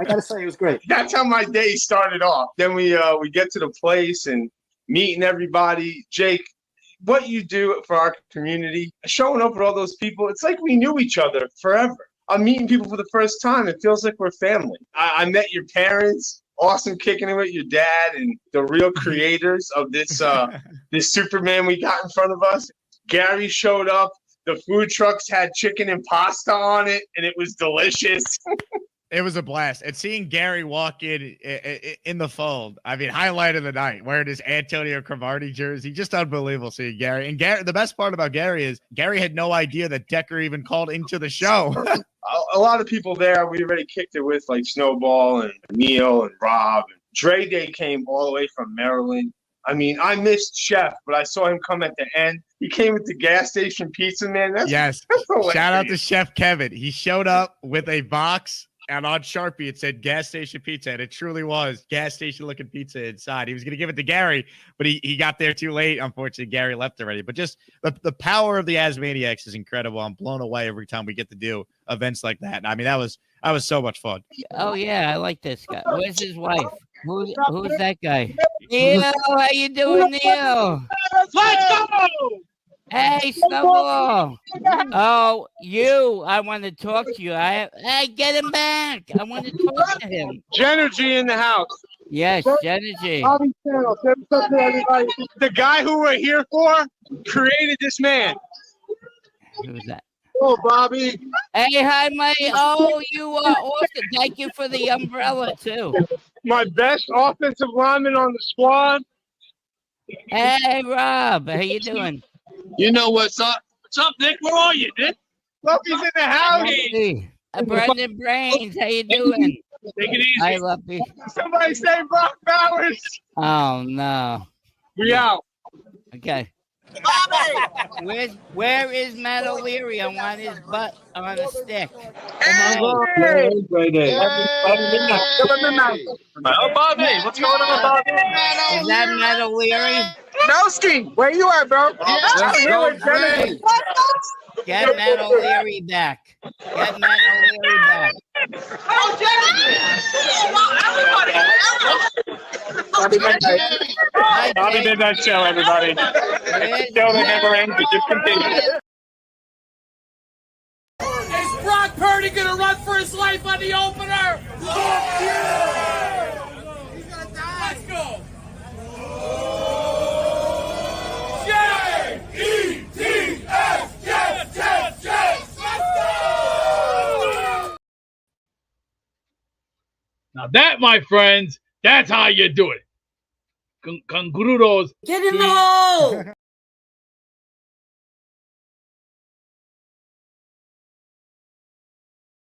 Speaker 20: I got to say, it was great.
Speaker 19: That's how my day started off. Then we get to the place and meeting everybody. Jake, what you do for our community, showing up with all those people, it's like we knew each other forever. I'm meeting people for the first time. It feels like we're family. I met your parents. Awesome kicking it with your dad and the real creators of this this Superman we got in front of us. Gary showed up. The food trucks had chicken and pasta on it, and it was delicious.
Speaker 2: It was a blast. And seeing Gary walk in the fold, I mean, highlight of the night, wearing his Antonio Cromartie jersey, just unbelievable seeing Gary. And Gary, the best part about Gary is Gary had no idea that Decker even called into the show.
Speaker 19: a lot of people there we already kicked it with, like Snowball and Neil and Rob. And Dre Day came all the way from Maryland. I mean, I missed Chef, but I saw him come at the end. He came with the gas station pizza, man. That's
Speaker 2: Shout out to Chef Kevin. He showed up with a box, and on Sharpie it said gas station pizza, and it truly was gas station looking pizza inside. He was going to give it to Gary, but he got there too late. Unfortunately, Gary left already. But just the power of the Asmaniacs is incredible. I'm blown away every time we get to do events like that. And I mean, that was so much fun.
Speaker 21: Oh yeah, I like this guy. Where's his wife? Who's that guy? Neil, how you doing, Neil?
Speaker 18: Let's go!
Speaker 21: Hey, Snowball. Oh, I want to talk to you. Hey, get him back. I want to talk to him.
Speaker 19: Genergy in the house.
Speaker 21: Yes, Genergy.
Speaker 19: The guy who we're here for created this man.
Speaker 21: Who's that?
Speaker 19: Oh, Bobby.
Speaker 21: Hey, hi, mate. Oh, you are awesome. Thank you for the umbrella, too.
Speaker 19: My best offensive lineman on the squad.
Speaker 21: Hey, Rob. How you doing?
Speaker 19: You know what's up. What's up, Nick? Where are you, Nick? Lumpy's in the house.
Speaker 21: Hey, Brendan Brains. How you doing?
Speaker 19: Take it easy.
Speaker 21: Hi, Lumpy.
Speaker 19: Somebody say Brock Bowers.
Speaker 21: Oh, no.
Speaker 19: We out.
Speaker 21: Okay. Where is Matt O'Leary? I want his butt on a stick.
Speaker 19: Hey!
Speaker 13: Oh, Bobby, what's going on, Bobby?
Speaker 21: Is that Matt O'Leary?
Speaker 19: Noski, where you at, bro?
Speaker 21: Get Matt O'Leary back. Get Matt O'Leary back.
Speaker 13: Bobby did that show, everybody. Show that never ends. It just continues.
Speaker 18: Is Brock Purdy gonna run for his life on the opener? Yeah! He's gonna die. Let's go. J-E-T-S, Jets, Jets, Jets. Let's go.
Speaker 15: Now that, my friends, that's how you do it. Congrudos.
Speaker 18: Get in the hole.